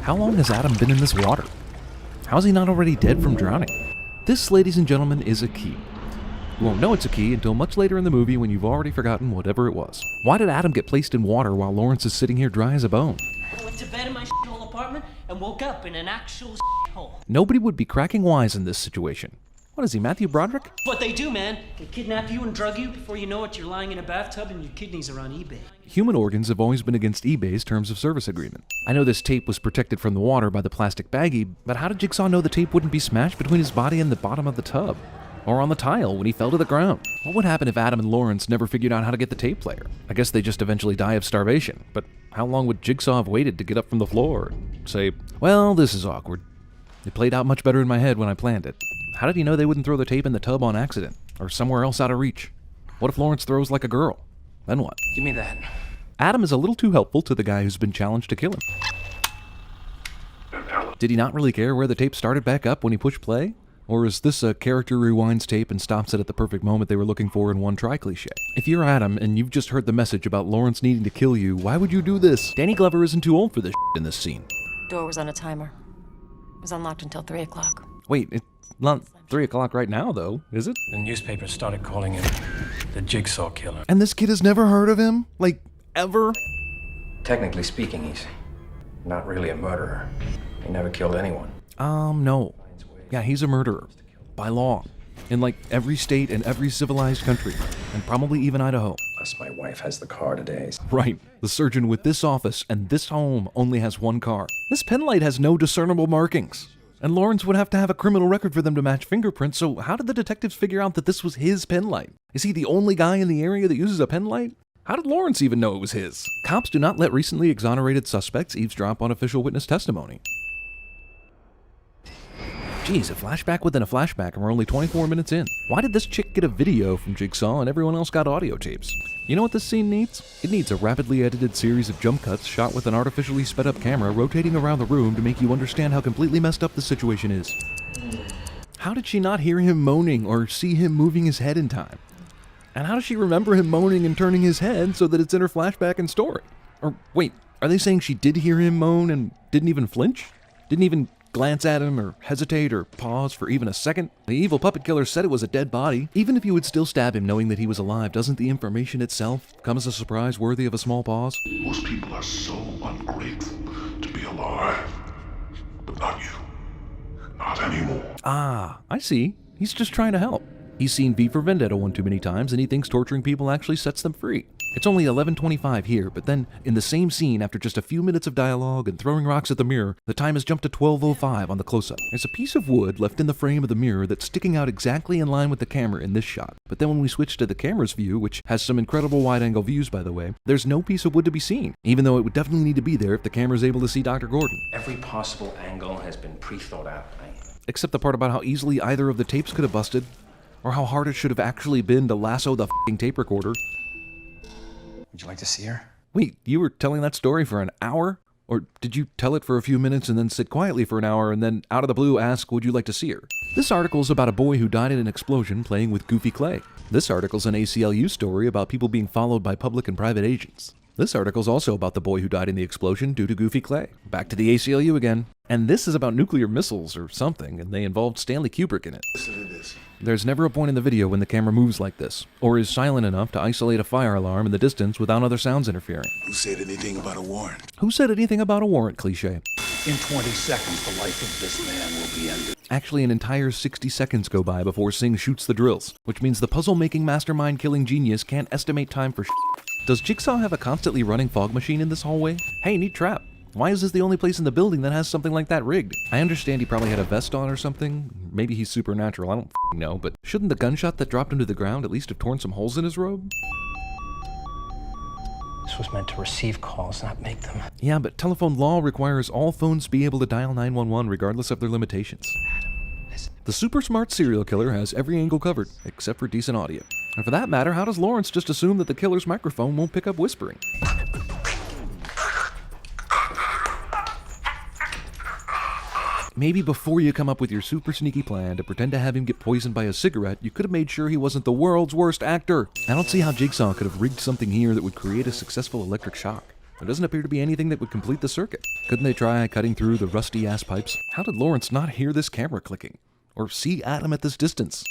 How long has Adam been in this water? How is he not already dead from drowning? This, ladies and gentlemen, is a key. You won't know it's a key until much later in the movie when you've already forgotten whatever it was. Why did Adam get placed in water while Lawrence is sitting here dry as a bone? I went to bed in my shithole apartment and woke up in an actual shithole. Nobody would be cracking wise in this situation. What is he, Matthew Broderick? What they do, man. They kidnap you and drug you. Before you know it, you're lying in a bathtub and your kidneys are on eBay. Human organs have always been against eBay's terms of service agreement. I know this tape was protected from the water by the plastic baggie, but how did Jigsaw know the tape wouldn't be smashed between his body and the bottom of the tub? Or on the tile when he fell to the ground? What would happen if Adam and Lawrence never figured out how to get the tape player? I guess they just eventually die of starvation, but how long would Jigsaw have waited to get up from the floor and say, well, this is awkward. It played out much better in my head when I planned it. How did he know they wouldn't throw the tape in the tub on accident? Or somewhere else out of reach? What if Lawrence throws like a girl? Then what? Give me that. Adam is a little too helpful to the guy who's been challenged to kill him. Did he not really care where the tape started back up when he pushed play? Or is this a character rewinds tape and stops it at the perfect moment they were looking for in one try cliche? If you're Adam and you've just heard the message about Lawrence needing to kill you, why would you do this? Danny Glover isn't too old for this in this scene. Door was on a timer. It was unlocked until 3 o'clock. Wait, it's not 3 o'clock right now, though, is it? The newspapers started calling him the Jigsaw Killer. And this kid has never heard of him? Like, ever? Technically speaking, he's not really a murderer. He never killed anyone. No. Yeah, he's a murderer. By law. In like every state and every civilized country. And probably even Idaho. Plus my wife has the car today. Right. The surgeon with this office and this home only has one car. This pen light has no discernible markings. And Lawrence would have to have a criminal record for them to match fingerprints, so how did the detectives figure out that this was his pen light? Is he the only guy in the area that uses a pen light? How did Lawrence even know it was his? Cops do not let recently exonerated suspects eavesdrop on official witness testimony. Geez, a flashback within a flashback and we're only 24 minutes in. Why did this chick get a video from Jigsaw and everyone else got audio tapes? You know what this scene needs? It needs a rapidly edited series of jump cuts shot with an artificially sped up camera rotating around the room to make you understand how completely messed up the situation is. How did she not hear him moaning or see him moving his head in time? And how does she remember him moaning and turning his head so that it's in her flashback and story? Or wait, are they saying she did hear him moan and didn't even flinch? Didn't even glance at him or hesitate or pause for even a second? The evil puppet killer said it was a dead body. Even if you would still stab him knowing that he was alive, doesn't the information itself come as a surprise worthy of a small pause? Most people are so ungrateful to be alive. But not you. Not anymore. Ah, I see. He's just trying to help. He's seen V for Vendetta one too many times and he thinks torturing people actually sets them free. It's only 11:25 here, but then in the same scene, after just a few minutes of dialogue and throwing rocks at the mirror, the time has jumped to 12:05 on the close-up. There's a piece of wood left in the frame of the mirror that's sticking out exactly in line with the camera in this shot. But then when we switch to the camera's view, which has some incredible wide-angle views by the way, there's no piece of wood to be seen, even though it would definitely need to be there if the camera's able to see Dr. Gordon. Every possible angle has been pre-thought out. Except the part about how easily either of the tapes could have busted, or how hard it should have actually been to lasso the f***ing tape recorder. Would you like to see her? Wait, you were telling that story for an hour? Or did you tell it for a few minutes and then sit quietly for an hour and then out of the blue ask, would you like to see her? This article's about a boy who died in an explosion playing with goofy clay. This article's an ACLU story about people being followed by public and private agents. This article's also about the boy who died in the explosion due to goofy clay. Back to the ACLU again. And this is about nuclear missiles or something, and they involved Stanley Kubrick in it. Listen to this. There's never a point in the video when the camera moves like this, or is silent enough to isolate a fire alarm in the distance without other sounds interfering. Who said anything about a warrant? Who said anything about a warrant cliche? In 20 seconds, the life of this man will be ended. Actually, an entire 60 seconds go by before Singh shoots the drills, which means the puzzle-making mastermind-killing genius can't estimate time for Does Jigsaw have a constantly running fog machine in this hallway? Hey, neat trap. Why is this the only place in the building that has something like that rigged? I understand he probably had a vest on or something. Maybe he's supernatural, I don't know, but shouldn't the gunshot that dropped him to the ground at least have torn some holes in his robe? This was meant to receive calls, not make them. Yeah, but telephone law requires all phones be able to dial 911 regardless of their limitations. The super smart serial killer has every angle covered, except for decent audio. And for that matter, how does Lawrence just assume that the killer's microphone won't pick up whispering? Maybe before you come up with your super sneaky plan to pretend to have him get poisoned by a cigarette, you could have made sure he wasn't the world's worst actor. I don't see how Jigsaw could have rigged something here that would create a successful electric shock. There doesn't appear to be anything that would complete the circuit. Couldn't they try cutting through the rusty-ass pipes? How did Lawrence not hear this camera clicking? Or see Adam at this distance?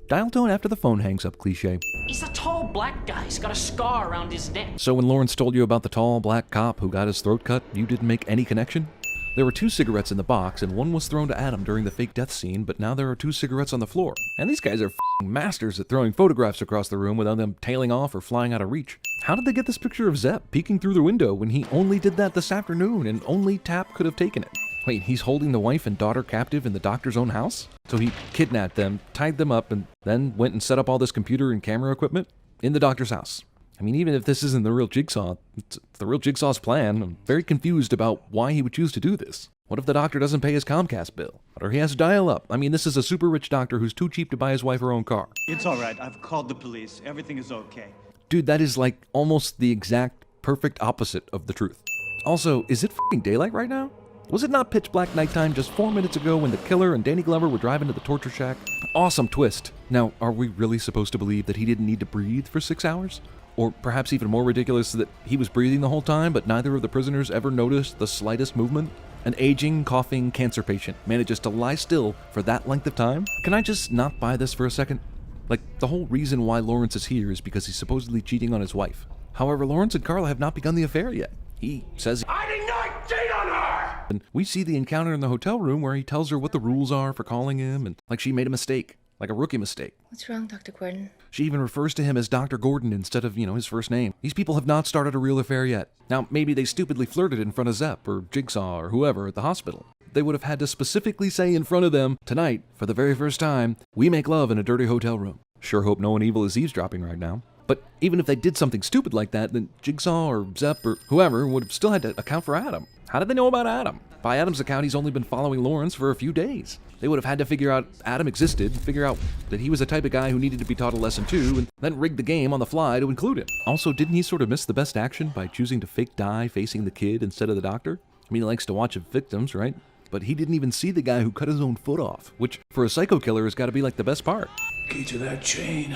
Dial tone after the phone hangs up cliché. He's a tall black guy. He's got a scar around his neck. So when Lawrence told you about the tall black cop who got his throat cut, you didn't make any connection? There were 2 cigarettes in the box, and one was thrown to Adam during the fake death scene, but now there are 2 cigarettes on the floor. And these guys are f***ing masters at throwing photographs across the room without them tailing off or flying out of reach. How did they get this picture of Zepp peeking through the window when he only did that this afternoon and only Tapp could have taken it? Wait, he's holding the wife and daughter captive in the doctor's own house? So he kidnapped them, tied them up, and then went and set up all this computer and camera equipment in the doctor's house. I mean, even if this isn't the real Jigsaw, it's the real Jigsaw's plan. I'm very confused about why he would choose to do this. What if the doctor doesn't pay his Comcast bill? Or he has to dial up? I mean, this is a super rich doctor who's too cheap to buy his wife her own car. It's all right. I've called the police. Everything is okay. Dude, that is like almost the exact perfect opposite of the truth. Also, is it f***ing daylight right now? Was it not pitch black nighttime just 4 minutes ago when the killer and Danny Glover were driving to the torture shack? Awesome twist. Now, are we really supposed to believe that he didn't need to breathe for 6 hours? Or perhaps even more ridiculous that he was breathing the whole time, but neither of the prisoners ever noticed the slightest movement? An aging, coughing cancer patient manages to lie still for that length of time? Can I just not buy this for a second? Like, the whole reason why Lawrence is here is because he's supposedly cheating on his wife. However, Lawrence and Carla have not begun the affair yet. He says I did not cheat on her! and we see the encounter in the hotel room where he tells her what the rules are for calling him and like she made a mistake, like a rookie mistake. What's wrong, Dr. Gordon? She even refers to him as Dr. Gordon instead of, his first name. These people have not started a real affair yet. Now, maybe they stupidly flirted in front of Zepp or Jigsaw or whoever at the hospital. They would have had to specifically say in front of them, tonight, for the very first time, we make love in a dirty hotel room. Sure hope no one evil is eavesdropping right now. But even if they did something stupid like that, then Jigsaw or Zepp or whoever would have still had to account for Adam. How did they know about Adam? By Adam's account, he's only been following Lawrence for a few days. They would have had to figure out Adam existed, figure out that he was the type of guy who needed to be taught a lesson too, and then rig the game on the fly to include him. Also, didn't he sort of miss the best action by choosing to fake die facing the kid instead of the doctor? I mean, he likes to watch victims, right? But he didn't even see the guy who cut his own foot off, which for a psycho killer has got to be like the best part. Key to that chain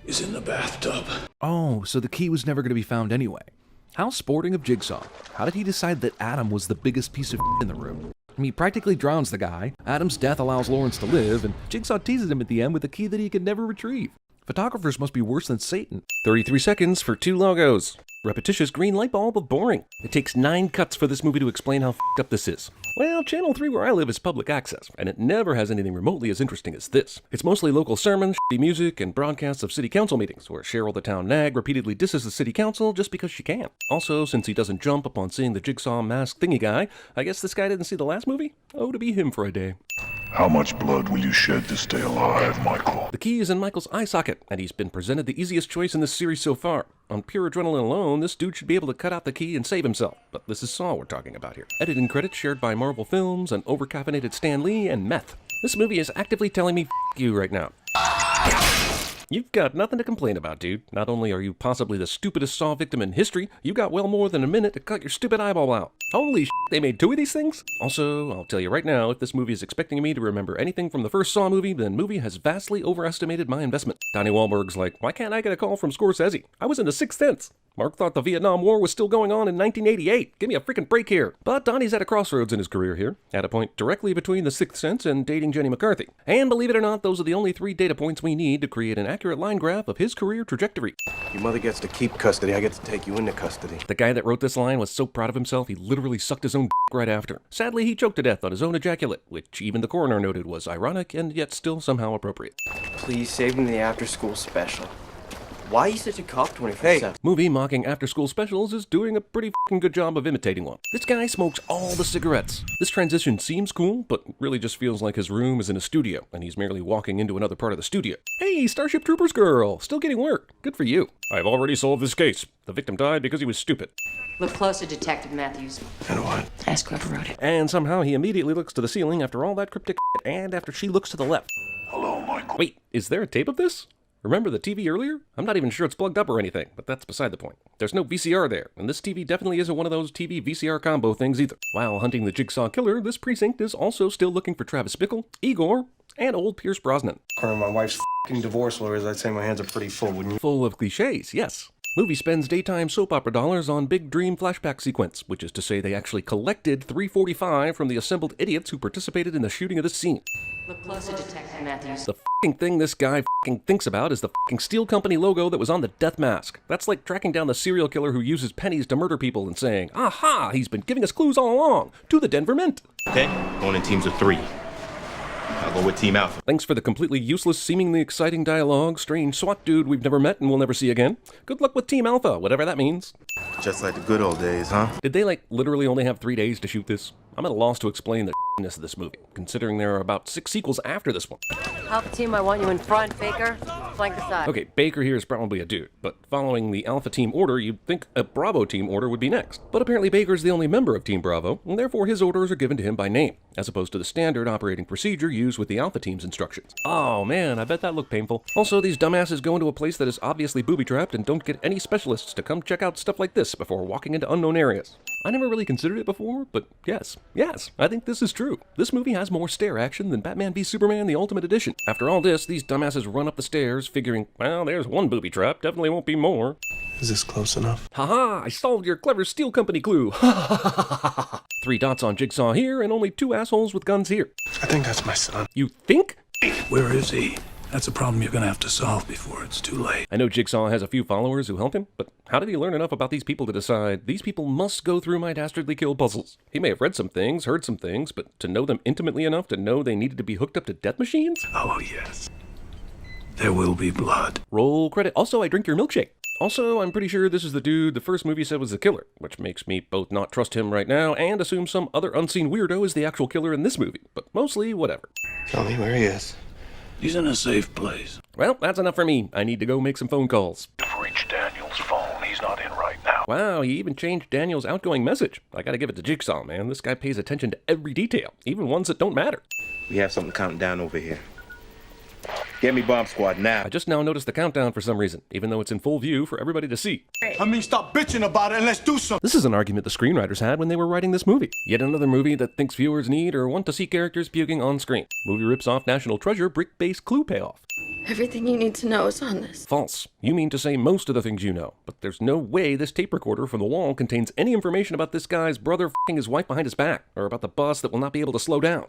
is in the bathtub. Oh, so the key was never going to be found anyway. How sporting of Jigsaw. How did he decide that Adam was the biggest piece of in the room? I mean, he practically drowns the guy, Adam's death allows Lawrence to live, and Jigsaw teases him at the end with a key that he could never retrieve. Photographers must be worse than Satan. 33 seconds for 2 logos. Repetitious green light bulb of boring. It takes 9 cuts for this movie to explain how f***ed up this is. Well, Channel 3 where I live is public access, and it never has anything remotely as interesting as this. It's mostly local sermons, shitty music, and broadcasts of city council meetings, where Cheryl the town nag repeatedly disses the city council just because she can. Also, since he doesn't jump upon seeing the Jigsaw mask thingy guy, I guess this guy didn't see the last movie? Oh, to be him for a day. How much blood will you shed to stay alive, Michael? The key is in Michael's eye socket, and he's been presented the easiest choice in this series so far. On pure adrenaline alone, this dude should be able to cut out the key and save himself. But this is Saw we're talking about here. Editing credits shared by Marvel Films, an overcaffeinated Stan Lee, and meth. This movie is actively telling me f*** you right now. You've got nothing to complain about, dude. Not only are you possibly the stupidest Saw victim in history, you got well more than a minute to cut your stupid eyeball out. Holy shit, they made 2 of these things? Also, I'll tell you right now, if this movie is expecting me to remember anything from the first Saw movie, then movie has vastly overestimated my investment. Donnie Wahlberg's like, why can't I get a call from Scorsese? I was in the Sixth Sense. Mark thought the Vietnam War was still going on in 1988. Give me a freaking break here. But Donnie's at a crossroads in his career here, at a point directly between the Sixth Sense and dating Jenny McCarthy. And believe it or not, those are the only 3 data points we need to create an accurate line graph of his career trajectory. Your mother gets to keep custody, I get to take you into custody. The guy that wrote this line was so proud of himself, he literally sucked his own dick right after. Sadly, he choked to death on his own ejaculate, which even the coroner noted was ironic and yet still somehow appropriate. Please save me the after-school special. Why are you such a cop 24/7? Movie mocking after-school specials is doing a pretty f***ing good job of imitating one. This guy smokes all the cigarettes. This transition seems cool, but really just feels like his room is in a studio, and he's merely walking into another part of the studio. Hey, Starship Troopers girl! Still getting work. Good for you. I've already solved this case. The victim died because he was stupid. Look closer, Detective Matthews. And what? Ask whoever wrote it. And somehow he immediately looks to the ceiling after all that cryptic shit, and after she looks to the left. Hello, Michael. Wait, is there a tape of this? Remember the TV earlier? I'm not even sure it's plugged up or anything, but that's beside the point. There's no VCR there, and this TV definitely isn't one of those TV VCR combo things either. While hunting the Jigsaw killer, this precinct is also still looking for Travis Bickle, Igor, and old Pierce Brosnan. According to my wife's f***ing divorce lawyers, I'd say my hands are pretty full, wouldn't you? Full of cliches, yes. Movie spends daytime soap opera dollars on big dream flashback sequence, which is to say they actually collected $345 from the assembled idiots who participated in the shooting of this scene. Look closer, Detective Matthews. The f***ing thing this guy f***ing thinks about is the f***ing Steel Company logo that was on the death mask. That's like tracking down the serial killer who uses pennies to murder people and saying, "Aha, he's been giving us clues all along, to the Denver Mint." Okay, going in teams of 3. I'll go with Team Alpha. Thanks for the completely useless, seemingly exciting dialogue, strange SWAT dude we've never met and will never see again. Good luck with Team Alpha, whatever that means. Just like the good old days, huh? Did they, literally only have 3 days to shoot this? I'm at a loss to explain the ness of this movie, considering there are about 6 sequels after this one. Alpha team, I want you in front, Baker. Flank the side. Okay, Baker here is probably a dude, but following the Alpha Team order, you'd think a Bravo Team order would be next. But apparently Baker's the only member of Team Bravo, and therefore his orders are given to him by name, as opposed to the standard operating procedure used with the Alpha Team's instructions. Oh man, I bet that looked painful. Also, these dumbasses go into a place that is obviously booby-trapped and don't get any specialists to come check out stuff like this before walking into unknown areas. I never really considered it before, but yes, I think this is true. This movie has more stair action than Batman v Superman the Ultimate Edition. After all this, these dumbasses run up the stairs figuring, well, there's one booby trap, definitely won't be more. Is this close enough? Haha, I solved your clever Steel Company clue. Ha ha ha ha ha. 3 dots on Jigsaw here and only 2 assholes with guns here. I think that's my son. You think? Where is he? That's a problem you're gonna have to solve before it's too late. I know Jigsaw has a few followers who help him, but how did he learn enough about these people to decide, these people must go through my dastardly kill puzzles? He may have read some things, heard some things, but to know them intimately enough to know they needed to be hooked up to death machines? Oh, yes. There will be blood. Roll credit. Also, I drink your milkshake. Also, I'm pretty sure this is the dude the first movie said was the killer, which makes me both not trust him right now and assume some other unseen weirdo is the actual killer in this movie, but mostly whatever. Tell me where he is. He's in a safe place. Well, that's enough for me. I need to go make some phone calls. You've reached Daniel's phone. He's not in right now. Wow, he even changed Daniel's outgoing message. I gotta give it to Jigsaw, man. This guy pays attention to every detail, even ones that don't matter. We have something counting down over here. Get me Bomb Squad now. I just now noticed the countdown for some reason, even though it's in full view for everybody to see. I mean, stop bitching about it and let's do something. This is an argument the screenwriters had when they were writing this movie. Yet another movie that thinks viewers need or want to see characters puking on screen. Movie rips off National Treasure brick-based clue payoff. Everything you need to know is on this. False. You mean to say most of the things you know, but there's no way this tape recorder from the wall contains any information about this guy's brother f***ing his wife behind his back, or about the bus that will not be able to slow down.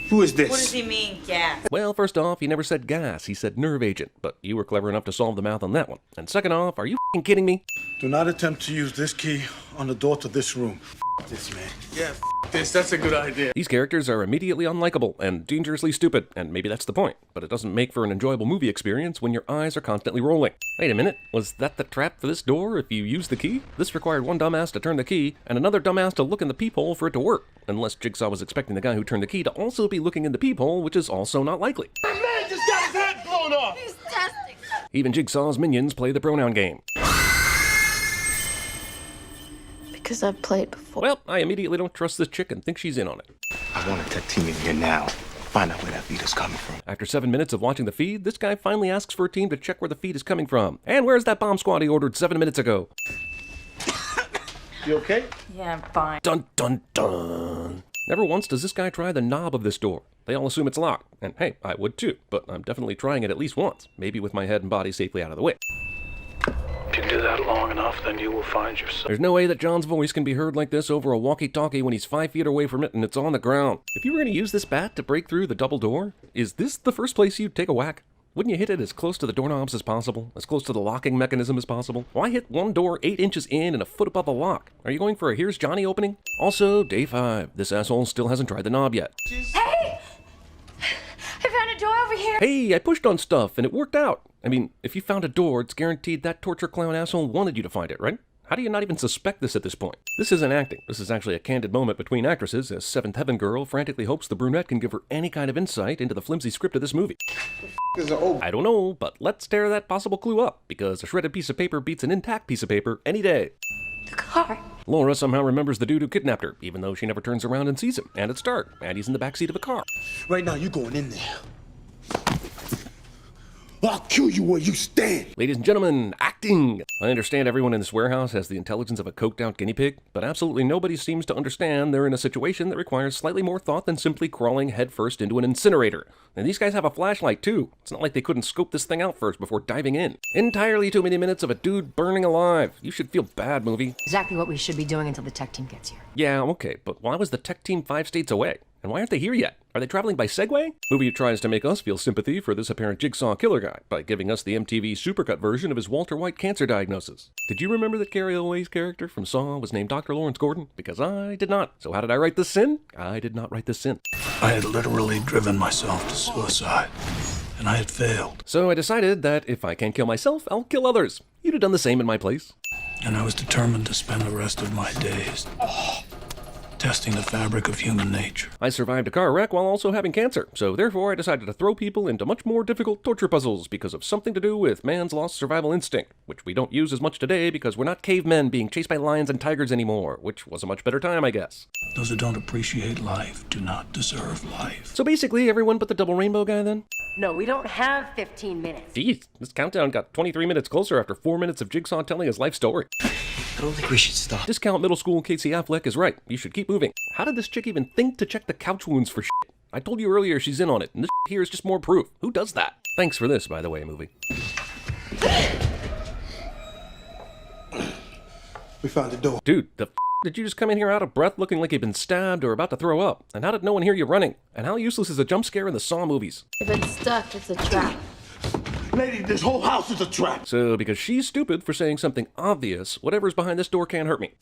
Who is this? What does he mean, gas? Well, first off, he never said gas, he said nerve agent, but you were clever enough to solve the math on that one. And second off, are you f***ing kidding me? Do not attempt to use this key on the door to this room. This man. Yeah, this. That's a good idea. These characters are immediately unlikable and dangerously stupid, and maybe that's the point, but it doesn't make for an enjoyable movie experience when your eyes are constantly rolling. Wait a minute, was that the trap for this door if you use the key? This required one dumbass to turn the key, and another dumbass to look in the peephole for it to work, unless Jigsaw was expecting the guy who turned the key to also be looking in the peephole, which is also not likely. The man just got his head blown off! He's testing. Even Jigsaw's minions play the pronoun game. Because I've played before. Well, I immediately don't trust this chick and think she's in on it. I want a tech team in here now. Find out where that feed is coming from. After 7 minutes of watching the feed, this guy finally asks for a team to check where the feed is coming from. And where's that bomb squad he ordered 7 minutes ago? You okay? Yeah, I'm fine. Dun dun dun. Never once does this guy try the knob of this door. They all assume it's locked. And hey, I would too, but I'm definitely trying it at least once. Maybe with my head and body safely out of the way. If you do that long enough, then you will find yourself. There's no way that John's voice can be heard like this over a walkie-talkie when he's 5 feet away from it and it's on the ground. If you were going to use this bat to break through the double door, is this the first place you'd take a whack? Wouldn't you hit it as close to the doorknobs as possible? As close to the locking mechanism as possible? Why hit one door 8 inches in and a foot above the lock? Are you going for a Here's Johnny opening? Also, day 5. This asshole still hasn't tried the knob yet. Hey! I found a door over here. Hey, I pushed on stuff and it worked out. I mean, if you found a door, it's guaranteed that torture clown asshole wanted you to find it, right? How do you not even suspect this at this point? This isn't acting. This is actually a candid moment between actresses as Seventh Heaven Girl frantically hopes the brunette can give her any kind of insight into the flimsy script of this movie. I don't know, but let's tear that possible clue up, because a shredded piece of paper beats an intact piece of paper any day. The car. Laura somehow remembers the dude who kidnapped her, even though she never turns around and sees him. And it's dark, and he's in the backseat of a car. Right now, you going in there. I'll kill you where you stand. Ladies and gentlemen, acting! I understand everyone in this warehouse has the intelligence of a coked-out guinea pig, but absolutely nobody seems to understand they're in a situation that requires slightly more thought than simply crawling headfirst into an incinerator. And these guys have a flashlight, too. It's not like they couldn't scope this thing out first before diving in. Entirely too many minutes of a dude burning alive. You should feel bad, movie. Exactly what we should be doing until the tech team gets here. Yeah, okay, but why was the tech team 5 states away? And why aren't they here yet? Are they traveling by Segway? Movie tries to make us feel sympathy for this apparent Jigsaw killer guy by giving us the MTV supercut version of his Walter White cancer diagnosis. Did you remember that Carrie Elway's character from Saw was named Dr. Lawrence Gordon? Because I did not. So how did I write this sin? I did not write this sin. I had literally driven myself to suicide, and I had failed. So I decided that if I can't kill myself, I'll kill others. You'd have done the same in my place. And I was determined to spend the rest of my days testing the fabric of human nature. I survived a car wreck while also having cancer, so therefore I decided to throw people into much more difficult torture puzzles because of something to do with man's lost survival instinct, which we don't use as much today because we're not cavemen being chased by lions and tigers anymore, which was a much better time, I guess. Those who don't appreciate life do not deserve life. So basically, everyone but the double rainbow guy then? No, we don't have 15 minutes. Jeez, this countdown got 23 minutes closer after 4 minutes of Jigsaw telling his life story. I don't think we should stop. Discount middle school Casey Affleck is right. You should keep moving. How did this chick even think to check the couch wounds for shit? I told you earlier she's in on it, and this shit here is just more proof. Who does that? Thanks for this, by the way, movie. We found the door. Dude, did you just come in here out of breath looking like you've been stabbed or about to throw up? And how did no one hear you running? And how useless is a jump scare in the Saw movies? If it's stuck, it's a trap. Lady, this whole house is a trap. So, because she's stupid for saying something obvious, whatever's behind this door can't hurt me.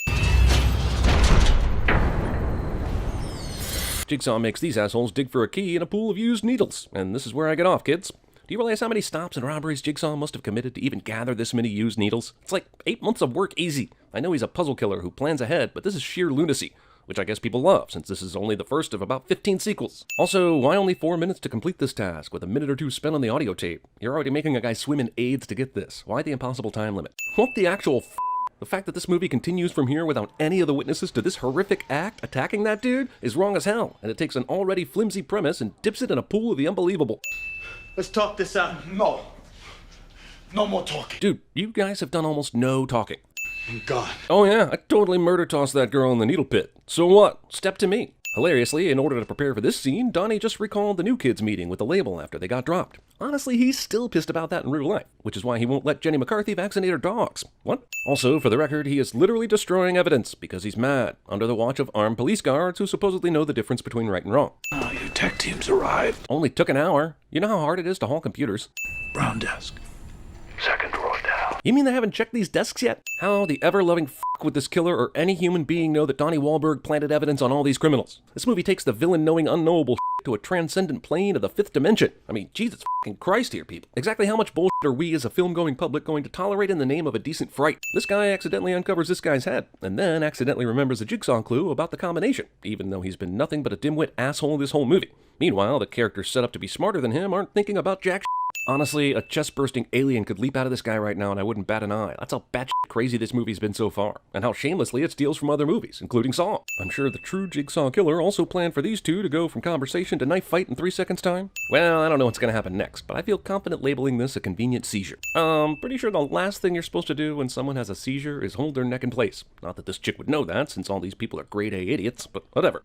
Jigsaw makes these assholes dig for a key in a pool of used needles. And this is where I get off, kids. Do you realize how many stops and robberies Jigsaw must have committed to even gather this many used needles? It's like 8 months of work easy. I know he's a puzzle killer who plans ahead, but this is sheer lunacy, which I guess people love, since this is only the first of about 15 sequels. Also, why only 4 minutes to complete this task, with a minute or two spent on the audio tape? You're already making a guy swim in AIDS to get this. Why the impossible time limit? What the actual The fact that this movie continues from here without any of the witnesses to this horrific act attacking that dude is wrong as hell, and it takes an already flimsy premise and dips it in a pool of the unbelievable. Let's talk this out. No. No more talking. Dude, you guys have done almost no talking. I'm gone. Oh yeah, I totally murder-tossed that girl in the needle pit. So what? Step to me. Hilariously, in order to prepare for this scene, Donnie just recalled the New Kids meeting with the label after they got dropped. Honestly, he's still pissed about that in real life, which is why he won't let Jenny McCarthy vaccinate her dogs. What? Also, for the record, he is literally destroying evidence because he's mad, under the watch of armed police guards who supposedly know the difference between right and wrong. Oh, your tech team's arrived. Only took an hour. You know how hard it is to haul computers. Brown desk. Second row down. You mean they haven't checked these desks yet? How the ever-loving fuck would this killer or any human being know that Donnie Wahlberg planted evidence on all these criminals? This movie takes the villain knowing unknowable to a transcendent plane of the fifth dimension. I mean, Jesus fucking Christ here, people. Exactly how much bullshit are we as a film-going public going to tolerate in the name of a decent fright? This guy accidentally uncovers this guy's head, and then accidentally remembers a Jigsaw clue about the combination, even though he's been nothing but a dimwit asshole this whole movie. Meanwhile, the characters set up to be smarter than him aren't thinking about jack shit. Honestly, a chest-bursting alien could leap out of this guy right now and I wouldn't bat an eye. That's how batshit crazy this movie's been so far, and how shamelessly it steals from other movies, including Saw. I'm sure the true Jigsaw killer also planned for these two to go from conversation to knife fight in 3 seconds time. Well, I don't know what's gonna happen next, but I feel confident labeling this a convenient seizure. Pretty sure the last thing you're supposed to do when someone has a seizure is hold their neck in place. Not that this chick would know that, since all these people are grade A idiots, but whatever.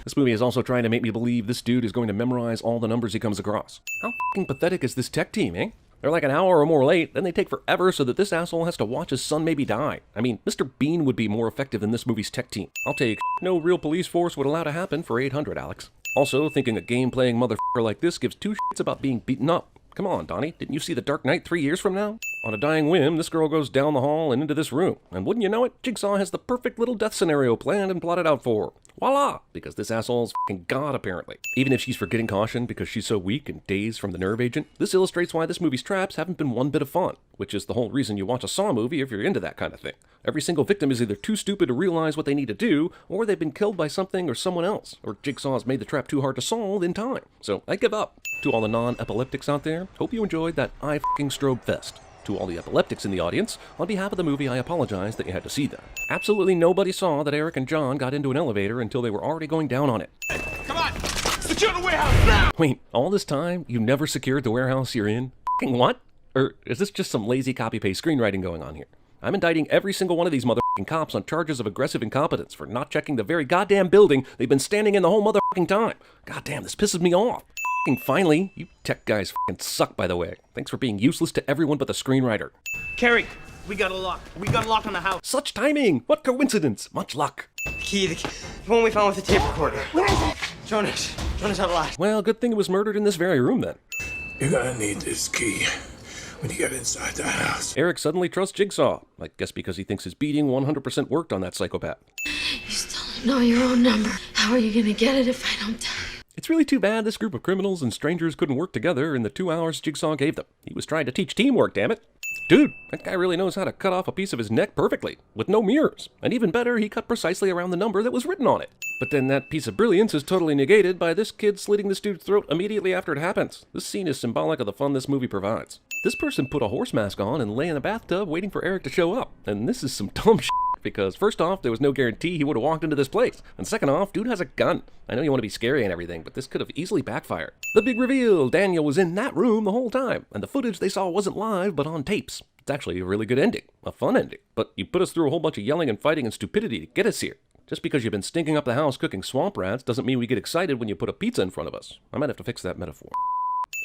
This movie is also trying to make me believe this dude is going to memorize all the numbers he comes across. How f***ing pathetic is this tech team, eh? They're like an hour or more late, then they take forever so that this asshole has to watch his son maybe die. I mean, Mr. Bean would be more effective than this movie's tech team. I'll take no real police force would allow to happen for 800, Alex. Also, thinking a game-playing motherfucker like this gives two shits about being beaten up. Come on, Donnie, didn't you see The Dark Knight 3 years from now? On a dying whim, this girl goes down the hall and into this room. And wouldn't you know it, Jigsaw has the perfect little death scenario planned and plotted out for her. Voila! Because this asshole's f***ing God, apparently. Even if she's forgetting caution because she's so weak and dazed from the nerve agent, this illustrates why this movie's traps haven't been one bit of fun, which is the whole reason you watch a Saw movie if you're into that kind of thing. Every single victim is either too stupid to realize what they need to do, or they've been killed by something or someone else, or Jigsaw's made the trap too hard to solve in time. So I give up. To all the non-epileptics out there, hope you enjoyed that eye-f***ing strobe fest. To all the epileptics in the audience, on behalf of the movie, I apologize that you had to see that. Absolutely nobody saw that Eric and John got into an elevator until they were already going down on it. Come on! It's the Secure the warehouse now! Wait, all this time, you never secured the warehouse you're in? F***ing what? Or is this just some lazy copy-paste screenwriting going on here? I'm indicting every single one of these motherfucking cops on charges of aggressive incompetence for not checking the very goddamn building they've been standing in the whole motherfucking time. Goddamn, this pisses me off. F***ing finally, you tech guys f***ing suck, by the way. Thanks for being useless to everyone but the screenwriter. Carrie, we got a lock. We got a lock on the house. Such timing! What coincidence! Much luck. Key, the one we found with the tape recorder. Where is it? Jonas have last. Well, good thing it was murdered in this very room then. You're gonna need this key when you get inside the house. Eric suddenly trusts Jigsaw. I guess because he thinks his beating 100% worked on that psychopath. You still don't know your own number. How are you gonna get it if I don't tell you? It's really too bad this group of criminals and strangers couldn't work together in the 2 hours Jigsaw gave them. He was trying to teach teamwork, damn it. Dude, that guy really knows how to cut off a piece of his neck perfectly, with no mirrors. And even better, he cut precisely around the number that was written on it. But then that piece of brilliance is totally negated by this kid slitting this dude's throat immediately after it happens. This scene is symbolic of the fun this movie provides. This person put a horse mask on and lay in a bathtub waiting for Eric to show up. And this is some dumb shit. Because first off, there was no guarantee he would have walked into this place. And second off, dude has a gun. I know you want to be scary and everything, but this could have easily backfired. The big reveal, Daniel was in that room the whole time. And the footage they saw wasn't live, but on tapes. It's actually a really good ending. A fun ending. But you put us through a whole bunch of yelling and fighting and stupidity to get us here. Just because you've been stinking up the house cooking swamp rats doesn't mean we get excited when you put a pizza in front of us. I might have to fix that metaphor.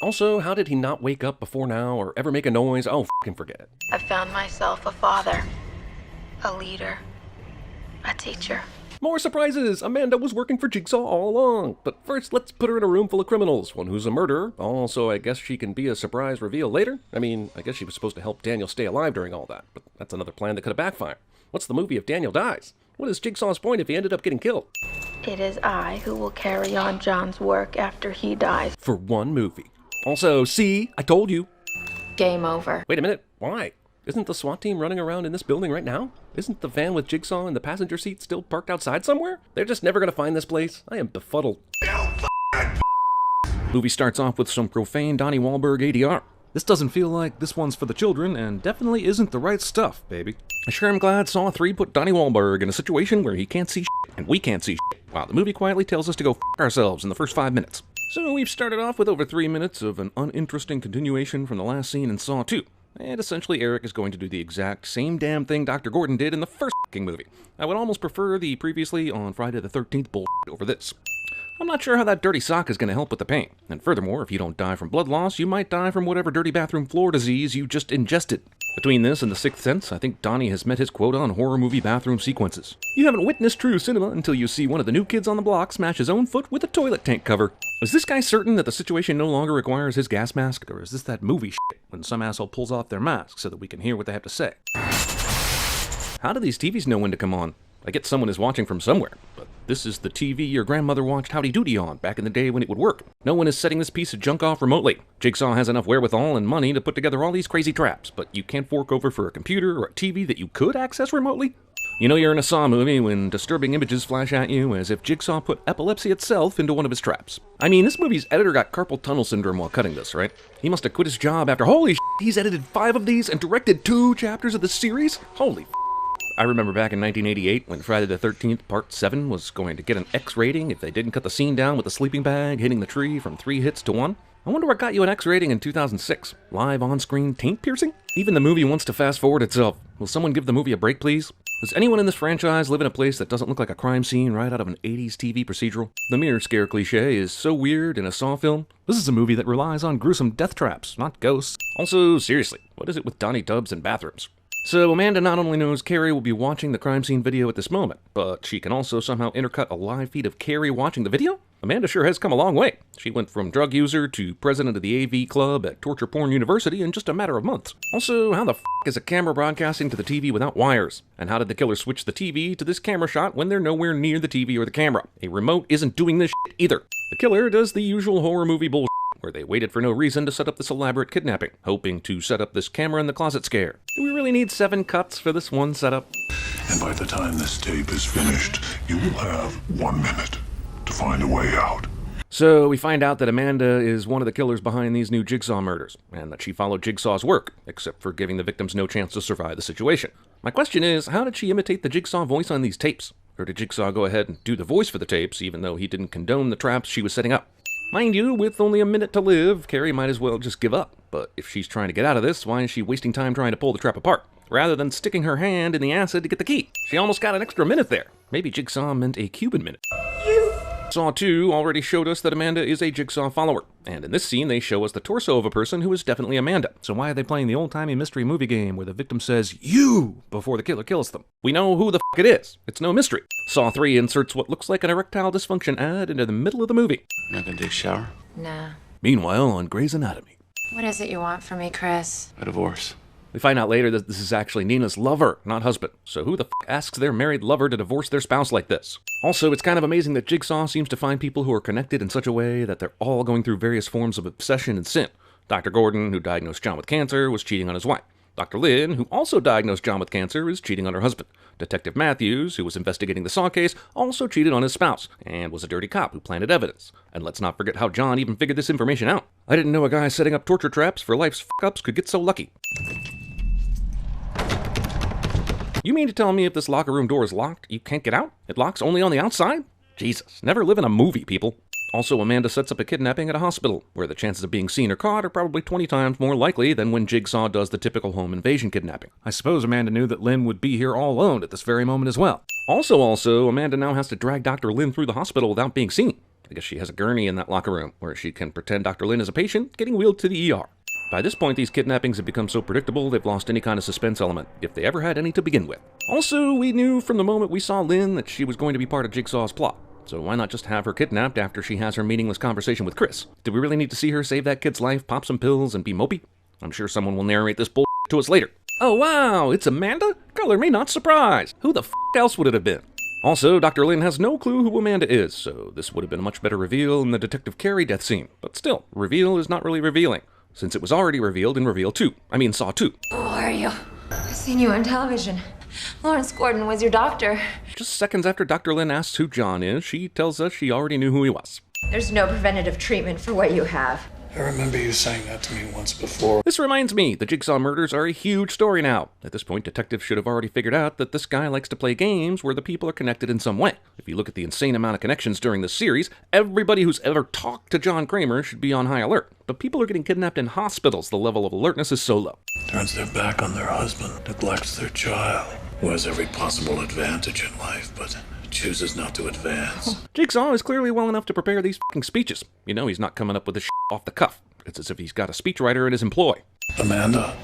Also, how did he not wake up before now or ever make a noise? Oh, f***ing forget it. I found myself a father, a leader, a teacher. More surprises! Amanda was working for Jigsaw all along. But first, let's put her in a room full of criminals. One who's a murderer. Also, I guess she can be a surprise reveal later. I mean, I guess she was supposed to help Daniel stay alive during all that. But that's another plan that could have backfired. What's the movie if Daniel dies? What is Jigsaw's point if he ended up getting killed? It is I who will carry on John's work after he dies. For one movie. Also, see? I told you. Game over. Wait a minute. Why? Isn't the SWAT team running around in this building right now? Isn't the van with Jigsaw in the passenger seat still parked outside somewhere? They're just never gonna find this place. I am befuddled. Movie starts off with some profane Donnie Wahlberg ADR. This doesn't feel like this one's for the children, and definitely isn't the right stuff, baby. I sure am glad Saw 3 put Donnie Wahlberg in a situation where he can't see shit, and we can't see shit, while the movie quietly tells us to go f*** ourselves in the first 5 minutes. So we've started off with over 3 minutes of an uninteresting continuation from the last scene in Saw 2. And essentially Eric is going to do the exact same damn thing Dr. Gordon did in the first f***ing movie. I would almost prefer the previously on Friday the 13th bullshit over this. I'm not sure how that dirty sock is going to help with the pain. And furthermore, if you don't die from blood loss, you might die from whatever dirty bathroom floor disease you just ingested. Between this and The Sixth Sense, I think Donnie has met his quota on horror movie bathroom sequences. You haven't witnessed true cinema until you see one of the new kids on the block smash his own foot with a toilet tank cover. Is this guy certain that the situation no longer requires his gas mask, or is this that movie shit when some asshole pulls off their mask so that we can hear what they have to say? How do these TVs know when to come on? I get someone is watching from somewhere, but this is the TV your grandmother watched Howdy Doody on back in the day when it would work. No one is setting this piece of junk off remotely. Jigsaw has enough wherewithal and money to put together all these crazy traps, but you can't fork over for a computer or a TV that you could access remotely? You know you're in a Saw movie when disturbing images flash at you as if Jigsaw put epilepsy itself into one of his traps. I mean, this movie's editor got carpal tunnel syndrome while cutting this, right? He must have quit his job after holy shit, he's edited 5 of these and directed 2 chapters of the series? Holy I remember back in 1988 when Friday the 13th Part 7 was going to get an X rating if they didn't cut the scene down with the sleeping bag hitting the tree from 3 hits to 1. I wonder what got you an X rating in 2006. Live on-screen taint piercing? Even the movie wants to fast forward itself. Will someone give the movie a break, please? Does anyone in this franchise live in a place that doesn't look like a crime scene right out of an 80s TV procedural? The mirror scare cliche is so weird in a Saw film. This is a movie that relies on gruesome death traps, not ghosts. Also, seriously, what is it with Donnie tubs and bathrooms? So Amanda not only knows Carrie will be watching the crime scene video at this moment, but she can also somehow intercut a live feed of Carrie watching the video? Amanda sure has come a long way. She went from drug user to president of the AV club at Torture Porn University in just a matter of months. Also, how the f*** is a camera broadcasting to the TV without wires? And how did the killer switch the TV to this camera shot when they're nowhere near the TV or the camera? A remote isn't doing this shit either. The killer does the usual horror movie bullshit, where they waited for no reason to set up this elaborate kidnapping, hoping to set up this camera in the closet scare. Do we really need 7 cuts for this one setup? And by the time this tape is finished, you will have 1 minute to find a way out. So we find out that Amanda is one of the killers behind these new Jigsaw murders, and that she followed Jigsaw's work, except for giving the victims no chance to survive the situation. My question is, how did she imitate the Jigsaw voice on these tapes? Or did Jigsaw go ahead and do the voice for the tapes, even though he didn't condone the traps she was setting up? Mind you, with only a minute to live, Carrie might as well just give up. But if she's trying to get out of this, why is she wasting time trying to pull the trap apart, rather than sticking her hand in the acid to get the key? She almost got an extra minute there. Maybe Jigsaw meant a Cuban minute. Saw 2 already showed us that Amanda is a Jigsaw follower, and in this scene they show us the torso of a person who is definitely Amanda. So why are they playing the old-timey mystery movie game where the victim says, "You!" before the killer kills them? We know who the f*** it is. It's no mystery. Saw 3 inserts what looks like an erectile dysfunction ad into the middle of the movie. Not gonna take a shower? Nah. Meanwhile, on Grey's Anatomy. What is it you want from me, Chris? A divorce. We find out later that this is actually Nina's lover, not husband. So who the f*** asks their married lover to divorce their spouse like this? Also, it's kind of amazing that Jigsaw seems to find people who are connected in such a way that they're all going through various forms of obsession and sin. Dr. Gordon, who diagnosed John with cancer, was cheating on his wife. Dr. Lynn, who also diagnosed John with cancer, is cheating on her husband. Detective Matthews, who was investigating the Saw case, also cheated on his spouse, and was a dirty cop who planted evidence. And let's not forget how John even figured this information out. I didn't know a guy setting up torture traps for life's f***ups could get so lucky. You mean to tell me if this locker room door is locked, you can't get out? It locks only on the outside? Jesus, never live in a movie, people. Also, Amanda sets up a kidnapping at a hospital, where the chances of being seen or caught are probably 20 times more likely than when Jigsaw does the typical home invasion kidnapping. I suppose Amanda knew that Lynn would be here all alone at this very moment as well. Also, Amanda now has to drag Dr. Lynn through the hospital without being seen. I guess she has a gurney in that locker room, where she can pretend Dr. Lynn is a patient getting wheeled to the ER. By this point, these kidnappings have become so predictable, they've lost any kind of suspense element, if they ever had any to begin with. Also, we knew from the moment we saw Lynn that she was going to be part of Jigsaw's plot. So why not just have her kidnapped after she has her meaningless conversation with Chris? Do we really need to see her save that kid's life, pop some pills, and be mopey? I'm sure someone will narrate this bull to us later. Oh wow, it's Amanda? Color me not surprised. Who the f*** else would it have been? Also, Dr. Lynn has no clue who Amanda is, so this would have been a much better reveal in the Detective Carey death scene. But still, reveal is not really revealing, since it was already revealed in Saw 2. Who are you? I've seen you on television. Lawrence Gordon was your doctor. Just seconds after Dr. Lynn asks who John is, she tells us she already knew who he was. There's no preventative treatment for what you have. I remember you saying that to me once before. This reminds me, the Jigsaw murders are a huge story now. At this point, detectives should have already figured out that this guy likes to play games where the people are connected in some way. If you look at the insane amount of connections during this series, everybody who's ever talked to John Kramer should be on high alert. But people are getting kidnapped in hospitals. The level of alertness is so low. Turns their back on their husband, neglects their child, who has every possible advantage in life, but chooses not to advance. Jigsaw is clearly well enough to prepare these f***ing speeches. You know he's not coming up with this shit off the cuff. It's as if he's got a speechwriter in his employ. Amanda,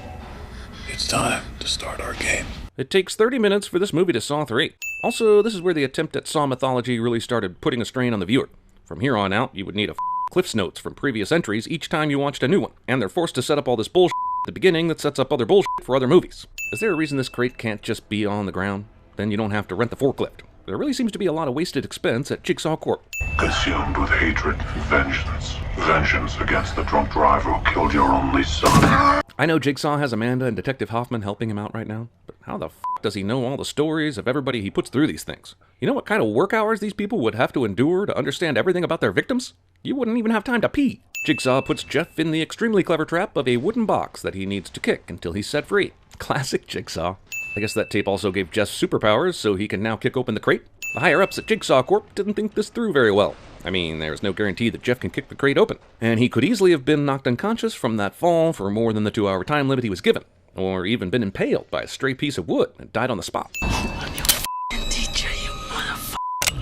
it's time to start our game. It takes 30 minutes for this movie to Saw 3. Also, this is where the attempt at Saw mythology really started putting a strain on the viewer. From here on out, you would need a Cliff's Notes from previous entries each time you watched a new one, and they're forced to set up all this bullshit at the beginning that sets up other bullshit for other movies. Is there a reason this crate can't just be on the ground? Then you don't have to rent the forklift. There really seems to be a lot of wasted expense at Jigsaw Corp. Consumed with hatred, vengeance. Vengeance against the drunk driver who killed your only son. I know Jigsaw has Amanda and Detective Hoffman helping him out right now, but how the f*** does he know all the stories of everybody he puts through these things? You know what kind of work hours these people would have to endure to understand everything about their victims? You wouldn't even have time to pee. Jigsaw puts Jeff in the extremely clever trap of a wooden box that he needs to kick until he's set free. Classic Jigsaw. I guess that tape also gave Jeff superpowers, so he can now kick open the crate. The higher-ups at Jigsaw Corp didn't think this through very well. I mean, there's no guarantee that Jeff can kick the crate open, and he could easily have been knocked unconscious from that fall for more than the 2-hour time limit he was given, or even been impaled by a stray piece of wood and died on the spot.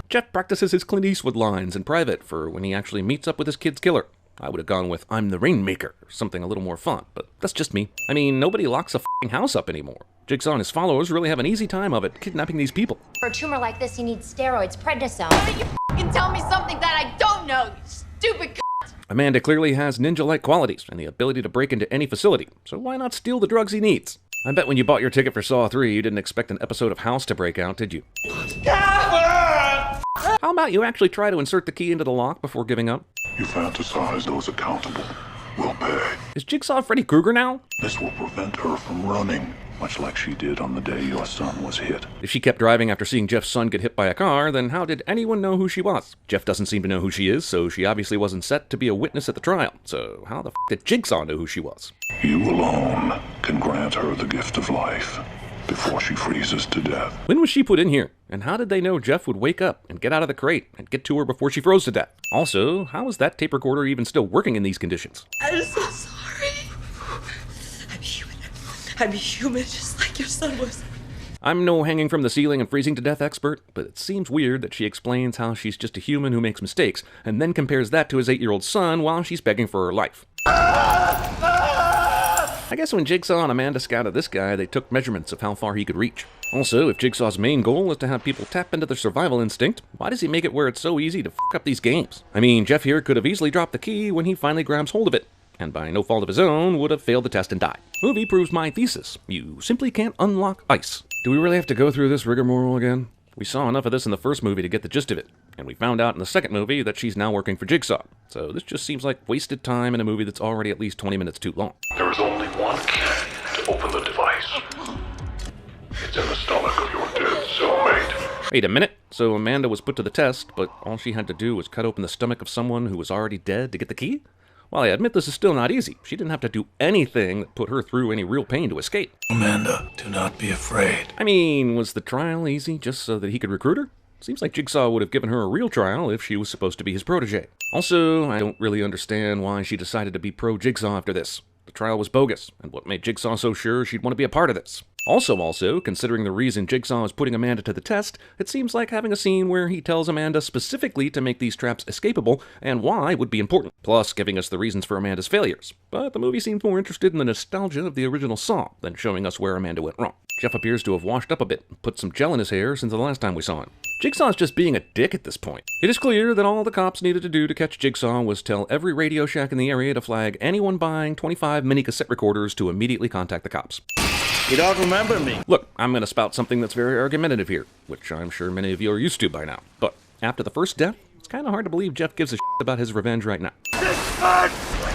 Jeff practices his Clint Eastwood lines in private for when he actually meets up with his kid's killer. I would have gone with "I'm the Rainmaker" or something a little more fun, but that's just me. I mean, nobody locks a f***ing house up anymore. Jigsaw and his followers really have an easy time of it kidnapping these people. For a tumor like this, you need steroids, prednisone. Why don't you f***ing tell me something that I don't know, you stupid c***? Amanda clearly has ninja-like qualities and the ability to break into any facility, so why not steal the drugs he needs? I bet when you bought your ticket for Saw 3, you didn't expect an episode of House to break out, did you? How about you actually try to insert the key into the lock before giving up? You fantasize those accountable will pay. Is Jigsaw Freddy Krueger now? This will prevent her from running, much like she did on the day your son was hit. If she kept driving after seeing Jeff's son get hit by a car, then how did anyone know who she was? Jeff doesn't seem to know who she is, so she obviously wasn't set to be a witness at the trial. So how the f*** did Jigsaw know who she was? You alone can grant her the gift of life. before she freezes to death. When was she put in here? And how did they know Jeff would wake up and get out of the crate and get to her before she froze to death? Also, how is that tape recorder even still working in these conditions? I'm so sorry. I'm human. I'm human just like your son was. I'm no hanging from the ceiling and freezing to death expert, but it seems weird that she explains how she's just a human who makes mistakes, and then compares that to his 8-year-old son while she's begging for her life. I guess when Jigsaw and Amanda scouted this guy, they took measurements of how far he could reach. Also, if Jigsaw's main goal is to have people tap into their survival instinct, why does he make it where it's so easy to fuck up these games? I mean, Jeff here could have easily dropped the key when he finally grabs hold of it, and by no fault of his own, would have failed the test and died. Movie proves my thesis. You simply can't unlock ice. Do we really have to go through this rigmarole again? We saw enough of this in the first movie to get the gist of it, and we found out in the second movie that she's now working for Jigsaw. So this just seems like wasted time in a movie that's already at least 20 minutes too long. There is only one key to open the device. It's in the stomach of your dead cellmate. Wait a minute. So Amanda was put to the test, but all she had to do was cut open the stomach of someone who was already dead to get the key? While I admit this is still not easy, she didn't have to do anything that put her through any real pain to escape. Amanda, do not be afraid. I mean, was the trial easy just so that he could recruit her? Seems like Jigsaw would have given her a real trial if she was supposed to be his protege. Also, I don't really understand why she decided to be pro-Jigsaw after this. The trial was bogus, and what made Jigsaw so sure she'd want to be a part of this? Also, considering the reason Jigsaw is putting Amanda to the test, it seems like having a scene where he tells Amanda specifically to make these traps escapable and why would be important, plus giving us the reasons for Amanda's failures. But the movie seems more interested in the nostalgia of the original Saw than showing us where Amanda went wrong. Jeff appears to have washed up a bit and put some gel in his hair since the last time we saw him. Jigsaw's just being a dick at this point. It is clear that all the cops needed to do to catch Jigsaw was tell every Radio Shack in the area to flag anyone buying 25 mini cassette recorders to immediately contact the cops. You don't remember me. Look, I'm going to spout something that's very argumentative here, which I'm sure many of you are used to by now. But after the first death, it's kind of hard to believe Jeff gives a shit about his revenge right now.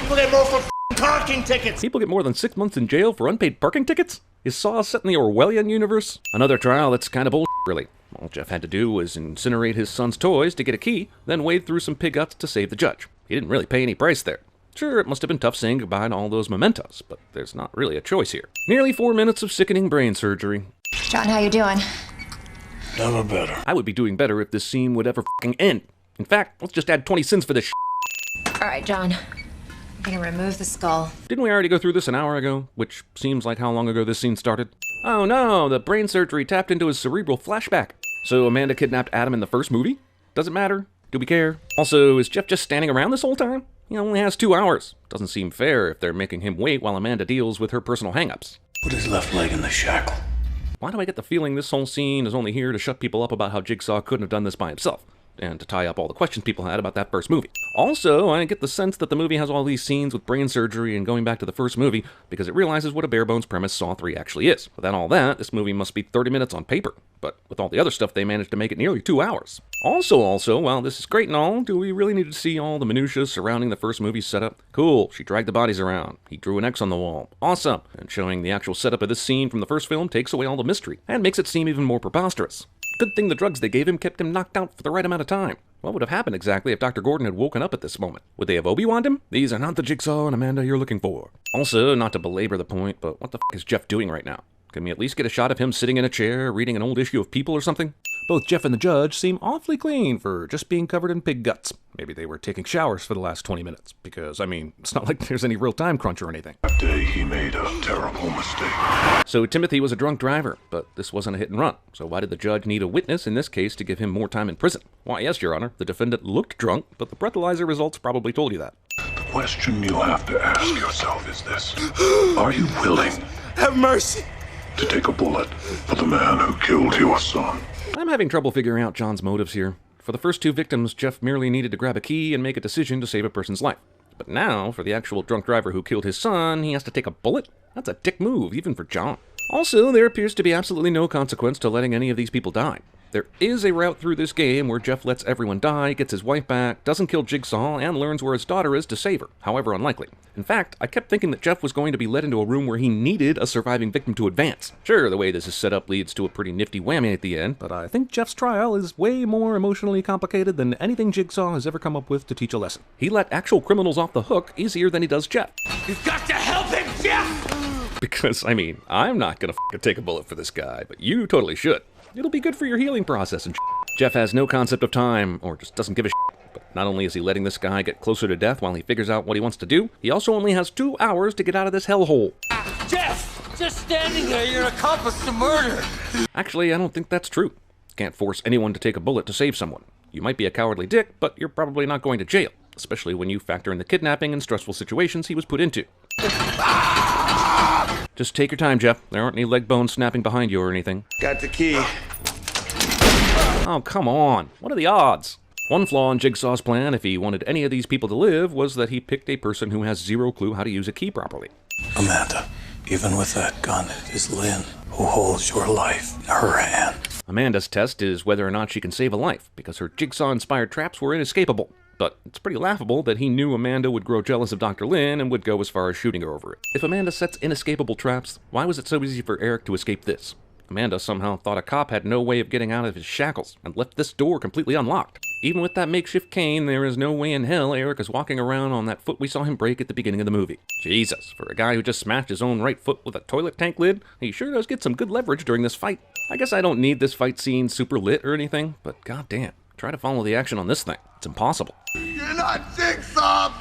People get more for parking tickets. People get more than 6 months in jail for unpaid parking tickets? Is Saw set in the Orwellian universe? Another trial that's kind of bullshit, really. All Jeff had to do was incinerate his son's toys to get a key, then wade through some pig guts to save the judge. He didn't really pay any price there. Sure, it must have been tough saying goodbye to all those mementos, but there's not really a choice here. Nearly 4 minutes of sickening brain surgery. John, how you doing? Never better. I would be doing better if this scene would ever fucking end. In fact, let's just add 20 cents for this All right, John. I'm gonna remove the skull. Didn't we already go through this an hour ago? Which seems like how long ago this scene started. Oh no, the brain surgery tapped into his cerebral flashback. So Amanda kidnapped Adam in the first movie? Does it matter? Do we care? Also, is Jeff just standing around this whole time? He only has 2 hours. Doesn't seem fair if they're making him wait while Amanda deals with her personal hang-ups. Put his left leg in the shackle. Why do I get the feeling this whole scene is only here to shut people up about how Jigsaw couldn't have done this by himself, and to tie up all the questions people had about that first movie? Also, I get the sense that the movie has all these scenes with brain surgery and going back to the first movie because it realizes what a bare-bones premise Saw 3 actually is. Without all that, this movie must be 30 minutes on paper, but with all the other stuff they managed to make it nearly 2 hours. Also, while this is great and all, do we really need to see all the minutiae surrounding the first movie's setup? Cool, she dragged the bodies around, he drew an X on the wall, awesome, and showing the actual setup of this scene from the first film takes away all the mystery, and makes it seem even more preposterous. Good thing the drugs they gave him kept him knocked out for the right amount of time. What would have happened exactly if Dr. Gordon had woken up at this moment? Would they have Obi-Wan'd him? These are not the Jigsaw and Amanda you're looking for. Also, not to belabor the point, but what the f*** is Jeff doing right now? Can we at least get a shot of him sitting in a chair, reading an old issue of People or something? Both Jeff and the judge seem awfully clean for just being covered in pig guts. Maybe they were taking showers for the last 20 minutes, because, I mean, it's not like there's any real time crunch or anything. That day he made a terrible mistake. So Timothy was a drunk driver, but this wasn't a hit and run. So why did the judge need a witness in this case to give him more time in prison? Why, yes, Your Honor, the defendant looked drunk, but the breathalyzer results probably told you that. The question you'll have to ask yourself is this. Are you willing? Have mercy! To take a bullet for the man who killed your son? I'm having trouble figuring out John's motives here. For the first 2 victims, Jeff merely needed to grab a key and make a decision to save a person's life. But now, for the actual drunk driver who killed his son, he has to take a bullet? That's a dick move, even for John. Also, there appears to be absolutely no consequence to letting any of these people die. There is a route through this game where Jeff lets everyone die, gets his wife back, doesn't kill Jigsaw, and learns where his daughter is to save her, however unlikely. In fact, I kept thinking that Jeff was going to be led into a room where he needed a surviving victim to advance. Sure, the way this is set up leads to a pretty nifty whammy at the end, but I think Jeff's trial is way more emotionally complicated than anything Jigsaw has ever come up with to teach a lesson. He let actual criminals off the hook easier than he does Jeff. You've got to help him, Jeff! Because, I mean, I'm not gonna f***ing take a bullet for this guy, but you totally should. It'll be good for your healing process and shit. Jeff has no concept of time, or just doesn't give a shit. But not only is he letting this guy get closer to death while he figures out what he wants to do, he also only has 2 hours to get out of this hellhole. Jeff! Just standing there, you're an accomplice to murder! Actually, I don't think that's true. You can't force anyone to take a bullet to save someone. You might be a cowardly dick, but you're probably not going to jail, especially when you factor in the kidnapping and stressful situations he was put into. Just take your time, Jeff. There aren't any leg bones snapping behind you or anything. Got the key. Oh, come on. What are the odds? One flaw in Jigsaw's plan, if he wanted any of these people to live, was that he picked a person who has zero clue how to use a key properly. Amanda, even with that gun, it is Lynn who holds your life in her hand. Amanda's test is whether or not she can save a life, because her Jigsaw-inspired traps were inescapable. But it's pretty laughable that he knew Amanda would grow jealous of Dr. Lynn and would go as far as shooting her over it. If Amanda sets inescapable traps, why was it so easy for Eric to escape this? Amanda somehow thought a cop had no way of getting out of his shackles and left this door completely unlocked. Even with that makeshift cane, there is no way in hell Eric is walking around on that foot we saw him break at the beginning of the movie. Jesus, for a guy who just smashed his own right foot with a toilet tank lid, he sure does get some good leverage during this fight. I guess I don't need this fight scene super lit or anything, but goddamn, try to follow the action on this thing. It's impossible. You're not Jigsaw!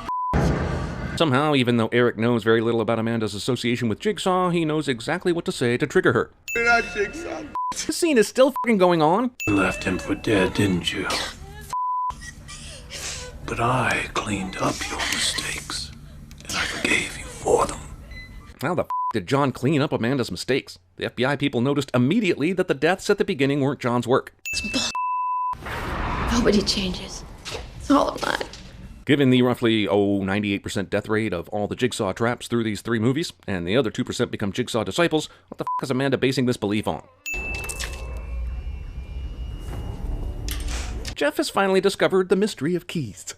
Somehow, even though Eric knows very little about Amanda's association with Jigsaw, he knows exactly what to say to trigger her. You're not Jigsaw! This scene is still f***ing going on. You left him for dead, didn't you? But I cleaned up your mistakes, and I forgave you for them. How the f*** did John clean up Amanda's mistakes? The FBI people noticed immediately that the deaths at the beginning weren't John's work. It's bull. Nobody changes. It's all a lie. Given the roughly, 98% death rate of all the Jigsaw traps through these 3 movies, and the other 2% become Jigsaw disciples, what the f*** is Amanda basing this belief on? Jeff has finally discovered the mystery of keys.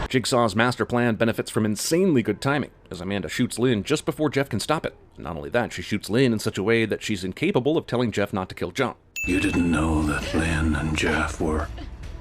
Jigsaw's master plan benefits from insanely good timing, as Amanda shoots Lynn just before Jeff can stop it. And not only that, she shoots Lynn in such a way that she's incapable of telling Jeff not to kill John. You didn't know that Lynn and Jeff were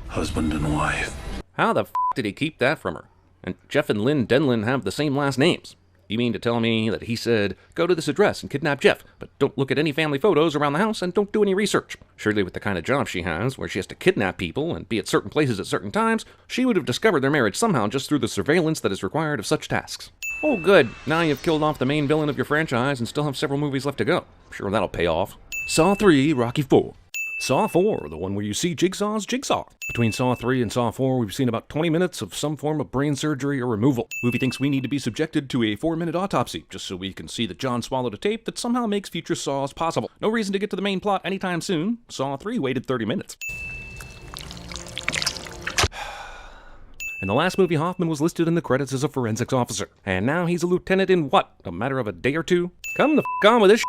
husband and wife. How the f*** did he keep that from her? And Jeff and Lynn Denlin have the same last names. You mean to tell me that he said, go to this address and kidnap Jeff, but don't look at any family photos around the house and don't do any research? Surely with the kind of job she has, where she has to kidnap people and be at certain places at certain times, she would have discovered their marriage somehow just through the surveillance that is required of such tasks. Oh good, now you've killed off the main villain of your franchise and still have several movies left to go. I'm sure that'll pay off. Saw 3, Rocky 4. Saw 4, the one where you see Jigsaw's Jigsaw. Between Saw 3 and Saw 4, we've seen about 20 minutes of some form of brain surgery or removal. Movie thinks we need to be subjected to a 4-minute autopsy, just so we can see that John swallowed a tape that somehow makes future Saws possible. No reason to get to the main plot anytime soon. Saw 3 waited 30 minutes. In the last movie, Hoffman was listed in the credits as a forensics officer. And now he's a lieutenant in what? A matter of a day or two? Come the f*** on with this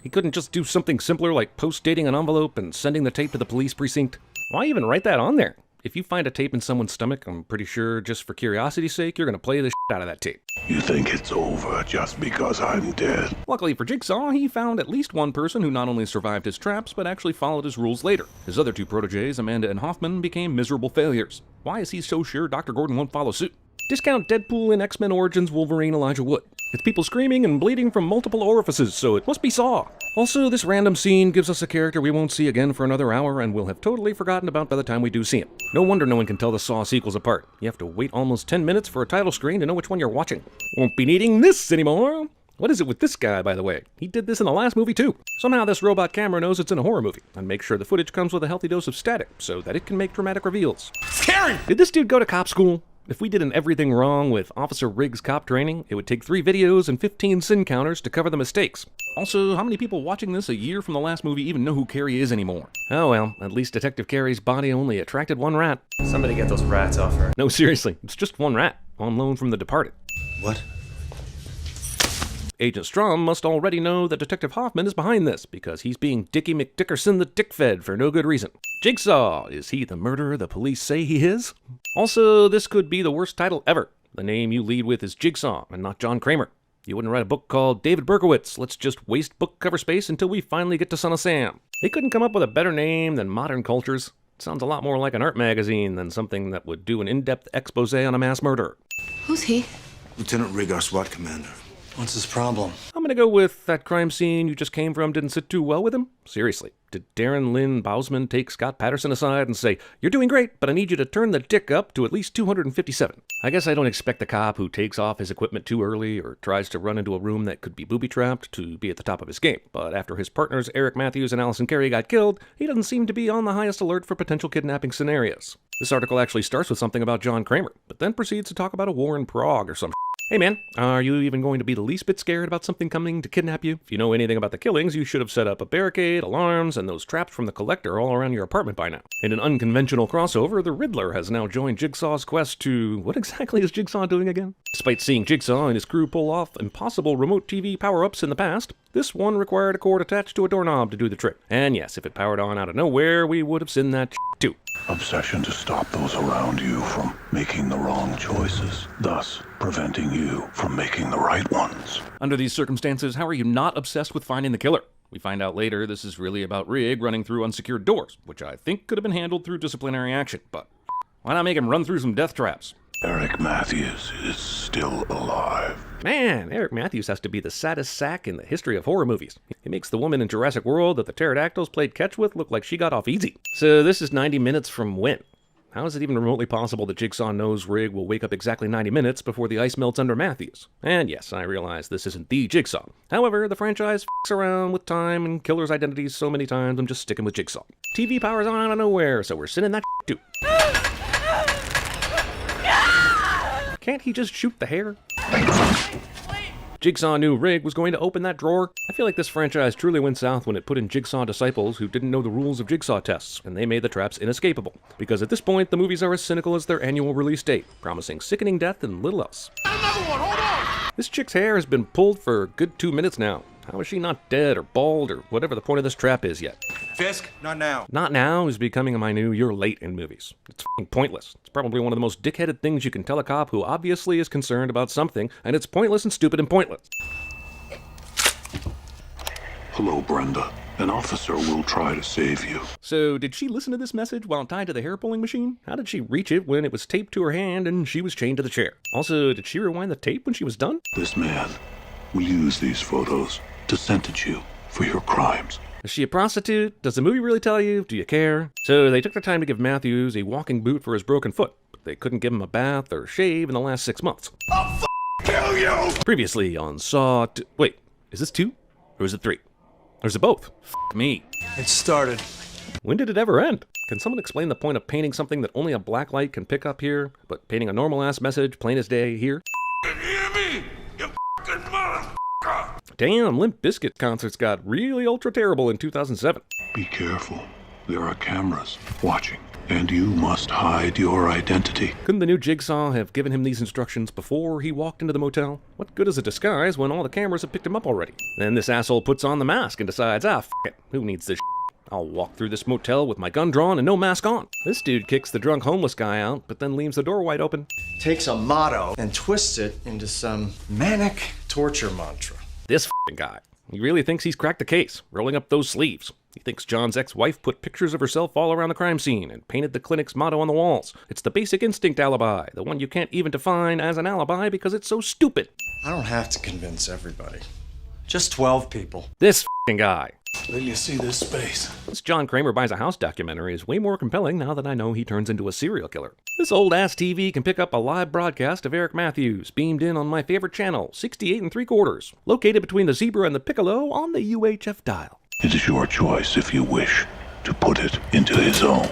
He couldn't just do something simpler like post-dating an envelope and sending the tape to the police precinct? Why even write that on there? If you find a tape in someone's stomach, I'm pretty sure just for curiosity's sake, you're gonna play the shit out of that tape. You think it's over just because I'm dead? Luckily for Jigsaw, he found at least one person who not only survived his traps, but actually followed his rules later. His other 2 proteges, Amanda and Hoffman, became miserable failures. Why is he so sure Dr. Gordon won't follow suit? Discount Deadpool in X-Men Origins Wolverine Elijah Wood. It's people screaming and bleeding from multiple orifices, so it must be Saw. Also, this random scene gives us a character we won't see again for another hour and will have totally forgotten about by the time we do see him. No wonder no one can tell the Saw sequels apart. You have to wait almost 10 minutes for a title screen to know which one you're watching. Won't be needing this anymore. What is it with this guy, by the way? He did this in the last movie too. Somehow this robot camera knows it's in a horror movie and makes sure the footage comes with a healthy dose of static so that it can make dramatic reveals. Scary! Did this dude go to cop school? If we did an everything wrong with Officer Rigg's cop training, it would take 3 videos and 15 sin counters to cover the mistakes. Also, how many people watching this a year from the last movie even know who Carrie is anymore? Oh well, at least Detective Carrie's body only attracted 1 rat. Somebody get those rats off her. No, seriously, it's just 1 rat, on loan from The Departed. What? Agent Strum must already know that Detective Hoffman is behind this, because he's being Dickie McDickerson the Dick-Fed for no good reason. Jigsaw, is he the murderer the police say he is? Also, this could be the worst title ever. The name you lead with is Jigsaw, and not John Kramer. You wouldn't write a book called David Berkowitz, let's just waste book cover space until we finally get to Son of Sam. They couldn't come up with a better name than Modern Cultures. It sounds a lot more like an art magazine than something that would do an in-depth expose on a mass murderer. Who's he? Lieutenant Rigg, our SWAT commander. What's his problem? I'm gonna go with that crime scene you just came from didn't sit too well with him. Seriously, did Darren Lynn Bousman take Scott Patterson aside and say, "You're doing great, but I need you to turn the dick up to at least 257. I guess I don't expect the cop who takes off his equipment too early or tries to run into a room that could be booby-trapped to be at the top of his game. But after his partners Eric Matthews and Allison Carey got killed, he doesn't seem to be on the highest alert for potential kidnapping scenarios. This article actually starts with something about John Kramer, but then proceeds to talk about a war in Prague or some. Hey man, are you even going to be the least bit scared about something coming to kidnap you? If you know anything about the killings, you should have set up a barricade, alarms, and those traps from the Collector all around your apartment by now. In an unconventional crossover, the Riddler has now joined Jigsaw's quest to... What exactly is Jigsaw doing again? Despite seeing Jigsaw and his crew pull off impossible remote TV power-ups in the past, this one required a cord attached to a doorknob to do the trick. And yes, if it powered on out of nowhere, we would have seen that too. Obsession to stop those around you from making the wrong choices, thus preventing you from making the right ones. Under these circumstances, how are you not obsessed with finding the killer? We find out later this is really about Rigg running through unsecured doors, which I think could have been handled through disciplinary action, but why not make him run through some death traps? Eric Matthews is still alive. Man, Eric Matthews has to be the saddest sack in the history of horror movies. He makes the woman in Jurassic World that the pterodactyls played catch with look like she got off easy. So this is 90 minutes from when? How is it even remotely possible that Jigsaw knows Rigg will wake up exactly 90 minutes before the ice melts under Matthews? And yes, I realize this isn't the Jigsaw. However, the franchise f***s around with time and killers' identities so many times I'm just sticking with Jigsaw. TV powers on out of nowhere, so we're sending that too. Can't he just shoot the hair? Jigsaw knew Rigg was going to open that drawer. I feel like this franchise truly went south when it put in Jigsaw disciples who didn't know the rules of Jigsaw tests, and they made the traps inescapable. Because at this point, the movies are as cynical as their annual release date, promising sickening death and little else. This chick's hair has been pulled for a good 2 minutes now. How is she not dead or bald or whatever the point of this trap is yet? Fisk, not now. Not now is becoming my new "you're late" in movies. It's f***ing pointless. It's probably one of the most dickheaded things you can tell a cop who obviously is concerned about something, and it's pointless and stupid and pointless. Hello, Brenda. An officer will try to save you. So, did she listen to this message while tied to the hair-pulling machine? How did she reach it when it was taped to her hand and she was chained to the chair? Also, did she rewind the tape when she was done? This man will use these photos to sentence you for your crimes. Is she a prostitute? Does the movie really tell you? Do you care? So they took the time to give Matthews a walking boot for his broken foot, but they couldn't give him a bath or shave in the last 6 months. I'll kill you! Previously on Saw... Wait, is this 2? Or is it 3? Or is it both? Me. It started. When did it ever end? Can someone explain the point of painting something that only a black light can pick up here, but painting a normal-ass message, plain as day, here? Hear me, you fucking motherfucker! Damn, Limp Bizkit concerts got really ultra terrible in 2007. Be careful. There are cameras watching, and you must hide your identity. Couldn't the new Jigsaw have given him these instructions before he walked into the motel? What good is a disguise when all the cameras have picked him up already? Then this asshole puts on the mask and decides, f*** it, who needs this shit? I'll walk through this motel with my gun drawn and no mask on. This dude kicks the drunk homeless guy out, but then leaves the door wide open. Takes a motto and twists it into some manic torture mantra. This f***ing guy. He really thinks he's cracked the case, rolling up those sleeves. He thinks John's ex-wife put pictures of herself all around the crime scene and painted the clinic's motto on the walls. It's the basic instinct alibi, the one you can't even define as an alibi because it's so stupid. I don't have to convince everybody. Just 12 people. This f***ing guy. Will you see this space? This John Kramer Buys a House documentary is way more compelling now that I know he turns into a serial killer. This old-ass TV can pick up a live broadcast of Eric Matthews, beamed in on my favorite channel, 68 3/4, located between the Zebra and the Piccolo on the UHF dial. It is your choice if you wish to put it into his own.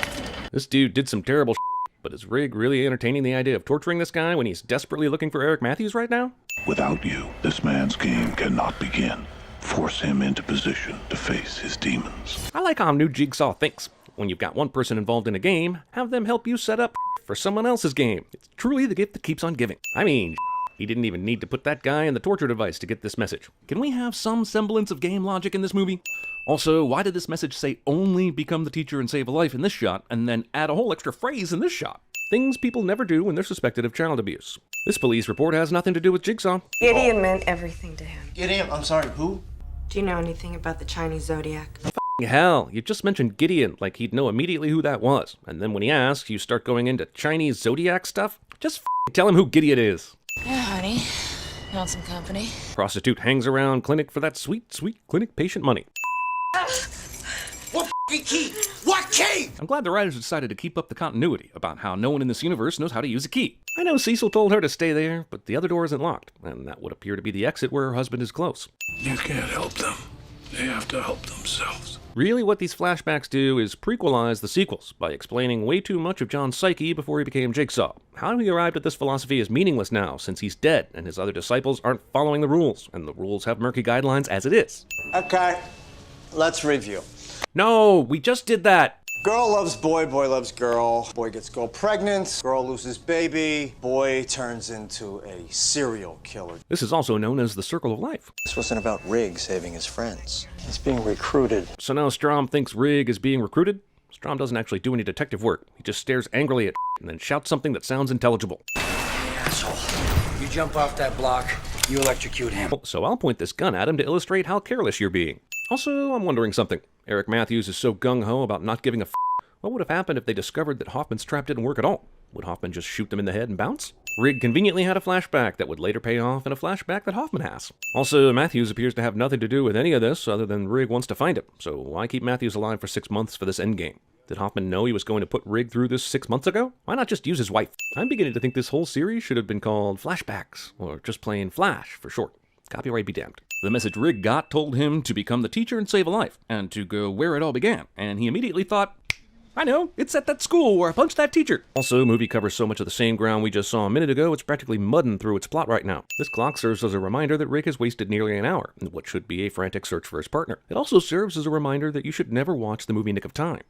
This dude did some terrible shit, but is Rigg really entertaining the idea of torturing this guy when he's desperately looking for Eric Matthews right now? Without you, this man's game cannot begin. Force him into position to face his demons. I like how new Jigsaw thinks. When you've got one person involved in a game, have them help you set up for someone else's game. It's truly the gift that keeps on giving. I mean, he didn't even need to put that guy in the torture device to get this message. Can we have some semblance of game logic in this movie? Also, why did this message say only become the teacher and save a life in this shot, and then add a whole extra phrase in this shot? Things people never do when they're suspected of child abuse. This police report has nothing to do with Jigsaw. Gideon meant everything to him. Gideon, I'm sorry, who? Do you know anything about the Chinese zodiac? Hell, you just mentioned Gideon like he'd know immediately who that was. And then when he asks, you start going into Chinese zodiac stuff? Just tell him who Gideon is. Yeah, honey. Want some company? Prostitute hangs around clinic for that sweet, sweet clinic patient money. What key? What key? I'm glad the writers decided to keep up the continuity about how no one in this universe knows how to use a key. I know Cecil told her to stay there, but the other door isn't locked, and that would appear to be the exit where her husband is close. You can't help them. They have to help themselves. Really, what these flashbacks do is prequelize the sequels by explaining way too much of John's psyche before he became Jigsaw. How he arrived at this philosophy is meaningless now, since he's dead and his other disciples aren't following the rules, and the rules have murky guidelines as it is. Okay, let's review. No, we just did that! Girl loves boy, boy loves girl. Boy gets girl pregnant, girl loses baby, boy turns into a serial killer. This is also known as the circle of life. This wasn't about Rigg saving his friends. He's being recruited. So now Strom thinks Rigg is being recruited? Strom doesn't actually do any detective work. He just stares angrily at and then shouts something that sounds intelligible. Asshole. You jump off that block, you electrocute him. So I'll point this gun at him to illustrate how careless you're being. Also, I'm wondering something. Eric Matthews is so gung-ho about not giving a What would have happened if they discovered that Hoffman's trap didn't work at all? Would Hoffman just shoot them in the head and bounce? Rigg conveniently had a flashback that would later pay off in a flashback that Hoffman has. Also, Matthews appears to have nothing to do with any of this other than Rigg wants to find him, so why keep Matthews alive for 6 months for this endgame? Did Hoffman know he was going to put Rigg through this 6 months ago? Why not just use his wife? I'm beginning to think this whole series should have been called Flashbacks, or just plain Flash for short. Copyright be damned. The message Rigg got told him to become the teacher and save a life, and to go where it all began, and he immediately thought, I know, it's at that school where I punched that teacher. Also, the movie covers so much of the same ground we just saw a minute ago, it's practically mudding through its plot right now. This clock serves as a reminder that Rigg has wasted nearly an hour in what should be a frantic search for his partner. It also serves as a reminder that you should never watch the movie Nick of Time.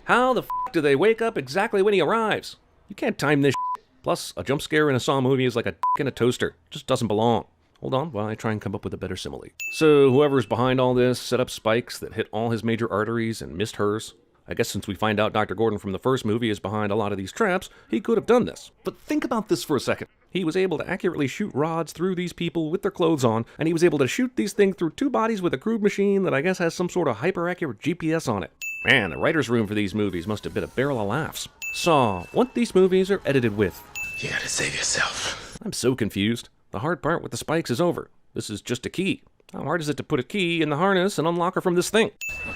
How the f*** do they wake up exactly when he arrives? You can't time this shit. Plus, a jump scare in a Saw movie is like a dick in a toaster. It just doesn't belong. Hold on while I try and come up with a better simile. So whoever's behind all this set up spikes that hit all his major arteries and missed hers. I guess since we find out Dr. Gordon from the first movie is behind a lot of these traps, he could have done this. But think about this for a second. He was able to accurately shoot rods through these people with their clothes on, and he was able to shoot these things through 2 bodies with a crude machine that I guess has some sort of hyper-accurate GPS on it. Man, the writer's room for these movies must have been a barrel of laughs. Saw, what these movies are edited with. You gotta save yourself. I'm so confused. The hard part with the spikes is over. This is just a key. How hard is it to put a key in the harness and unlock her from this thing?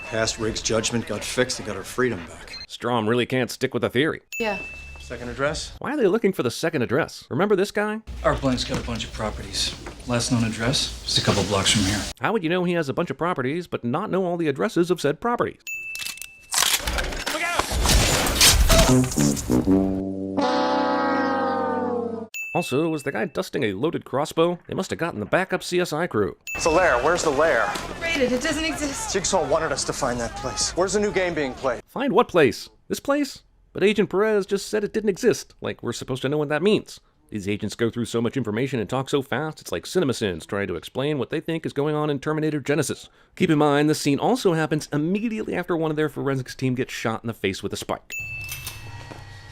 Past Rigg's judgment got fixed and got her freedom back. Strom really can't stick with the theory. Yeah. Second address? Why are they looking for the second address? Remember this guy? Our blank's got a bunch of properties. Last known address, just a couple blocks from here. How would you know he has a bunch of properties, but not know all the addresses of said properties? Look out! Also, was the guy dusting a loaded crossbow? They must have gotten the backup CSI crew. It's the lair. Where's the lair? Rated. It doesn't exist. Jigsaw wanted us to find that place. Where's the new game being played? Find what place? This place? But Agent Perez just said it didn't exist. Like, we're supposed to know what that means. These agents go through so much information and talk so fast, it's like CinemaSins trying to explain what they think is going on in Terminator Genesis. Keep in mind, this scene also happens immediately after one of their forensics team gets shot in the face with a spike.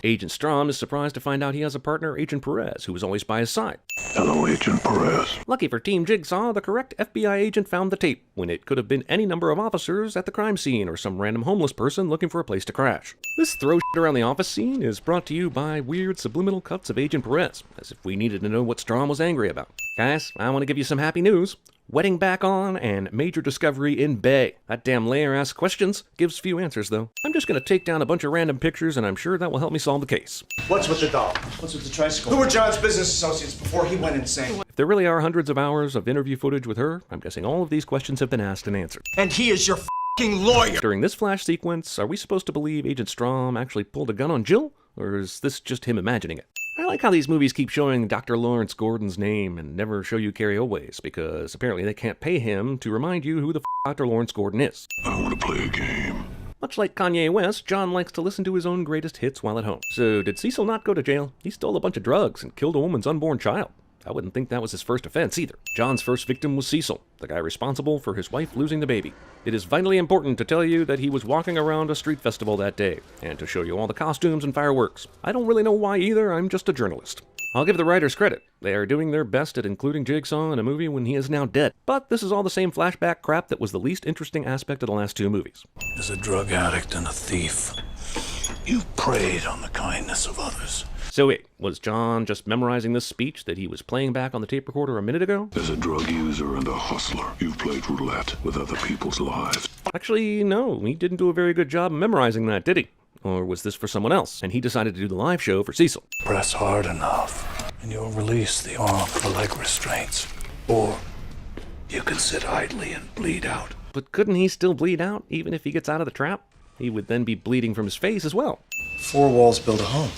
Agent Strom is surprised to find out he has a partner, Agent Perez, who was always by his side. Hello, Agent Perez. Lucky for Team Jigsaw, the correct FBI agent found the tape, when it could have been any number of officers at the crime scene or some random homeless person looking for a place to crash. This throw shit around the office scene is brought to you by weird subliminal cuts of Agent Perez, as if we needed to know what Strom was angry about. Guys, I want to give you some happy news. Wedding back on, and major discovery in Bay. That damn layer asks questions, gives few answers though. I'm just gonna take down a bunch of random pictures and I'm sure that will help me solve the case. What's with the doll? What's with the tricycle? Who were John's business associates before he went insane? If there really are hundreds of hours of interview footage with her, I'm guessing all of these questions have been asked and answered. And he is your f***ing lawyer! During this flash sequence, are we supposed to believe Agent Strom actually pulled a gun on Jill? Or is this just him imagining it? I like how these movies keep showing Dr. Lawrence Gordon's name and never show you Carrie Always, because apparently they can't pay him to remind you who the f*** Dr. Lawrence Gordon is. I want to play a game. Much like Kanye West, John likes to listen to his own greatest hits while at home. So did Cecil not go to jail? He stole a bunch of drugs and killed a woman's unborn child. I wouldn't think that was his first offense either. John's first victim was Cecil, the guy responsible for his wife losing the baby. It is vitally important to tell you that he was walking around a street festival that day, and to show you all the costumes and fireworks. I don't really know why either, I'm just a journalist. I'll give the writers credit. They are doing their best at including Jigsaw in a movie when he is now dead. But this is all the same flashback crap that was the least interesting aspect of the last 2 movies. As a drug addict and a thief, you've preyed on the kindness of others. So wait, was John just memorizing this speech that he was playing back on the tape recorder a minute ago? As a drug user and a hustler, you've played roulette with other people's lives. Actually, no, he didn't do a very good job memorizing that, did he? Or was this for someone else, and he decided to do the live show for Cecil? Press hard enough, and you'll release the arm or leg restraints. Or you can sit idly and bleed out. But couldn't he still bleed out, even if he gets out of the trap? He would then be bleeding from his face as well. 4 walls build a home.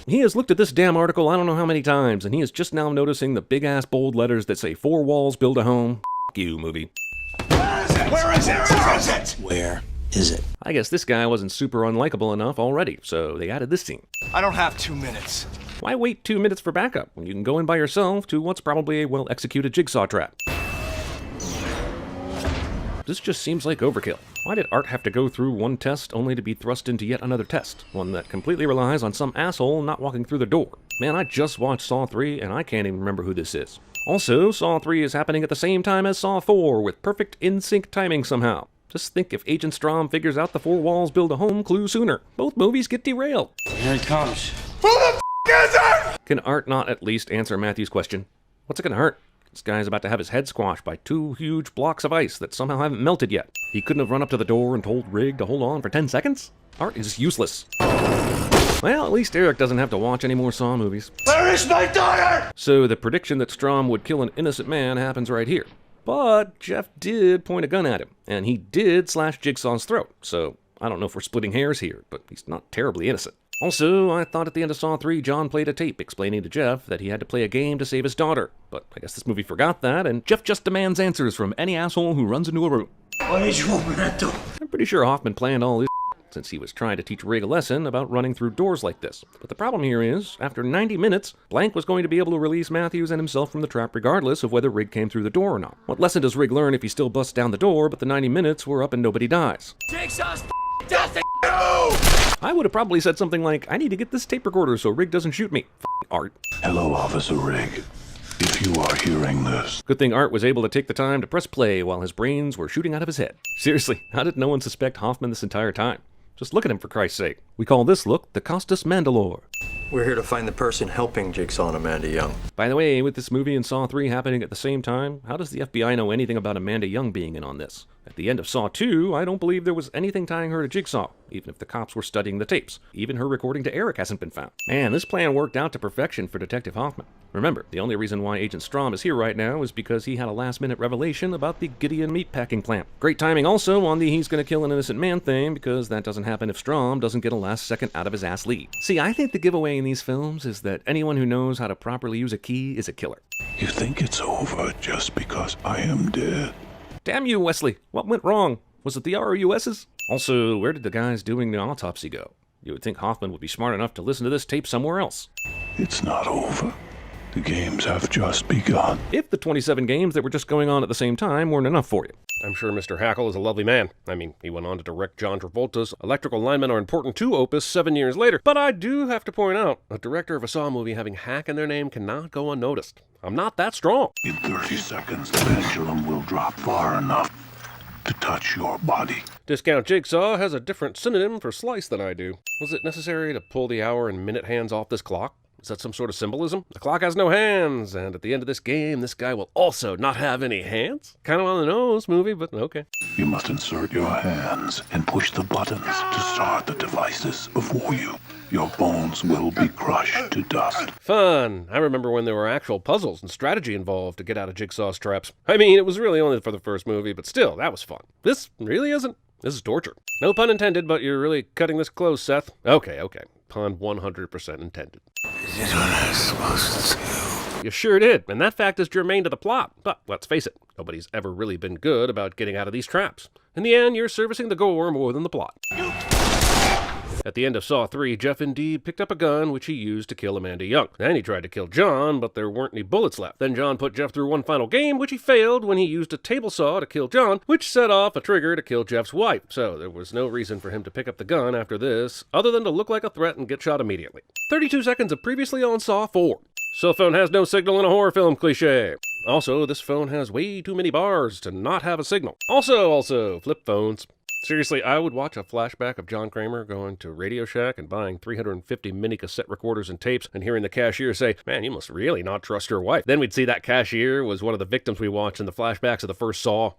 He has looked at this damn article I don't know how many times, and he is just now noticing the big-ass bold letters that say 4 walls build a home. F*** you, movie. Where is it? Where is it? Where is it? Where is it? I guess this guy wasn't super unlikable enough already, so they added this scene. I don't have 2 minutes. Why wait 2 minutes for backup when you can go in by yourself to what's probably a well-executed jigsaw trap? This just seems like overkill. Why did Art have to go through one test only to be thrust into yet another test? One that completely relies on some asshole not walking through the door. Man, I just watched Saw 3 and I can't even remember who this is. Also, Saw 3 is happening at the same time as Saw 4 with perfect in-sync timing somehow. Just think if Agent Strom figures out the 4 walls build a home clue sooner. Both movies get derailed. Here it comes. Who the f*** is it? Can Art not at least answer Matthew's question? What's it gonna hurt? This guy's about to have his head squashed by 2 huge blocks of ice that somehow haven't melted yet. He couldn't have run up to the door and told Rigg to hold on for 10 seconds? Art is useless. Well, at least Eric doesn't have to watch any more Saw movies. Where is my daughter? So the prediction that Strom would kill an innocent man happens right here. But Jeff did point a gun at him, and he did slash Jigsaw's throat, so I don't know if we're splitting hairs here, but he's not terribly innocent. Also, I thought at the end of Saw 3, John played a tape explaining to Jeff that he had to play a game to save his daughter. But I guess this movie forgot that, and Jeff just demands answers from any asshole who runs into a room. Why did you open that door? I'm pretty sure Hoffman planned all this since he was trying to teach Rigg a lesson about running through doors like this. But the problem here is, after 90 minutes, Blank was going to be able to release Matthews and himself from the trap regardless of whether Rigg came through the door or not. What lesson does Rigg learn if he still busts down the door, but the 90 minutes were up and nobody dies? Jigsaw's death. I would have probably said something like, I need to get this tape recorder so Rigg doesn't shoot me. Art. Hello, Officer Rigg. If you are hearing this. Good thing Art was able to take the time to press play while his brains were shooting out of his head. Seriously, how did no one suspect Hoffman this entire time? Just look at him for Christ's sake. We call this look the Costas Mandalore. We're here to find the person helping Jigsaw and Amanda Young. By the way, with this movie and Saw 3 happening at the same time, how does the FBI know anything about Amanda Young being in on this? At the end of Saw 2, I don't believe there was anything tying her to Jigsaw, even if the cops were studying the tapes. Even her recording to Eric hasn't been found. Man, this plan worked out to perfection for Detective Hoffman. Remember, the only reason why Agent Strom is here right now is because he had a last-minute revelation about the Gideon meatpacking plant. Great timing also on the he's gonna kill an innocent man thing, because that doesn't happen if Strom doesn't get a last second out of his ass lead. See, I think the giveaway in these films is that anyone who knows how to properly use a key is a killer. You think it's over just because I am dead? Damn you, Wesley! What went wrong? Was it the ROUS's? Also, where did the guys doing the autopsy go? You would think Hoffman would be smart enough to listen to this tape somewhere else. It's not over. The games have just begun. If the 27 games that were just going on at the same time weren't enough for you. I'm sure Mr. Hackle is a lovely man. I mean, he went on to direct John Travolta's Electrical Linemen Are Important 2 opus 7 years later. But I do have to point out, a director of a Saw movie having hack in their name cannot go unnoticed. I'm not that strong. In 30 seconds, the pendulum will drop far enough to touch your body. Discount Jigsaw has a different synonym for slice than I do. Was it necessary to pull the hour and minute hands off this clock? Is that some sort of symbolism? The clock has no hands, and at the end of this game, this guy will also not have any hands? Kind of on the nose movie, but okay. You must insert your hands and push the buttons to start the devices before you. Your bones will be crushed to dust. Fun. I remember when there were actual puzzles and strategy involved to get out of Jigsaw's traps. I mean, it was really only for the first movie, but still, that was fun. This really isn't. This is torture. No pun intended, but you're really cutting this close, Seth. Okay. Pun 100% intended. Is it what I was supposed to do? You sure did, and that fact is germane to the plot. But let's face it, nobody's ever really been good about getting out of these traps. In the end, you're servicing the gore more than the plot. At the end of Saw 3, Jeff indeed picked up a gun, which he used to kill Amanda Young. Then he tried to kill John, but there weren't any bullets left. Then John put Jeff through one final game, which he failed when he used a table saw to kill John, which set off a trigger to kill Jeff's wife. So there was no reason for him to pick up the gun after this, other than to look like a threat and get shot immediately. 32 seconds of previously on Saw 4. Cell phone has no signal in a horror film cliché. Also, this phone has way too many bars to not have a signal. Also, flip phones. Seriously, I would watch a flashback of John Kramer going to Radio Shack and buying 350 mini cassette recorders and tapes and hearing the cashier say, "Man, you must really not trust your wife." Then we'd see that cashier was one of the victims we watched in the flashbacks of the first Saw.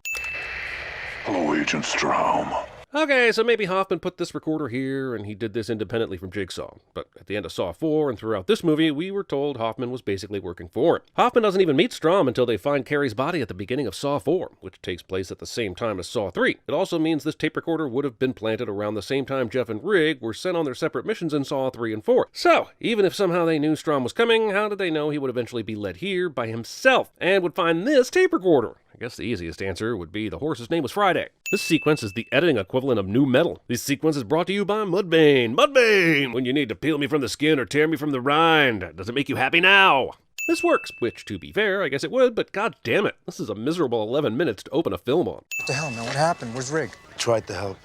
Hello, Agent Strahm. Okay, so maybe Hoffman put this recorder here, and he did this independently from Jigsaw. But at the end of Saw 4 and throughout this movie, we were told Hoffman was basically working for him. Hoffman doesn't even meet Strahm until they find Carrie's body at the beginning of Saw 4, which takes place at the same time as Saw 3. It also means this tape recorder would have been planted around the same time Jeff and Rigg were sent on their separate missions in Saw 3 and 4. So, even if somehow they knew Strahm was coming, how did they know he would eventually be led here by himself and would find this tape recorder? I guess the easiest answer would be the horse's name was Friday. This sequence is the editing equivalent of new metal. This sequence is brought to you by Mudbane. Mudbane! When you need to peel me from the skin or tear me from the rind. Does it make you happy now? This works, which, to be fair, I guess it would, but god damn it, this is a miserable 11 minutes to open a film on. What the hell, man? What happened? Where's Rigg? Tried to help.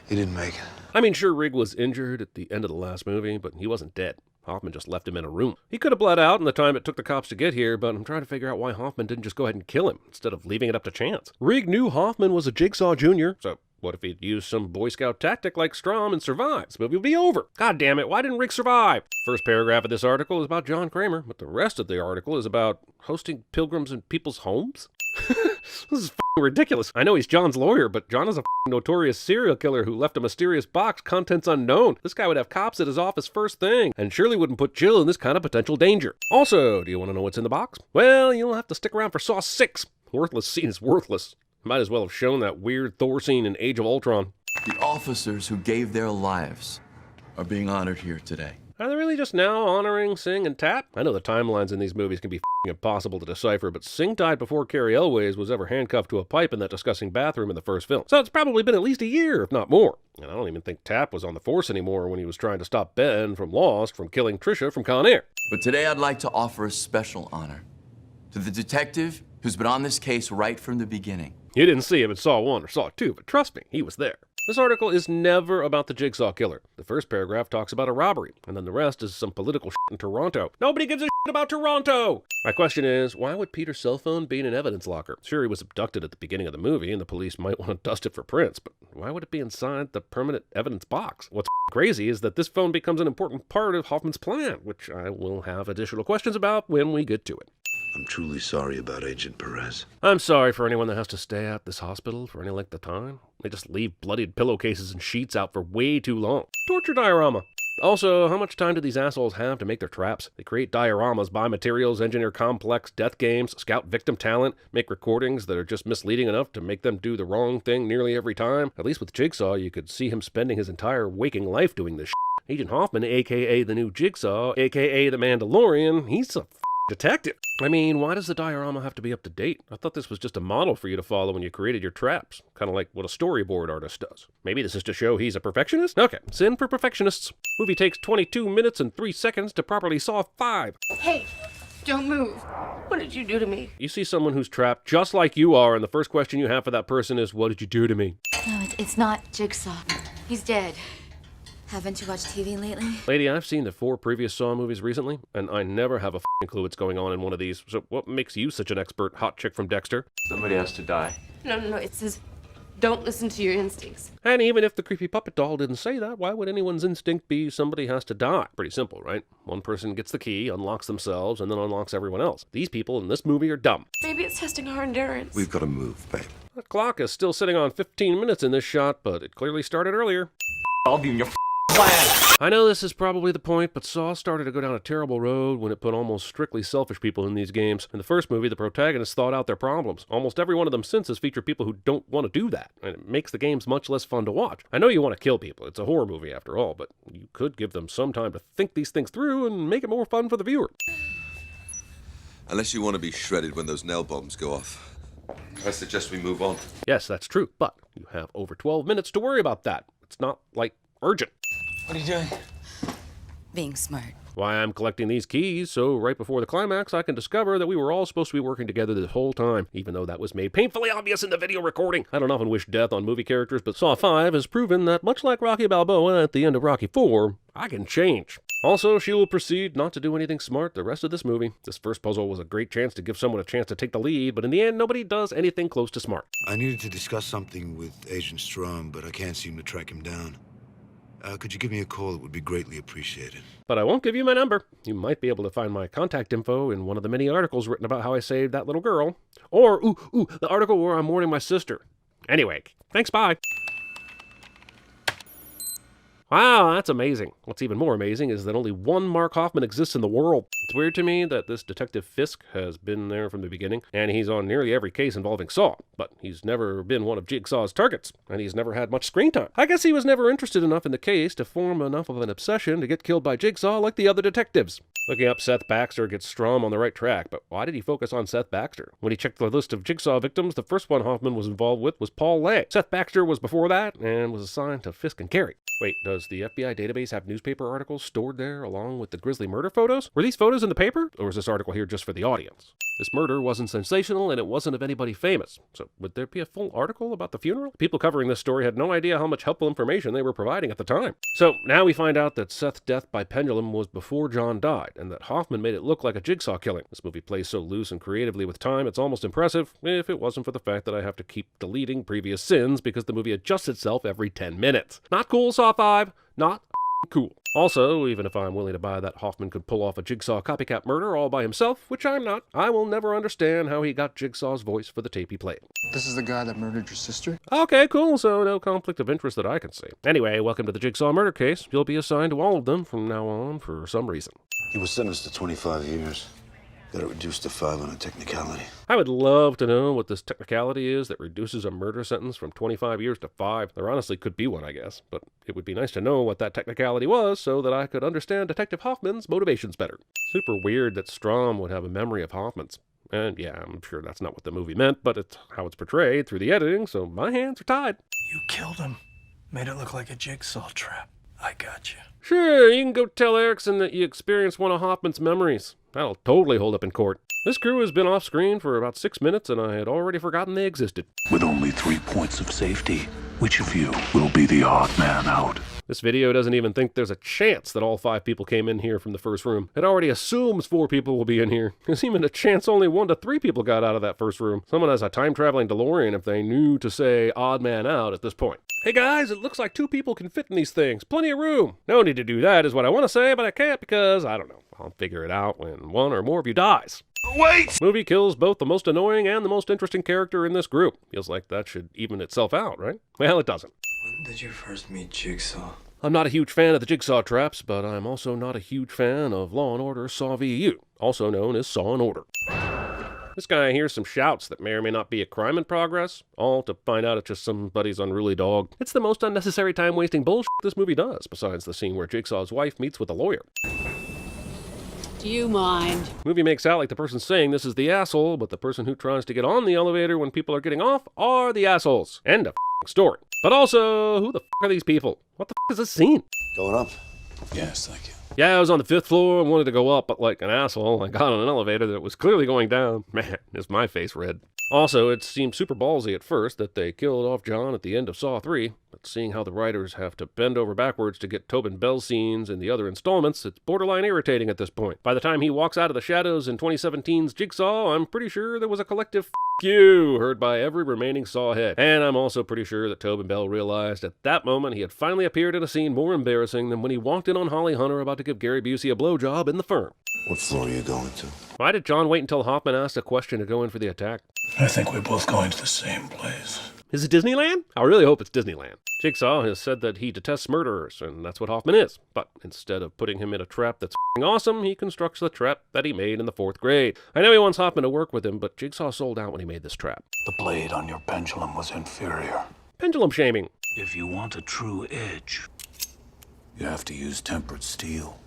He didn't make it. I mean, sure, Rigg was injured at the end of the last movie, but he wasn't dead. Hoffman just left him in a room. He could have bled out in the time it took the cops to get here, but I'm trying to figure out why Hoffman didn't just go ahead and kill him, instead of leaving it up to chance. Rigg knew Hoffman was a Jigsaw Jr., so what if he'd used some Boy Scout tactic like Strahm and survived? This movie would be over. God damn it, why didn't Rigg survive? First paragraph of this article is about John Kramer, but the rest of the article is about hosting pilgrims in people's homes? This is f***ing ridiculous. I know he's John's lawyer, but John is a f***ing notorious serial killer who left a mysterious box, contents unknown. This guy would have cops at his office first thing, and surely wouldn't put Jill in this kind of potential danger. Also, do you want to know what's in the box? Well, you'll have to stick around for Saw 6. Worthless scene is worthless. Might as well have shown that weird Thor scene in Age of Ultron. The officers who gave their lives are being honored here today. Are they really just now honoring Singh and Tap? I know the timelines in these movies can be f***ing impossible to decipher, but Singh died before Carrie Elways was ever handcuffed to a pipe in that disgusting bathroom in the first film. So it's probably been at least a year, if not more. And I don't even think Tap was on the force anymore when he was trying to stop Ben from Lost from killing Trisha from Con Air. But today I'd like to offer a special honor to the detective who's been on this case right from the beginning. You didn't see him in Saw 1 or Saw 2, but trust me, he was there. This article is never about the Jigsaw killer. The first paragraph talks about a robbery, and then the rest is some political shit in Toronto. Nobody gives a shit about Toronto! My question is, why would Peter's cell phone be in an evidence locker? Sure, he was abducted at the beginning of the movie, and the police might want to dust it for prints, but why would it be inside the permanent evidence box? What's crazy is that this phone becomes an important part of Hoffman's plan, which I will have additional questions about when we get to it. I'm truly sorry about Agent Perez. I'm sorry for anyone that has to stay at this hospital for any length of time. They just leave bloodied pillowcases and sheets out for way too long. Torture diorama. Also, how much time do these assholes have to make their traps? They create dioramas, buy materials, engineer complex death games, scout victim talent, make recordings that are just misleading enough to make them do the wrong thing nearly every time. At least with Jigsaw, you could see him spending his entire waking life doing this shit. Agent Hoffman, a.k.a. the new Jigsaw, a.k.a. the Mandalorian, he's a detective. I mean, why does the diorama have to be up to date? I thought this was just a model for you to follow when you created your traps. Kind of like what a storyboard artist does. Maybe this is to show he's a perfectionist? Okay, sin for perfectionists. Movie takes 22 minutes and 3 seconds to properly Saw 5. Hey, don't move. What did you do to me? You see someone who's trapped just like you are, and the first question you have for that person is, what did you do to me? No, it's not Jigsaw. He's dead. Haven't you watched TV lately? Lady, I've seen the 4 previous Saw movies recently, and I never have a f***ing clue what's going on in one of these. So what makes you such an expert hot chick from Dexter? Somebody has to die. No, it says, don't listen to your instincts. And even if the creepy puppet doll didn't say that, why would anyone's instinct be somebody has to die? Pretty simple, right? One person gets the key, unlocks themselves, and then unlocks everyone else. These people in this movie are dumb. Maybe it's testing our endurance. We've got to move, babe. The clock is still sitting on 15 minutes in this shot, but it clearly started earlier. I'll be in your plan. I know this is probably the point, but Saw started to go down a terrible road when it put almost strictly selfish people in these games. In the first movie, the protagonists thought out their problems. Almost every one of them since has featured people who don't want to do that, and it makes the games much less fun to watch. I know you want to kill people, it's a horror movie after all, but you could give them some time to think these things through and make it more fun for the viewer. Unless you want to be shredded when those nail bombs go off, I suggest we move on. Yes, that's true, but you have over 12 minutes to worry about that. It's not, like, urgent. What are you doing? Being smart. Why I'm collecting these keys, so right before the climax I can discover that we were all supposed to be working together this whole time, even though that was made painfully obvious in the video recording. I don't often wish death on movie characters, but Saw 5 has proven that much like Rocky Balboa at the end of Rocky 4, I can change. Also, she will proceed not to do anything smart the rest of this movie. This first puzzle was a great chance to give someone a chance to take the lead, but in the end, nobody does anything close to smart. I needed to discuss something with Agent Strom, but I can't seem to track him down. Could you give me a call? It would be greatly appreciated. But I won't give you my number. You might be able to find my contact info in one of the many articles written about how I saved that little girl. Or, the article where I'm mourning my sister. Anyway, thanks, bye. Wow, that's amazing. What's even more amazing is that only one Mark Hoffman exists in the world. It's weird to me that this Detective Fisk has been there from the beginning, and he's on nearly every case involving Saw, but he's never been one of Jigsaw's targets, and he's never had much screen time. I guess he was never interested enough in the case to form enough of an obsession to get killed by Jigsaw like the other detectives. Looking up Seth Baxter gets Strom on the right track, but why did he focus on Seth Baxter? When he checked the list of Jigsaw victims, the first one Hoffman was involved with was Paul Lay. Seth Baxter was before that, and was assigned to Fisk and Carey. Wait, does the FBI database have newspaper articles stored there along with the grisly murder photos? Were these photos in the paper? Or is this article here just for the audience? This murder wasn't sensational and it wasn't of anybody famous. So would there be a full article about the funeral? People covering this story had no idea how much helpful information they were providing at the time. So now we find out that Seth's death by pendulum was before John died, and that Hoffman made it look like a Jigsaw killing. This movie plays so loose and creatively with time, it's almost impressive, if it wasn't for the fact that I have to keep deleting previous sins because the movie adjusts itself every 10 minutes. Not cool, Saw 5. Not cool. Also, even if I'm willing to buy that Hoffman could pull off a Jigsaw copycat murder all by himself, which I'm not, I will never understand how he got Jigsaw's voice for the tape he played. This is the guy that murdered your sister? Okay, cool, so no conflict of interest that I can see. Anyway, welcome to the Jigsaw murder case. You'll be assigned to all of them from now on for some reason. He was sentenced to 25 years. Got it reduced to 5 on a technicality. I would love to know what this technicality is that reduces a murder sentence from 25 years to 5. There honestly could be one, I guess, but it would be nice to know what that technicality was so that I could understand Detective Hoffman's motivations better. Super weird that Strom would have a memory of Hoffman's. And yeah, I'm sure that's not what the movie meant, but it's how it's portrayed through the editing, so my hands are tied. You killed him. Made it look like a jigsaw trap. I got you. Sure, you can go tell Erickson that you experienced one of Hoffman's memories. That'll totally hold up in court. This crew has been off screen for about 6 minutes, and I had already forgotten they existed. With only 3 points of safety, which of you will be the odd man out? This video doesn't even think there's a chance that all 5 people came in here from the first room. It already assumes 4 people will be in here. There's even a chance only 1 to 3 people got out of that first room. Someone has a time-traveling DeLorean if they knew to say odd man out at this point. Hey guys, it looks like 2 people can fit in these things. Plenty of room. No need to do that is what I want to say, but I can't because, I don't know. I'll figure it out when 1 or more of you dies. Wait! Movie kills both the most annoying and the most interesting character in this group. Feels like that should even itself out, right? Well, it doesn't. When did you first meet Jigsaw? I'm not a huge fan of the Jigsaw traps, but I'm also not a huge fan of Law & Order Saw VU, also known as Saw & Order. This guy hears some shouts that may or may not be a crime in progress, all to find out it's just somebody's unruly dog. It's the most unnecessary time-wasting bullshit this movie does, besides the scene where Jigsaw's wife meets with a lawyer. Do you mind? Movie makes out like the person saying this is the asshole, but the person who tries to get on the elevator when people are getting off are the assholes. End of story. But also, who the are these people? What the is this scene? Going up? Yes, thank you. Yeah, I was on the 5th floor and wanted to go up, but like an asshole, I got on an elevator that was clearly going down. Man, is my face red. Also, it seemed super ballsy at first that they killed off John at the end of Saw 3, but seeing how the writers have to bend over backwards to get Tobin Bell scenes in the other installments, it's borderline irritating at this point. By the time he walks out of the shadows in 2017's Jigsaw, I'm pretty sure there was a collective F you heard by every remaining Saw head. And I'm also pretty sure that Tobin Bell realized at that moment he had finally appeared in a scene more embarrassing than when he walked in on Holly Hunter about to give Gary Busey a blowjob in the firm. What floor are you going to? Why did John wait until Hoffman asked a question to go in for the attack? I think we're both going to the same place. Is it Disneyland? I really hope it's Disneyland. Jigsaw has said that he detests murderers, and that's what Hoffman is. But instead of putting him in a trap that's awesome, he constructs the trap that he made in the 4th grade. I know he wants Hoffman to work with him, but Jigsaw sold out when he made this trap. The blade on your pendulum was inferior. Pendulum shaming. If you want a true edge, you have to use tempered steel.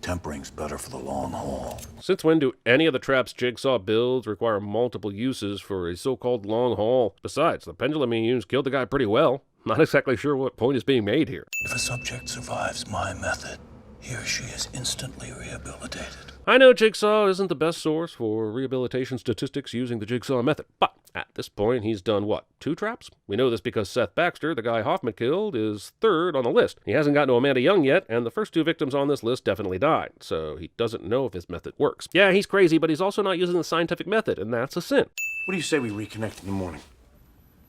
Tempering's better for the long haul. Since when do any of the traps Jigsaw builds require multiple uses for a so-called long haul? Besides, the pendulum he used killed the guy pretty well. Not exactly sure what point is being made here. If a subject survives my method, he or she is instantly rehabilitated. I know Jigsaw isn't the best source for rehabilitation statistics using the Jigsaw method, but At this point, he's done what, 2 traps? We know this because Seth Baxter, the guy Hoffman killed, is 3rd on the list. He hasn't gotten to Amanda Young yet, and the first 2 victims on this list definitely died, so he doesn't know if his method works. Yeah, he's crazy, but he's also not using the scientific method, and that's a sin. What do you say we reconnect in the morning?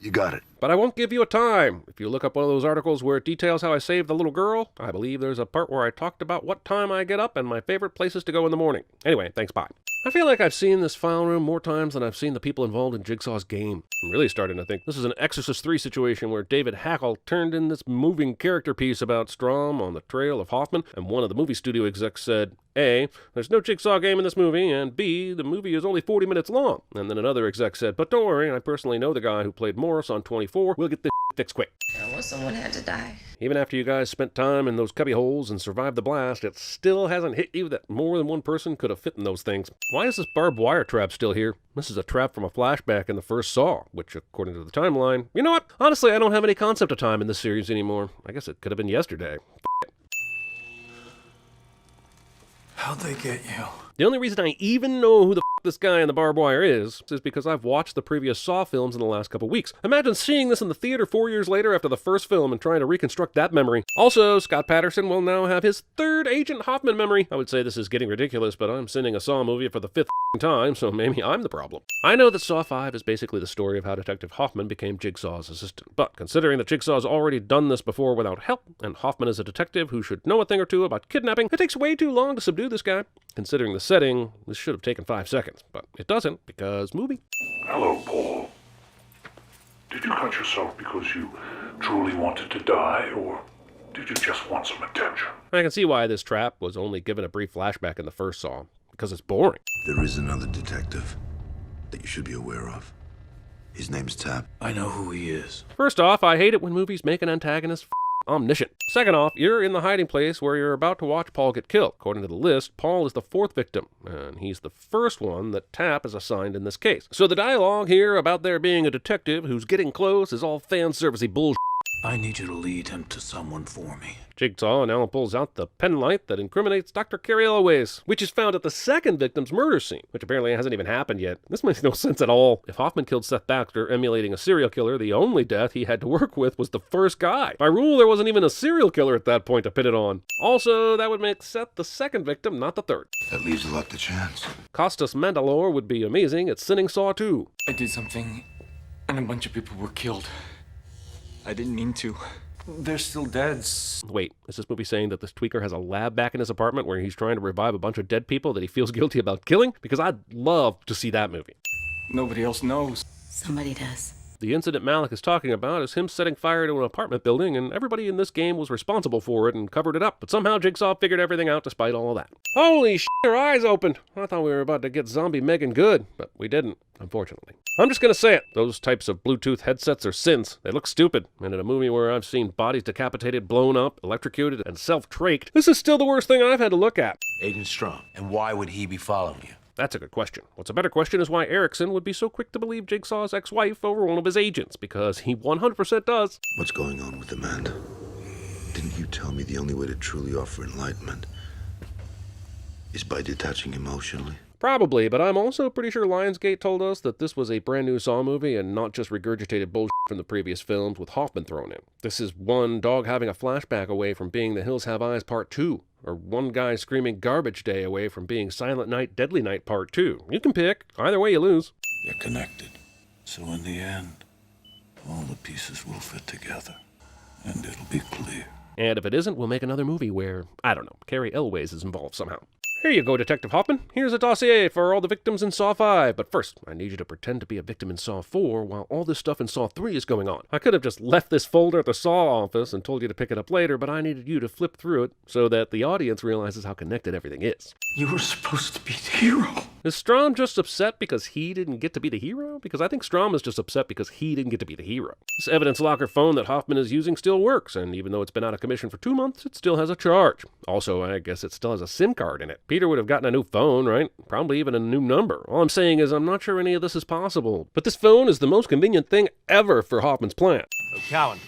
You got it. But I won't give you a time. If you look up one of those articles where it details how I saved the little girl, I believe there's a part where I talked about what time I get up and my favorite places to go in the morning. Anyway, thanks, bye. I feel like I've seen this file room more times than I've seen the people involved in Jigsaw's game. I'm really starting to think this is an Exorcist 3 situation where David Hackle turned in this moving character piece about Strom on the trail of Hoffman, and one of the movie studio execs said, A, there's no Jigsaw game in this movie, and B, the movie is only 40 minutes long. And then another exec said, but don't worry, I personally know the guy who played Morris on 24. We'll get this fixed quick. Well, someone had to die. Even after you guys spent time in those cubby holes and survived the blast, it still hasn't hit you that more than one person could have fit in those things. Why is this barbed wire trap still here? This is a trap from a flashback in the first Saw, which, according to the timeline... You know what? Honestly, I don't have any concept of time in this series anymore. I guess it could have been yesterday. How'd they get you? The only reason I even know who the this guy in the barbed wire is because I've watched the previous Saw films in the last couple weeks. Imagine seeing this in the theater 4 years later after the first film and trying to reconstruct that memory. Also, Scott Patterson will now have his 3rd Agent Hoffman memory. I would say this is getting ridiculous, but I'm sending a Saw movie for the 5th time, so maybe I'm the problem. I know that Saw 5 is basically the story of how Detective Hoffman became Jigsaw's assistant, but considering that Jigsaw's already done this before without help, and Hoffman is a detective who should know a thing or two about kidnapping, it takes way too long to subdue this guy. Considering the setting, this should have taken 5 seconds, but it doesn't, because movie. Hello, Paul. Did you cut yourself because you truly wanted to die, or did you just want some attention? I can see why this trap was only given a brief flashback in the first Saw, because it's boring. There is another detective that you should be aware of. His name's Tap. I know who he is. First off, I hate it when movies make an antagonist omniscient. Second off, you're in the hiding place where you're about to watch Paul get killed. According to the list, Paul is the 4th victim, and he's the first one that Tap is assigned in this case. So the dialogue here about there being a detective who's getting close is all fan-servicey bullshit. I need you to lead him to someone for me. Jigsaw now pulls out the penlight that incriminates Dr. Carrie Elways, which is found at the 2nd victim's murder scene, which apparently hasn't even happened yet. This makes no sense at all. If Hoffman killed Seth Baxter emulating a serial killer, the only death he had to work with was the first guy. By rule, there wasn't even a serial killer at that point to pin it on. Also, that would make Seth the 2nd victim, not the 3rd. That leaves a lot to chance. Costas Mandalore would be amazing at sinning Saw 2. I did something, and a bunch of people were killed. I didn't mean to. They're still dead. Wait, is this movie saying that this tweaker has a lab back in his apartment where he's trying to revive a bunch of dead people that he feels guilty about killing? Because I'd love to see that movie. Nobody else knows. Somebody does. The incident Malik is talking about is him setting fire to an apartment building, and everybody in this game was responsible for it and covered it up. But somehow Jigsaw figured everything out despite all of that. Holy shit, her eyes opened! I thought we were about to get zombie Megan good, but we didn't, unfortunately. I'm just gonna say it. Those types of Bluetooth headsets are sins. They look stupid. And in a movie where I've seen bodies decapitated, blown up, electrocuted, and self-traked, this is still the worst thing I've had to look at. Agent Strom. And why would he be following you? That's a good question. What's a better question is why Erickson would be so quick to believe Jigsaw's ex-wife over one of his agents, because he 100% does. What's going on with Amanda? Didn't you tell me the only way to truly offer enlightenment is by detaching emotionally? Probably, but I'm also pretty sure Lionsgate told us that this was a brand new Saw movie and not just regurgitated bullshit from the previous films with Hoffman thrown in. This is one dog having a flashback away from being The Hills Have Eyes Part 2, or one guy screaming Garbage Day away from being Silent Night, Deadly Night Part 2. You can pick. Either way, you lose. You're connected. So in the end, all the pieces will fit together, and it'll be clear. And if it isn't, we'll make another movie where, I don't know, Carrie Elways is involved somehow. Here you go, Detective Hoffman. Here's a dossier for all the victims in Saw 5. But first, I need you to pretend to be a victim in Saw 4 while all this stuff in Saw 3 is going on. I could have just left this folder at the Saw office and told you to pick it up later, but I needed you to flip through it so that the audience realizes how connected everything is. You were supposed to be the hero. Is Strom just upset because he didn't get to be the hero? Because I think Strom is just upset because he didn't get to be the hero. This evidence locker phone that Hoffman is using still works, and even though it's been out of commission for 2 months, it still has a charge. Also, I guess it still has a SIM card in it. Peter would have gotten a new phone, right? Probably even a new number. All I'm saying is I'm not sure any of this is possible. But this phone is the most convenient thing ever for Hoffman's plan. Cowan,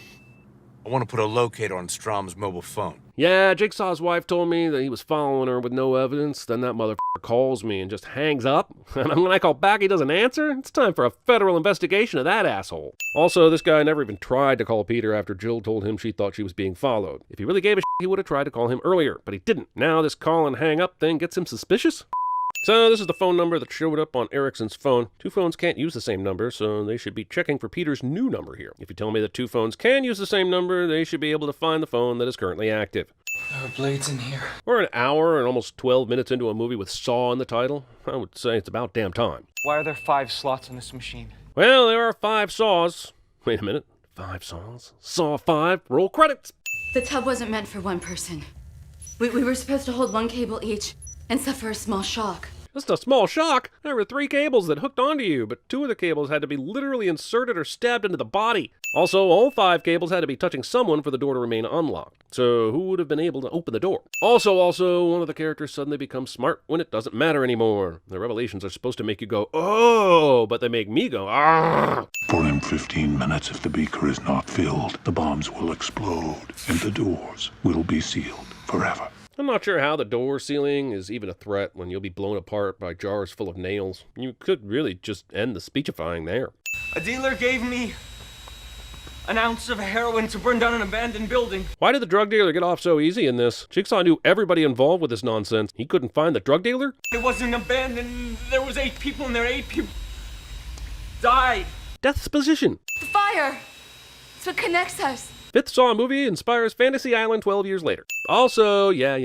I want to put a locator on Strom's mobile phone. Yeah, Jigsaw's wife told me that he was following her with no evidence. Then that motherfucker calls me and just hangs up. And when I call back, he doesn't answer. It's time for a federal investigation of that asshole. Also, this guy never even tried to call Peter after Jill told him she thought she was being followed. If he really gave a shit, he would have tried to call him earlier, but he didn't. Now this call and hang up thing gets him suspicious? So this is the phone number that showed up on Erickson's phone. Two phones can't use the same number, so they should be checking for Peter's new number here. If you tell me that two phones can use the same number, they should be able to find the phone that is currently active. There are blades in here. We're an hour and almost 12 minutes into a movie with Saw in the title. I would say it's about damn time. Why are there 5 slots in this machine? Well, there are 5 Saws. Wait a minute. 5 Saws? Saw 5. Roll credits. The tub wasn't meant for one person. We were supposed to hold one cable each and suffer a small shock. Just a small shock? There were 3 cables that hooked onto you, but 2 of the cables had to be literally inserted or stabbed into the body. Also, all 5 cables had to be touching someone for the door to remain unlocked. So who would have been able to open the door? Also, one of the characters suddenly becomes smart when it doesn't matter anymore. The revelations are supposed to make you go, oh, but they make me go, ah. For in 15 minutes, if the beaker is not filled, the bombs will explode and the doors will be sealed forever. I'm not sure how the door sealing is even a threat when you'll be blown apart by jars full of nails. You could really just end the speechifying there. A dealer gave me an ounce of heroin to burn down an abandoned building. Why did the drug dealer get off so easy in this? Jigsaw knew everybody involved with this nonsense. He couldn't find the drug dealer? It wasn't abandoned. There was 8 people in there. 8 people died. Death's position. The fire! It's what connects us. 5th Saw movie inspires Fantasy Island 12 years later. Also, yeah.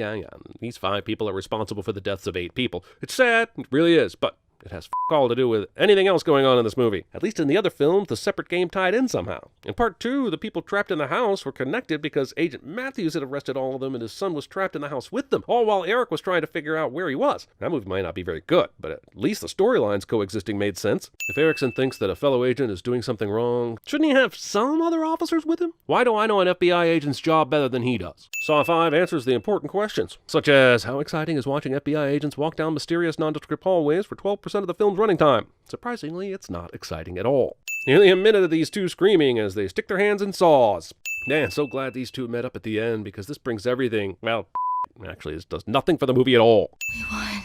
These 5 people are responsible for the deaths of 8 people. It's sad, it really is, but it has all to do with anything else going on in this movie. At least in the other films, the separate game tied in somehow. In part 2, the people trapped in the house were connected because Agent Matthews had arrested all of them and his son was trapped in the house with them, all while Eric was trying to figure out where he was. That movie might not be very good, but at least the storylines coexisting made sense. If Erickson thinks that a fellow agent is doing something wrong, shouldn't he have some other officers with him? Why do I know an FBI agent's job better than he does? Saw 5 answers the important questions, such as how exciting is watching FBI agents walk down mysterious nondescript hallways for 12% of the film's running time? Surprisingly, it's not exciting at all. Nearly a minute of these two screaming as they stick their hands in saws. Man, so glad these two met up at the end because this brings everything, well, actually this does nothing for the movie at all. We won.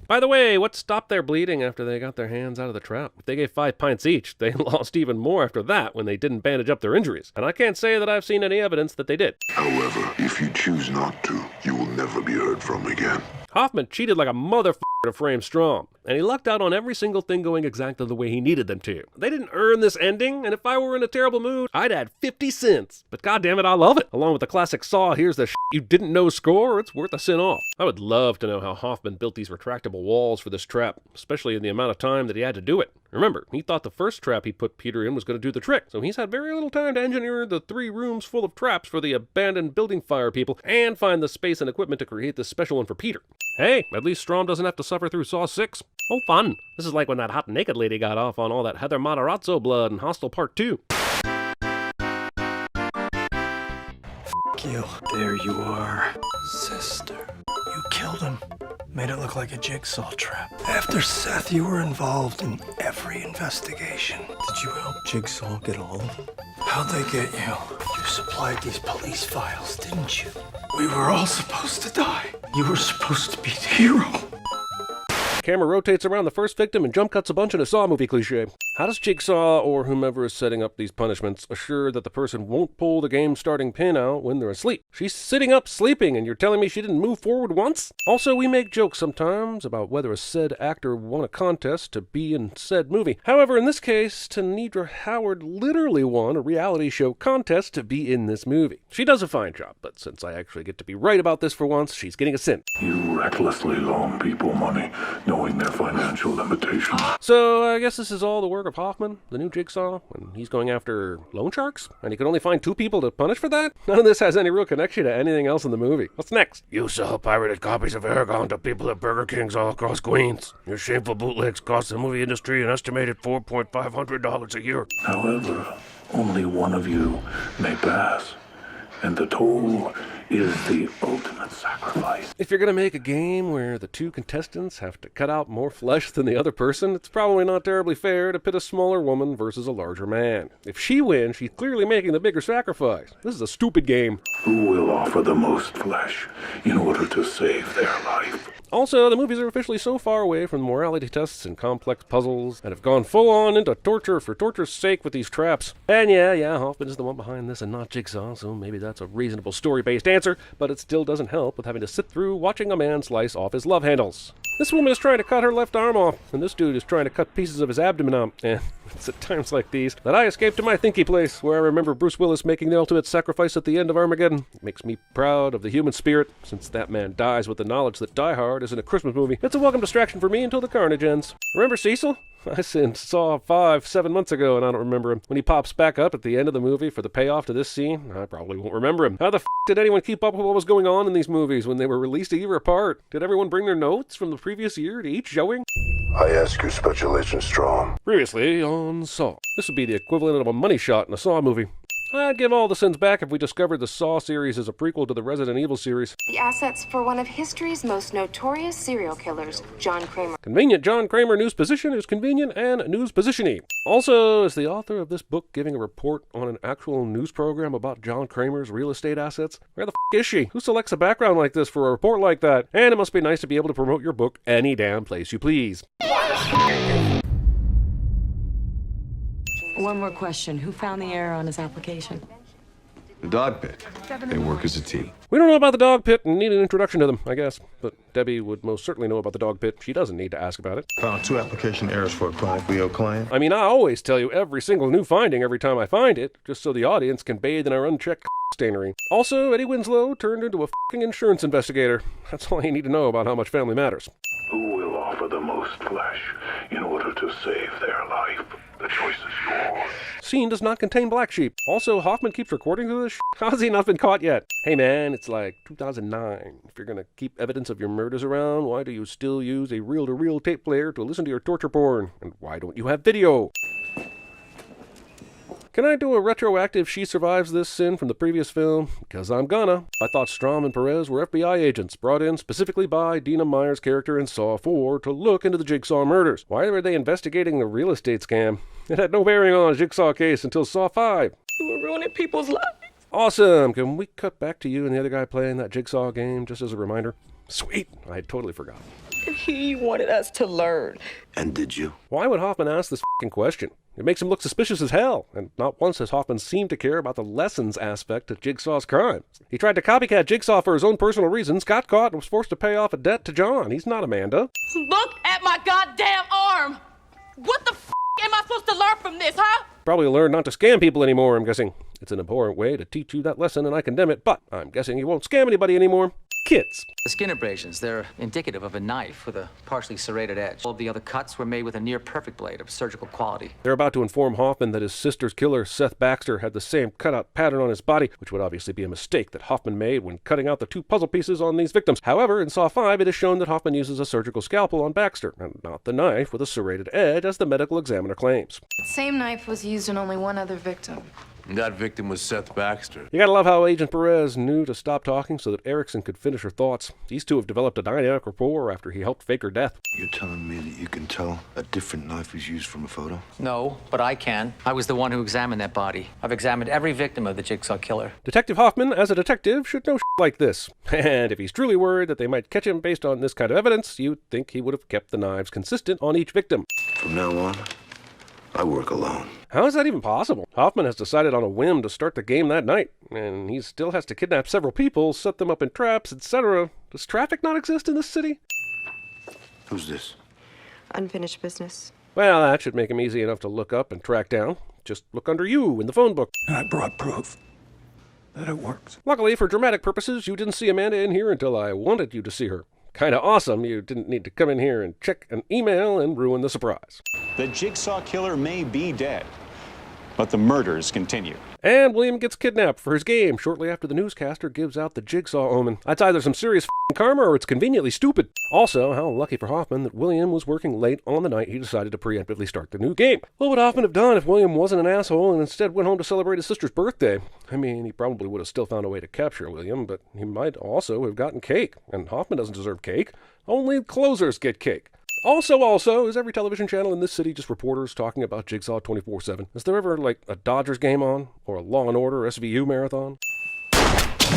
By the way, what stopped their bleeding after they got their hands out of the trap? If they gave 5 pints each, they lost even more after that when they didn't bandage up their injuries. And I can't say that I've seen any evidence that they did. However, if you choose not to, you will never be heard from again. Hoffman cheated like a motherfucker to frame Strom, and he lucked out on every single thing going exactly the way he needed them to. They didn't earn this ending, and if I were in a terrible mood, I'd add 50 cents. But goddammit, I love it. Along with the classic Saw, here's the you didn't know score, it's worth a cent off. I would love to know how Hoffman built these retractable walls for this trap, especially in the amount of time that he had to do it. Remember, he thought the first trap he put Peter in was going to do the trick, so he's had very little time to engineer the 3 rooms full of traps for the abandoned building fire people and find the space and equipment to create this special one for Peter. Hey, at least Strom doesn't have to suffer through Saw 6. Oh, fun. This is like when that hot naked lady got off on all that Heather Matarazzo blood in Hostel Part 2. You. There you are, sister. You killed him. Made it look like a jigsaw trap. After Seth, you were involved in every investigation. Did you help Jigsaw get all of them? How'd they get you? You supplied these police files, didn't you? We were all supposed to die. You were supposed to be the hero. Camera rotates around the first victim and jump cuts a bunch in a Saw movie cliche. How does Jigsaw, or whomever is setting up these punishments, assure that the person won't pull the game-starting pin out when they're asleep? She's sitting up sleeping, and you're telling me she didn't move forward once? Also, we make jokes sometimes about whether a said actor won a contest to be in said movie. However, in this case, Tanedra Howard literally won a reality show contest to be in this movie. She does a fine job, but since I actually get to be right about this for once, she's getting a sin. You recklessly loan people money, knowing their financial limitations. So, I guess this is all the work of Hoffman, the new Jigsaw, and he's going after loan sharks? And he can only find 2 people to punish for that? None of this has any real connection to anything else in the movie. What's next? You sell pirated copies of Aragon to people at Burger Kings all across Queens. Your shameful bootlegs cost the movie industry an estimated $4,500 a year. However, only one of you may pass, and the toll is the ultimate sacrifice. If you're going to make a game where the two contestants have to cut out more flesh than the other person, it's probably not terribly fair to pit a smaller woman versus a larger man. If she wins, she's clearly making the bigger sacrifice. This is a stupid game. Who will offer the most flesh in order to save their life? Also, the movies are officially so far away from morality tests and complex puzzles and have gone full on into torture for torture's sake with these traps. And yeah, Hoffman is the one behind this and not Jigsaw, so maybe that's a reasonable story-based answer, but it still doesn't help with having to sit through watching a man slice off his love handles. This woman is trying to cut her left arm off, and this dude is trying to cut pieces of his abdomen out. And it's at times like these that I escape to my thinky place, where I remember Bruce Willis making the ultimate sacrifice at the end of Armageddon. It makes me proud of the human spirit, since that man dies with the knowledge that Die Hard isn't a Christmas movie. It's a welcome distraction for me until the carnage ends. Remember Cecil? I saw 7 months ago, and I don't remember him. When he pops back up at the end of the movie for the payoff to this scene, I probably won't remember him. How the f*** did anyone keep up with what was going on in these movies when they were released a year apart? Did everyone bring their notes from the previous year to each showing? I ask you, Special Agent Strom. Previously on Saw. This would be the equivalent of a money shot in a Saw movie. I'd give all the sins back if we discovered the Saw series as a prequel to the Resident Evil series. The assets for one of history's most notorious serial killers, John Kramer. Convenient John Kramer news position is convenient and news position-y. Also, is the author of this book giving a report on an actual news program about John Kramer's real estate assets? Where the f*** is she? Who selects a background like this for a report like that? And it must be nice to be able to promote your book any damn place you please. One more question. Who found the error on his application? The dog pit. They work as a team. We don't know about the dog pit and need an introduction to them, I guess. But Debbie would most certainly know about the dog pit. She doesn't need to ask about it. Found 2 application errors for a chronic Leo client. I mean, I always tell you every single new finding every time I find it, just so the audience can bathe in our unchecked stainery. Also, Eddie Winslow turned into a f***ing insurance investigator. That's all you need to know about How Much Family Matters. Who will offer the most flesh in order to save their life? The choice is yours. Scene does not contain black sheep. Also, Hoffman keeps recording through this. How's he not been caught yet? Hey man, it's like 2009. If you're gonna keep evidence of your murders around, why do you still use a reel-to-reel tape player to listen to your torture porn? And why don't you have video? Can I do a retroactive She Survives This sin from the previous film? Because I'm gonna. I thought Strom and Perez were FBI agents brought in specifically by Dina Meyer's character in Saw 4 to look into the Jigsaw murders. Why were they investigating the real estate scam? It had no bearing on a Jigsaw case until Saw 5. You were ruining people's lives. Awesome! Can we cut back to you and the other guy playing that Jigsaw game just as a reminder? Sweet! I had totally forgot. He wanted us to learn. And did you? Why would Hoffman ask this f***ing question? It makes him look suspicious as hell, and not once has Hoffman seemed to care about the lessons aspect of Jigsaw's crimes. He tried to copycat Jigsaw for his own personal reasons, got caught, and was forced to pay off a debt to John. He's not Amanda. Look at my goddamn arm! What the f*** am I supposed to learn from this, huh? Probably learned not to scam people anymore, I'm guessing. It's an abhorrent way to teach you that lesson, and I condemn it, but I'm guessing you won't scam anybody anymore. Kids. The skin abrasions, they're indicative of a knife with a partially serrated edge. All of the other cuts were made with a near-perfect blade of surgical quality. They're about to inform Hoffman that his sister's killer, Seth Baxter, had the same cutout pattern on his body, which would obviously be a mistake that Hoffman made when cutting out the 2 puzzle pieces on these victims. However, in Saw 5, it is shown that Hoffman uses a surgical scalpel on Baxter, and not the knife with a serrated edge, as the medical examiner claims. The same knife was used on only one other victim. And that victim was Seth Baxter. You gotta love how Agent Perez knew to stop talking so that Erickson could finish her thoughts. These two have developed a dynamic rapport after he helped fake her death. You're telling me that you can tell a different knife was used from a photo? No, but I can. I was the one who examined that body. I've examined every victim of the Jigsaw killer. Detective Hoffman, as a detective, should know like this. And if he's truly worried that they might catch him based on this kind of evidence, you'd think he would have kept the knives consistent on each victim. From now on, I work alone. How is that even possible? Hoffman has decided on a whim to start the game that night, and he still has to kidnap several people, set them up in traps, etc. Does traffic not exist in this city? Who's this? Unfinished business. Well, that should make him easy enough to look up and track down. Just look under you in the phone book. And I brought proof that it worked. Luckily, for dramatic purposes, you didn't see Amanda in here until I wanted you to see her. Kinda awesome, you didn't need to come in here and check an email and ruin the surprise. The Jigsaw killer may be dead, but the murders continue. And William gets kidnapped for his game shortly after the newscaster gives out the Jigsaw omen. That's either some serious karma or it's conveniently stupid. Also, how lucky for Hoffman that William was working late on the night he decided to preemptively start the new game. What would Hoffman have done if William wasn't an asshole and instead went home to celebrate his sister's birthday? I mean, he probably would have still found a way to capture William, but he might also have gotten cake. And Hoffman doesn't deserve cake. Only closers get cake. Also, is every television channel in this city just reporters talking about Jigsaw 24/7? Is there ever, like, a Dodgers game on? Or a Law & Order SVU marathon?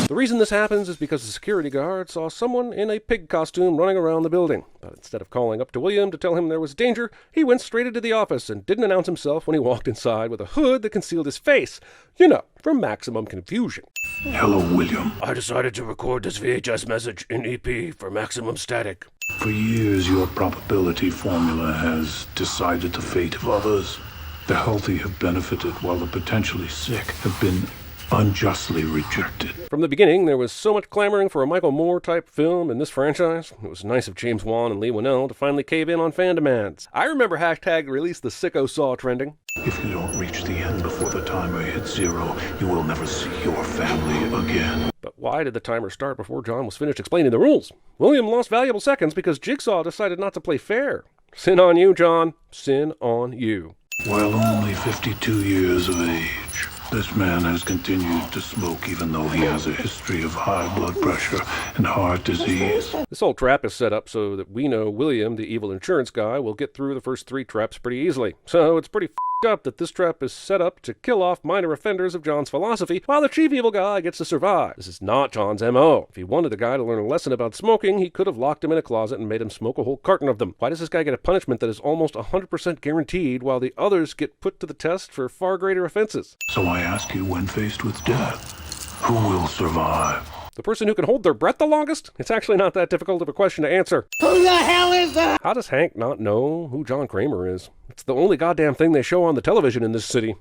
The reason this happens is because the security guard saw someone in a pig costume running around the building. But instead of calling up to William to tell him there was danger, he went straight into the office and didn't announce himself when he walked inside with a hood that concealed his face. You know, for maximum confusion. Hello, William. I decided to record this VHS message in EP for maximum static. For years, your probability formula has decided the fate of others. The healthy have benefited while the potentially sick have been unjustly rejected. From the beginning, there was so much clamoring for a Michael Moore-type film in this franchise. It was nice of James Wan and Lee Winnell to finally cave in on fan demands. I remember #release the sicko saw trending. If you don't reach the end before the timer hits 0, you will never see your family again. But why did the timer start before John was finished explaining the rules? William lost valuable seconds because Jigsaw decided not to play fair. Sin on you, John. Sin on you. While only 52 years of age, this man has continued to smoke even though he has a history of high blood pressure and heart disease. This whole trap is set up so that we know William, the evil insurance guy, will get through the first 3 traps pretty easily. So it's pretty up that this trap is set up to kill off minor offenders of John's philosophy, while the chief evil guy gets to survive. This is not John's MO. If he wanted the guy to learn a lesson about smoking, he could have locked him in a closet and made him smoke a whole carton of them. Why does this guy get a punishment that is almost 100% guaranteed, while the others get put to the test for far greater offenses? So I ask you, when faced with death, who will survive? The person who can hold their breath the longest? It's actually not that difficult of a question to answer. Who the hell is that? How does Hank not know who John Kramer is? It's the only goddamn thing they show on the television in this city.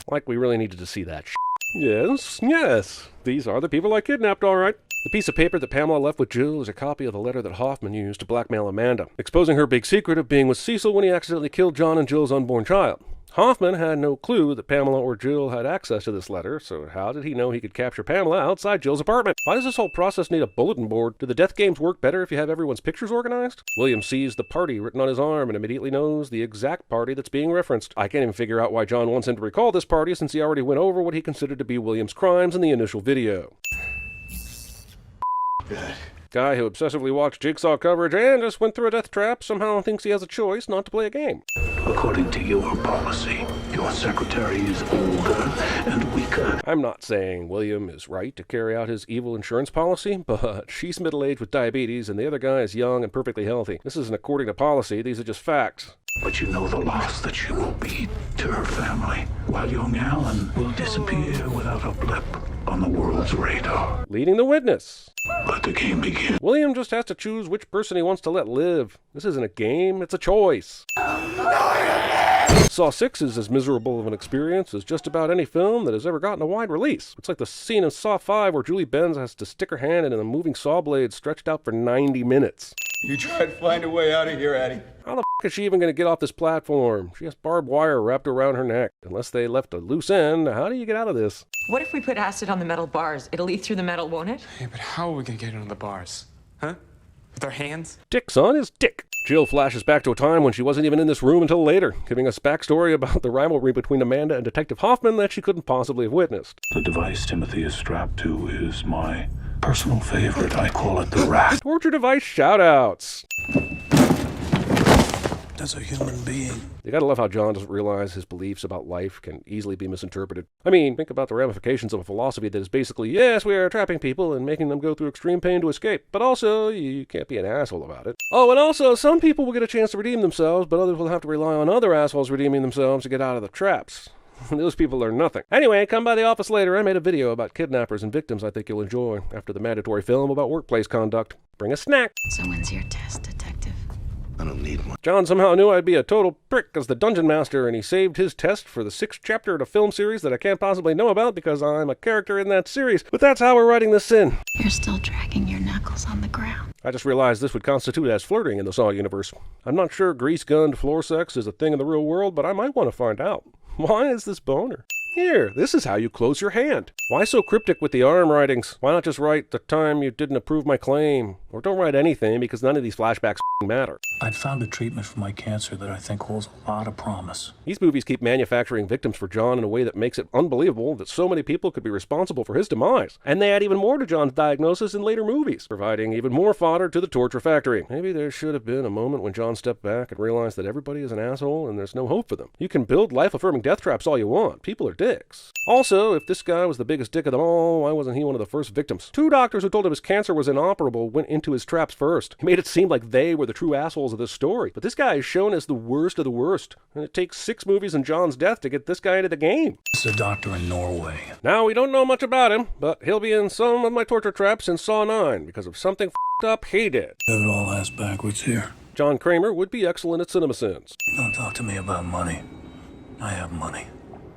Like we really needed to see that shit. Yes. These are the people I kidnapped, all right. The piece of paper that Pamela left with Jill is a copy of the letter that Hoffman used to blackmail Amanda, exposing her big secret of being with Cecil when he accidentally killed John and Jill's unborn child. Hoffman had no clue that Pamela or Jill had access to this letter, so how did he know he could capture Pamela outside Jill's apartment? Why does this whole process need a bulletin board? Do the death games work better if you have everyone's pictures organized? William sees the party written on his arm and immediately knows the exact party that's being referenced. I can't even figure out why John wants him to recall this party since he already went over what he considered to be William's crimes in the initial video. Good. Guy who obsessively watched Jigsaw coverage and just went through a death trap somehow thinks he has a choice not to play a game. According to your policy, your secretary is older and weaker. I'm not saying William is right to carry out his evil insurance policy, but she's middle-aged with diabetes and the other guy is young and perfectly healthy. This isn't according to policy, these are just facts. But you know the loss that she will be to her family, while young Alan will disappear without a blip on the world's radar. Leading the witness. Let the game begin. William just has to choose which person he wants to let live. This isn't a game, it's a choice. Saw 6 is as miserable of an experience as just about any film that has ever gotten a wide release. It's like the scene in Saw 5 where Julie Benz has to stick her hand in a moving saw blade stretched out for 90 minutes. You try to find a way out of here, Addie. How the f*** is she even going to get off this platform? She has barbed wire wrapped around her neck. Unless they left a loose end, how do you get out of this? What if we put acid on the metal bars? It'll eat through the metal, won't it? Yeah, but how are we gonna get it on the bars? Huh? With our hands? Dick's on his dick. Jill flashes back to a time when she wasn't even in this room until later, giving us backstory about the rivalry between Amanda and Detective Hoffman that she couldn't possibly have witnessed. The device Timothy is strapped to is my personal favorite. I call it the Rat. Torture device shoutouts. As a human being. You gotta love how John doesn't realize his beliefs about life can easily be misinterpreted. I mean, think about the ramifications of a philosophy that is basically, yes, we are trapping people and making them go through extreme pain to escape, but also, you can't be an asshole about it. Oh, and also, some people will get a chance to redeem themselves, but others will have to rely on other assholes redeeming themselves to get out of the traps. Those people learn nothing. Anyway, come by the office later. I made a video about kidnappers and victims I think you'll enjoy after the mandatory film about workplace conduct. Bring a snack. So when's your test, Detective? I don't need one. John somehow knew I'd be a total prick as the dungeon master, and he saved his test for the 6th chapter of a film series that I can't possibly know about because I'm a character in that series. But that's how we're writing this in. You're still dragging your knuckles on the ground. I just realized this would constitute as flirting in the Saw universe. I'm not sure grease-gunned floor sex is a thing in the real world, but I might want to find out. Why is this boner? Here, this is how you close your hand. Why so cryptic with the arm writings? Why not just write the time you didn't approve my claim? Or don't write anything because none of these flashbacks matter. I'd found a treatment for my cancer that I think holds a lot of promise. These movies keep manufacturing victims for John in a way that makes it unbelievable that so many people could be responsible for his demise. And they add even more to John's diagnosis in later movies, providing even more fodder to the torture factory. Maybe there should have been a moment when John stepped back and realized that everybody is an asshole and there's no hope for them. You can build life-affirming death traps all you want. People are dicks. Also, if this guy was the biggest dick of them all, why wasn't he one of the first victims? 2 doctors who told him his cancer was inoperable went into his traps first. He made it seem like they were the true assholes of this story. But this guy is shown as the worst of the worst. And it takes 6 movies and John's death to get this guy into the game. It's a doctor in Norway. Now, we don't know much about him, but he'll be in some of my torture traps in Saw 9 because of something f***ed up he did. Got it all ass backwards here. John Kramer would be excellent at CinemaSins. Don't talk to me about money. I have money.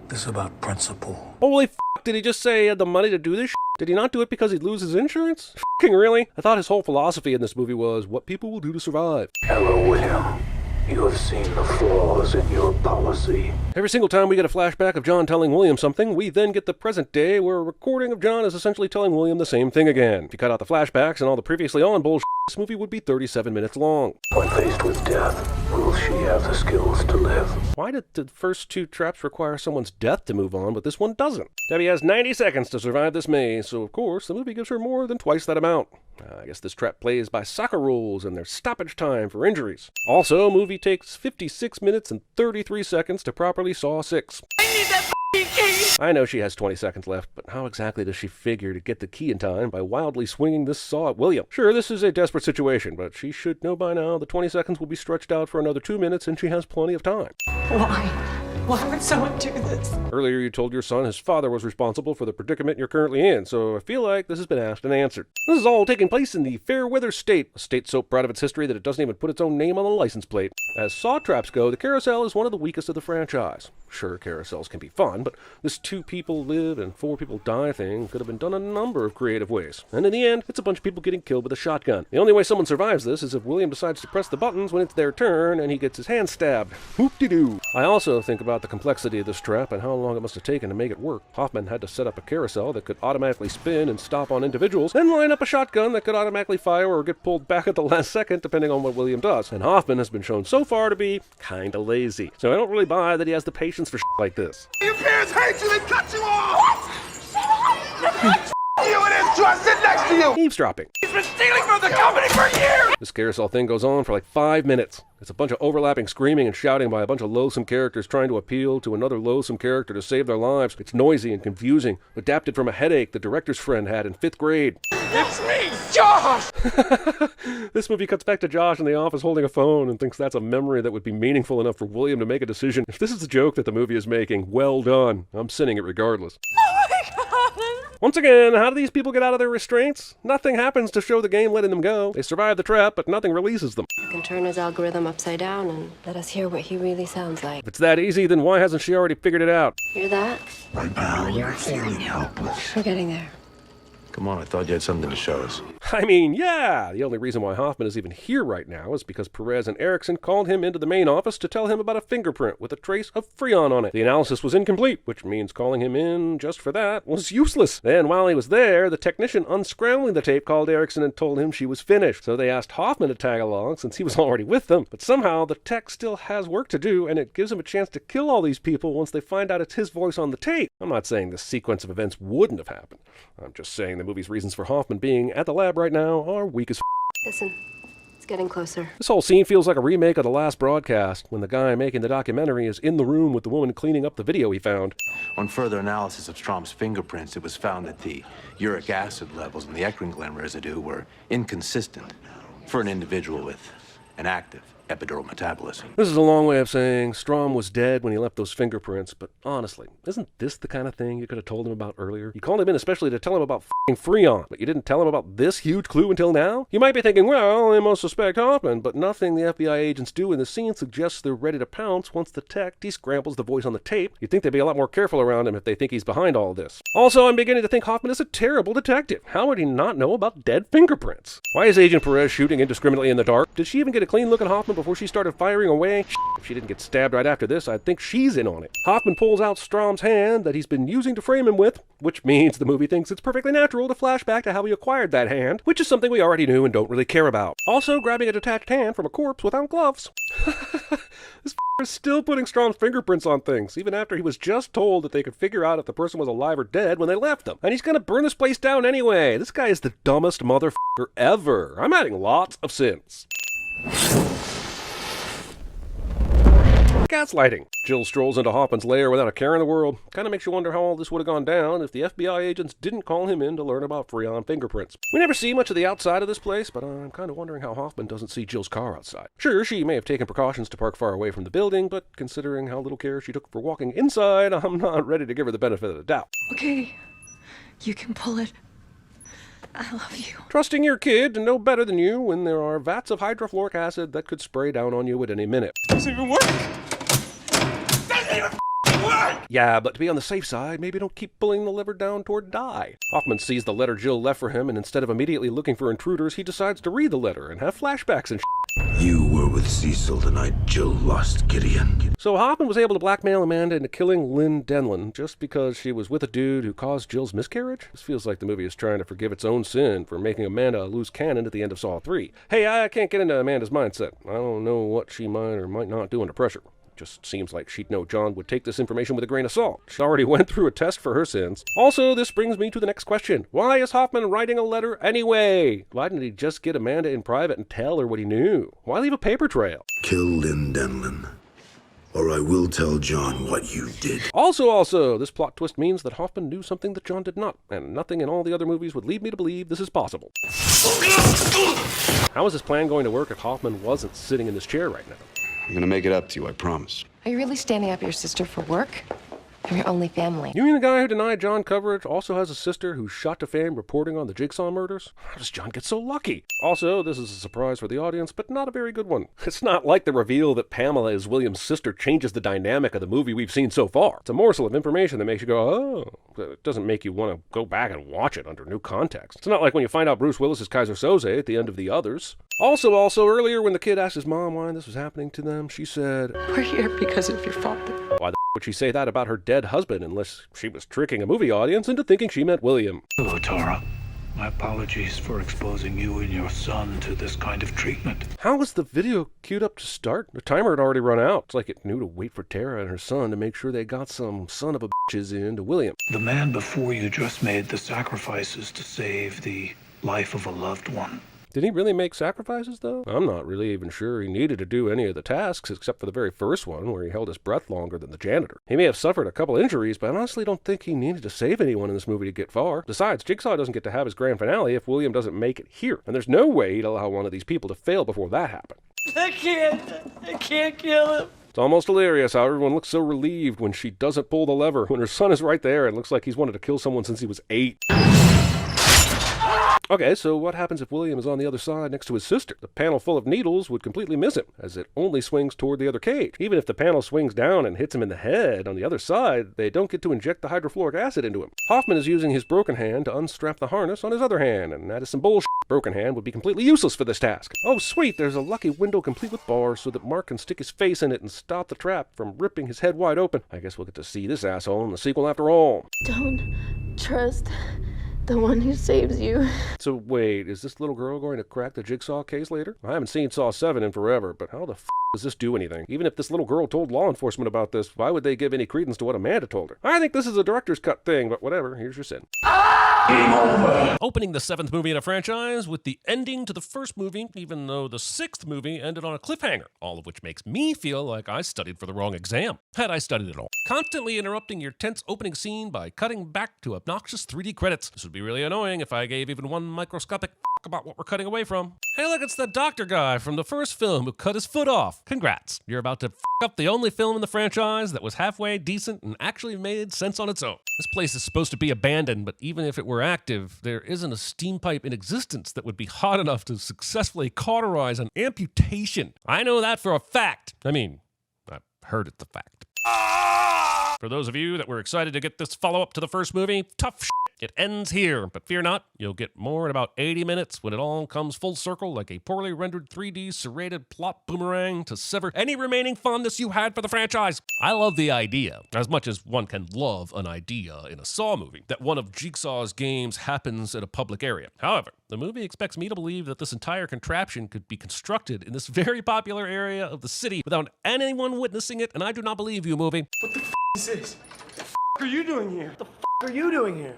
This is about principle. Holy f***, did he just say he had the money to do this shit? Did he not do it because he'd lose his insurance? F***ing really? I thought his whole philosophy in this movie was what people will do to survive. Hello, William. You have seen the flaws in your policy. Every single time we get a flashback of John telling William something, we then get the present day where a recording of John is essentially telling William the same thing again. If you cut out the flashbacks and all the previously on bullshit, this movie would be 37 minutes long. When faced with death, will she have the skills to live? Why did the first 2 traps require someone's death to move on, but this one doesn't? Debbie has 90 seconds to survive this maze, so of course the movie gives her more than twice that amount. I guess this trap plays by soccer rules and there's stoppage time for injuries. Also, movie takes 56 minutes and 33 seconds to properly saw 6. I need that key! I know she has 20 seconds left, but how exactly does she figure to get the key in time by wildly swinging this saw at William? Sure, this is a desperate situation, but she should know by now the 20 seconds will be stretched out for another 2 minutes and she has plenty of time. Why? Why would someone do this? Earlier you told your son his father was responsible for the predicament you're currently in, so I feel like this has been asked and answered. This is all taking place in the Fairweather State, a state so proud of its history that it doesn't even put its own name on the license plate. As saw traps go, the carousel is one of the weakest of the franchise. Sure, carousels can be fun, but this 2 people live and 4 people die thing could have been done a number of creative ways. And in the end, it's a bunch of people getting killed with a shotgun. The only way someone survives this is if William decides to press the buttons when it's their turn and he gets his hand stabbed. Whoop-de-doo. I also think about the complexity of this trap and how long it must have taken to make it work. Hoffman had to set up a carousel that could automatically spin and stop on individuals, then line up a shotgun that could automatically fire or get pulled back at the last second depending on what William does. And Hoffman has been shown so far to be kinda lazy. So I don't really buy that he has the patience for shit like this. Your parents hate you, they cut you off! What? You and his trust sit next to you! Eavesdropping. He's been stealing from the company for years! This carousel thing goes on for like 5 minutes. It's a bunch of overlapping screaming and shouting by a bunch of loathsome characters trying to appeal to another loathsome character to save their lives. It's noisy and confusing, adapted from a headache the director's friend had in 5th grade. It's me, Josh! This movie cuts back to Josh in the office holding a phone and thinks that's a memory that would be meaningful enough for William to make a decision. If this is the joke that the movie is making, well done. I'm sending it regardless. Once again, how do these people get out of their restraints? Nothing happens to show the game letting them go. They survive the trap, but nothing releases them. You can turn his algorithm upside down and let us hear what he really sounds like. If it's that easy, then why hasn't she already figured it out? Hear that? My pal, you're feeling helpless. We're getting there. Come on, I thought you had something to show us. I mean, yeah! The only reason why Hoffman is even here right now is because Perez and Erickson called him into the main office to tell him about a fingerprint with a trace of Freon on it. The analysis was incomplete, which means calling him in just for that was useless. Then, while he was there, the technician unscrambling the tape called Erickson and told him she was finished. So they asked Hoffman to tag along since he was already with them. But somehow, the tech still has work to do, and it gives him a chance to kill all these people once they find out it's his voice on the tape. I'm not saying this sequence of events wouldn't have happened. I'm just saying the movie's reasons for Hoffman being at the lab right now are weak as Listen, it's getting closer. This whole scene feels like a remake of The Last Broadcast, when the guy making the documentary is in the room with the woman cleaning up the video he found. On further analysis of Strom's fingerprints, it was found that the uric acid levels in the eccrine gland residue were inconsistent for an individual with an active epidural metabolism. This is a long way of saying Strom was dead when he left those fingerprints, but honestly, isn't this the kind of thing you could have told him about earlier? You called him in especially to tell him about f***ing Freon, but you didn't tell him about this huge clue until now? You might be thinking, well, they must suspect Hoffman, but nothing the FBI agents do in the scene suggests they're ready to pounce once the tech descrambles the voice on the tape. You'd think they'd be a lot more careful around him if they think he's behind all this. Also, I'm beginning to think Hoffman is a terrible detective. How would he not know about dead fingerprints? Why is Agent Perez shooting indiscriminately in the dark? Did she even get a clean look at Hoffman before she started firing away? If she didn't get stabbed right after this, I'd think she's in on it. Hoffman pulls out Strom's hand that he's been using to frame him with, which means the movie thinks it's perfectly natural to flash back to how he acquired that hand, which is something we already knew and don't really care about. Also, grabbing a detached hand from a corpse without gloves. This is still putting Strom's fingerprints on things, even after he was just told that they could figure out if the person was alive or dead when they left them. And he's gonna burn this place down anyway. This guy is the dumbest motherfucker ever. I'm adding lots of sins. Gaslighting. Jill strolls into Hoffman's lair without a care in the world. Kind of makes you wonder how all this would have gone down if the FBI agents didn't call him in to learn about Freon fingerprints. We never see much of the outside of this place, but I'm kind of wondering how Hoffman doesn't see Jill's car outside. Sure, she may have taken precautions to park far away from the building, but considering how little care she took for walking inside, I'm not ready to give her the benefit of the doubt. Okay, you can pull it. I love you. Trusting your kid to know better than you when there are vats of hydrofluoric acid that could spray down on you at any minute. Doesn't even work! Yeah, but to be on the safe side, maybe don't keep pulling the lever down toward die. Hoffman sees the letter Jill left for him, and instead of immediately looking for intruders, he decides to read the letter and have flashbacks and You were with Cecil the night Jill lost Gideon. So Hoffman was able to blackmail Amanda into killing Lynn Denlin just because she was with a dude who caused Jill's miscarriage? This feels like the movie is trying to forgive its own sin for making Amanda a loose cannon at the end of Saw 3. Hey, I can't get into Amanda's mindset. I don't know what she might or might not do under pressure. Just seems like she'd know John would take this information with a grain of salt. She already went through a test for her sins. Also, this brings me to the next question. Why is Hoffman writing a letter anyway? Why didn't he just get Amanda in private and tell her what he knew? Why leave a paper trail? Kill Lynn Denlin, or I will tell John what you did. Also, this plot twist means that Hoffman knew something that John did not, and nothing in all the other movies would lead me to believe this is possible. How is this plan going to work if Hoffman wasn't sitting in this chair right now? I'm gonna make it up to you, I promise. Are you really standing up for your sister for work? I'm your only family. You mean the guy who denied John coverage also has a sister who's shot to fame reporting on the Jigsaw murders? How does John get so lucky? Also, this is a surprise for the audience, but not a very good one. It's not like the reveal that Pamela is William's sister changes the dynamic of the movie we've seen so far. It's a morsel of information that makes you go, oh, but it doesn't make you want to go back and watch it under new context. It's not like when you find out Bruce Willis is Kaiser Soze at the end of The Others. Also, earlier when the kid asked his mom why this was happening to them, she said, We're here because of your father. Why the would she say that about her dead husband unless she was tricking a movie audience into thinking she meant William? Hello, Tara. My apologies for exposing you and your son to this kind of treatment. How was the video queued up to start? The timer had already run out. It's like it knew to wait for Tara and her son to make sure they got some son of a bitches in to William. The man before you just made the sacrifices to save the life of a loved one. Did he really make sacrifices, though? I'm not really even sure he needed to do any of the tasks, except for the very first one, where he held his breath longer than the janitor. He may have suffered a couple injuries, but I honestly don't think he needed to save anyone in this movie to get far. Besides, Jigsaw doesn't get to have his grand finale if William doesn't make it here, and there's no way he'd allow one of these people to fail before that happened. I can't kill him. It's almost hilarious how everyone looks so relieved when she doesn't pull the lever, when her son is right there and looks like he's wanted to kill someone since he was 8. Okay, so what happens if William is on the other side next to his sister? The panel full of needles would completely miss him, as it only swings toward the other cage. Even if the panel swings down and hits him in the head on the other side, they don't get to inject the hydrofluoric acid into him. Hoffman is using his broken hand to unstrap the harness on his other hand, and that is some bullshit. Broken hand would be completely useless for this task. Oh sweet, there's a lucky window complete with bars so that Mark can stick his face in it and stop the trap from ripping his head wide open. I guess we'll get to see this asshole in the sequel after all. Don't trust the one who saves you. So wait, is this little girl going to crack the Jigsaw case later? I haven't seen Saw 7 in forever, but how the does this do anything? Even if this little girl told law enforcement about this, why would they give any credence to what Amanda told her? I think this is a director's cut thing, but whatever, here's your sin. Game over. Opening the 7th movie in a franchise with the ending to the first movie, even though the 6th movie ended on a cliffhanger, all of which makes me feel like I studied for the wrong exam, had I studied at all. Constantly interrupting your tense opening scene by cutting back to obnoxious 3D credits. This would be really annoying if I gave even one microscopic about what we're cutting away from. Hey look, it's the doctor guy from the first film who cut his foot off. Congrats. You're about to f up the only film in the franchise that was halfway decent and actually made sense on its own. This place is supposed to be abandoned, but even if it were active, there isn't a steam pipe in existence that would be hot enough to successfully cauterize an amputation. I know that for a fact. I mean, I've heard it's a fact. For those of you that were excited to get this follow-up to the first movie, tough shit. It ends here, but fear not, you'll get more in about 80 minutes when it all comes full circle like a poorly rendered 3D serrated plot boomerang to sever any remaining fondness you had for the franchise. I love the idea, as much as one can love an idea in a Saw movie, that one of Jigsaw's games happens in a public area. However, the movie expects me to believe that this entire contraption could be constructed in this very popular area of the city without anyone witnessing it, and I do not believe you, movie. What the f is this? What the f are you doing here? What the f are you doing here?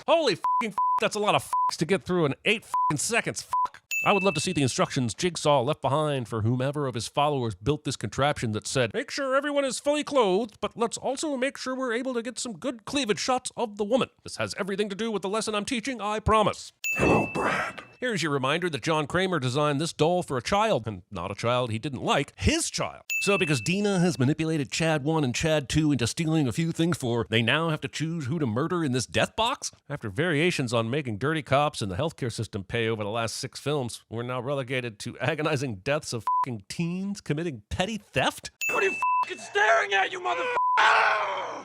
Holy f***ing that's a lot of f***s to get through in 8 f***ing seconds. F***. I would love to see the instructions Jigsaw left behind for whomever of his followers built this contraption that said, make sure everyone is fully clothed, but let's also make sure we're able to get some good cleavage shots of the woman. This has everything to do with the lesson I'm teaching, I promise. Hello, Brad. Here's your reminder that John Kramer designed this doll for a child, and not a child he didn't like, his child. So because Dina has manipulated Chad 1 and Chad 2 into stealing a few things for her, they now have to choose who to murder in this death box? After variations on making dirty cops and the healthcare system pay over the last 6 films, we're now relegated to agonizing deaths of f***ing teens committing petty theft? What are you f***ing staring at, you motherfucker?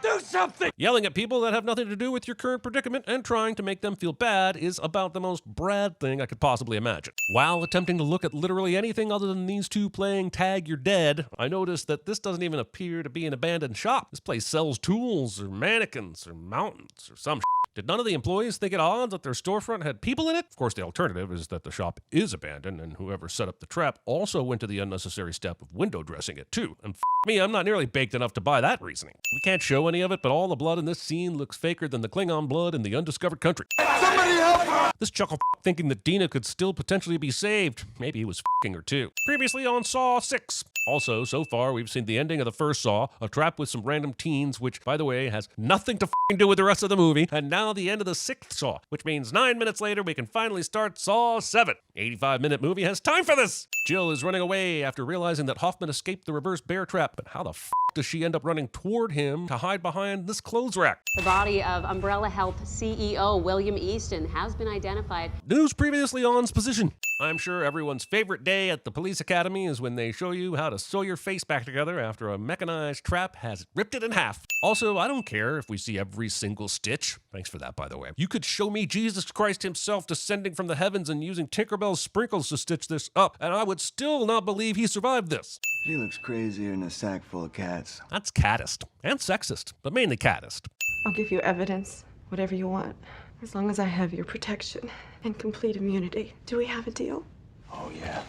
Do something! Yelling at people that have nothing to do with your current predicament and trying to make them feel bad is about the most Brad thing I could possibly imagine. While attempting to look at literally anything other than these two playing Tag You're Dead, I noticed that this doesn't even appear to be an abandoned shop. This place sells tools or mannequins or mountains or some shit. Did none of the employees think it odd that their storefront had people in it? Of course, the alternative is that the shop is abandoned and whoever set up the trap also went to the unnecessary step of window dressing it too. And f me, I'm not nearly baked enough to buy that reasoning. We can't show any of it, but all the blood in this scene looks faker than the Klingon blood in the undiscovered country. Somebody help her! This chuckle thinking that Dina could still potentially be saved. Maybe he was f***ing her too. Previously on Saw 6. Also, so far, we've seen the ending of the first Saw, a trap with some random teens, which, by the way, has nothing to f***ing do with the rest of the movie, and now the end of the 6th Saw, which means 9 minutes later, we can finally start Saw 7. 85-minute movie has time for this! Jill is running away after realizing that Hoffman escaped the reverse bear trap, but how the f*** does she end up running toward him to hide behind this clothes rack? The body of Umbrella Health CEO William Easton has been identified. News previously on's position. I'm sure everyone's favorite day at the police academy is when they show you how to sew your face back together after a mechanized trap has ripped it in half. Also, I don't care if we see every single stitch. Thanks for that, by the way. You could show me Jesus Christ himself descending from the heavens and using Tinkerbell's sprinkles to stitch this up, and I would still not believe he survived this. She looks crazier than a sack full of cats. That's caddist. And sexist, but mainly caddist. I'll give you evidence, whatever you want, as long as I have your protection and complete immunity. Do we have a deal? Oh, yeah.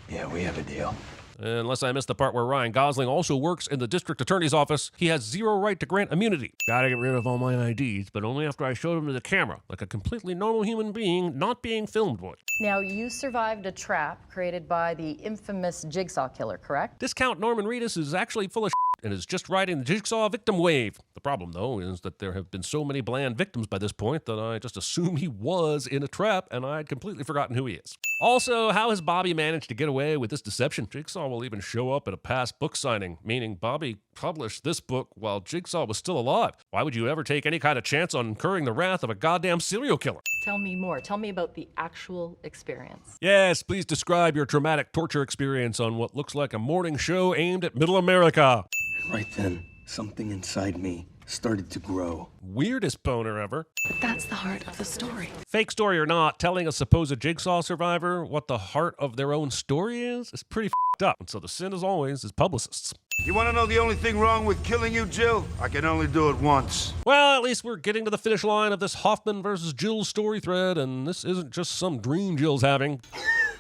Yeah, we have a deal. Unless I missed the part where Ryan Gosling also works in the district attorney's office, he has zero right to grant immunity. Gotta get rid of all my IDs, but only after I show them to the camera, like a completely normal human being not being filmed with. Now, you survived a trap created by the infamous Jigsaw killer, correct? Discount Norman Reedus is actually full of shit and is just riding the Jigsaw victim wave. The problem, though, is that there have been so many bland victims by this point that I just assumed he was in a trap, and I'd completely forgotten who he is. Also, how has Bobby managed to get away with this deception? Jigsaw will even show up at a past book signing, meaning Bobby published this book while Jigsaw was still alive. Why would you ever take any kind of chance on incurring the wrath of a goddamn serial killer? Tell me more. Tell me about the actual experience. Yes, please describe your traumatic torture experience on what looks like a morning show aimed at Middle America. Right then, something inside me started to grow. Weirdest boner ever. But that's the heart of the story. Fake story or not, telling a supposed Jigsaw survivor what the heart of their own story is pretty f***ed up. And so the sin, as always, is publicists. You want to know the only thing wrong with killing you, Jill? I can only do it once. Well, at least we're getting to the finish line of this Hoffman versus Jill story thread, and this isn't just some dream Jill's having.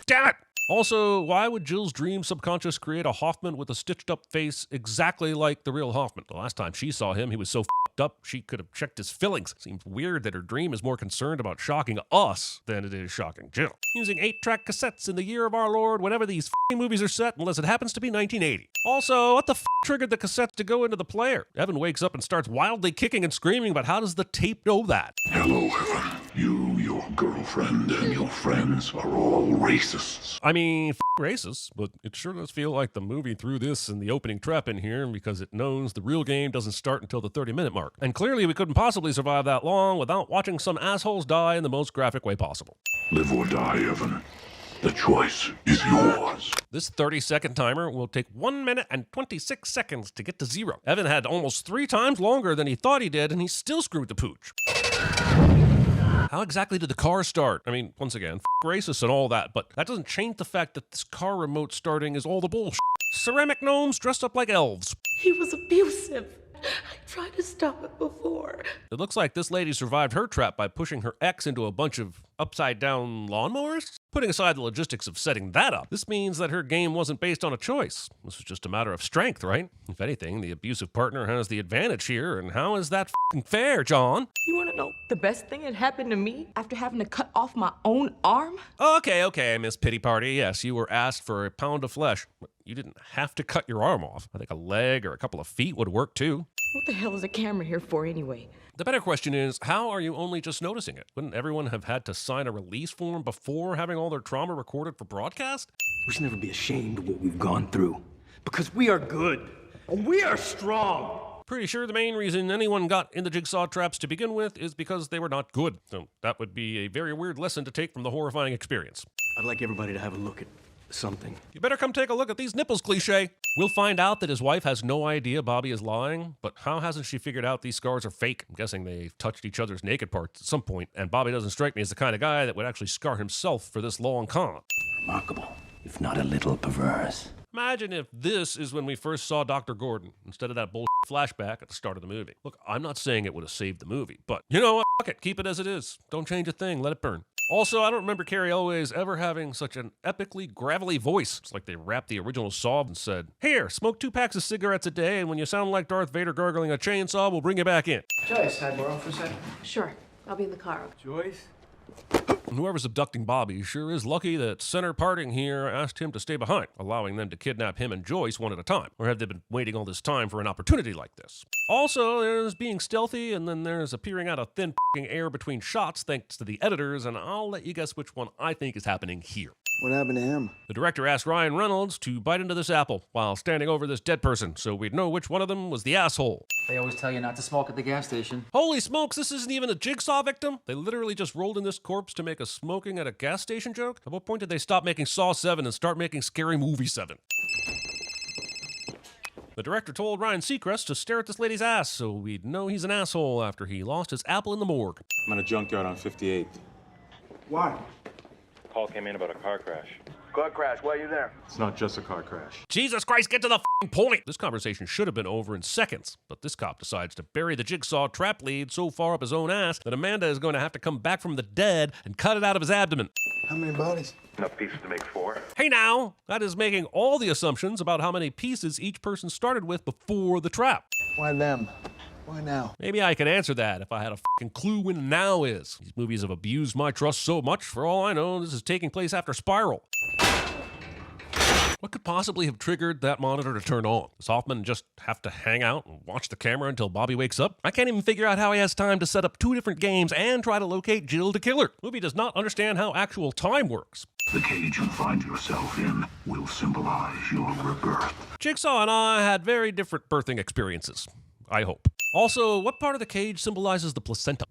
Damn it! Also, why would Jill's dream subconscious create a Hoffman with a stitched up face exactly like the real Hoffman? The last time she saw him, he was so f***ed up she could have checked his fillings. Seems weird that her dream is more concerned about shocking us than it is shocking Jill. Using 8-track cassettes in the year of our Lord whenever these f***ing movies are set, unless it happens to be 1980. Also, what the f*** triggered the cassettes to go into the player? Evan wakes up and starts wildly kicking and screaming, but how does the tape know that? Hello, Evan. You, your girlfriend, and your friends are all racists. I mean, racist, but it sure does feel like the movie threw this in the opening trap in here because it knows the real game doesn't start until the 30-minute mark. And clearly we couldn't possibly survive that long without watching some assholes die in the most graphic way possible. Live or die, Evan. The choice is yours. This 30-second timer will take 1 minute and 26 seconds to get to 0. Evan had almost 3 times longer than he thought he did, and he still screwed the pooch. How exactly did the car start? I mean, once again, racist and all that, but that doesn't change the fact that this car remote starting is all the bullshit. Ceramic gnomes dressed up like elves. He was abusive. I tried to stop it before. It looks like this lady survived her trap by pushing her ex into a bunch of upside-down lawnmowers? Putting aside the logistics of setting that up, this means that her game wasn't based on a choice. This was just a matter of strength, right? If anything, the abusive partner has the advantage here, and how is that f***ing fair, John? You want to know the best thing that happened to me after having to cut off my own arm? Okay, Miss Pity Party. Yes, you were asked for a pound of flesh. But you didn't have to cut your arm off. I think a leg or a couple of feet would work too. What the hell is a camera here for anyway? The better question is, how are you only just noticing it? Wouldn't everyone have had to sign a release form before having all their trauma recorded for broadcast? We should never be ashamed of what we've gone through. Because we are good. And we are strong. Pretty sure the main reason anyone got in the Jigsaw traps to begin with is because they were not good. So that would be a very weird lesson to take from the horrifying experience. I'd like everybody to have a look at something. You better come take a look at these nipples, cliche. We'll find out that his wife has no idea Bobby is lying, but how hasn't she figured out these scars are fake? I'm guessing they've touched each other's naked parts at some point, and Bobby doesn't strike me as the kind of guy that would actually scar himself for this long con. Remarkable, if not a little perverse. Imagine if this is when we first saw Dr. Gordon, instead of that bullshit flashback at the start of the movie. Look, I'm not saying it would have saved the movie, but you know what? Fuck it, keep it as it is. Don't change a thing, let it burn. Also, I don't remember Carrie Elway's ever having such an epically gravelly voice. It's like they wrapped the original Saw and said, "Here, smoke 2 packs of cigarettes a day, and when you sound like Darth Vader gargling a chainsaw, we'll bring you back in." Joyce, can I borrow for a second? Sure. I'll be in the car. Joyce? And whoever's abducting Bobby sure is lucky that Center Parting here asked him to stay behind, allowing them to kidnap him and Joyce one at a time. Or have they been waiting all this time for an opportunity like this? Also, there's being stealthy, and then there's appearing out of thin air between shots thanks to the editors, and I'll let you guess which one I think is happening here. What happened to him? The director asked Ryan Reynolds to bite into this apple while standing over this dead person, so we'd know which one of them was the asshole. They always tell you not to smoke at the gas station. Holy smokes, this isn't even a Jigsaw victim? They literally just rolled in this corpse to make a smoking at a gas station joke? At what point did they stop making Saw 7 and start making Scary Movie 7? The director told Ryan Seacrest to stare at this lady's ass so we'd know he's an asshole after he lost his apple in the morgue. I'm at a junkyard on 58th. Why? Call came in about a car crash. Car crash, why are you there? It's not just a car crash. Jesus Christ, get to the f***ing point! This conversation should have been over in seconds, but this cop decides to bury the Jigsaw trap lead so far up his own ass that Amanda is going to have to come back from the dead and cut it out of his abdomen. How many bodies? Enough pieces to make 4. Hey now, that is making all the assumptions about how many pieces each person started with before the trap. Why them? Why now? Maybe I could answer that if I had a fucking clue when now is. These movies have abused my trust so much, for all I know, this is taking place after Spiral. What could possibly have triggered that monitor to turn on? Does Hoffman just have to hang out and watch the camera until Bobby wakes up? I can't even figure out how he has time to set up 2 different games and try to locate Jill to kill her. The movie does not understand how actual time works. The cage you find yourself in will symbolize your rebirth. Jigsaw and I had very different birthing experiences. I hope. Also, what part of the cage symbolizes the placenta?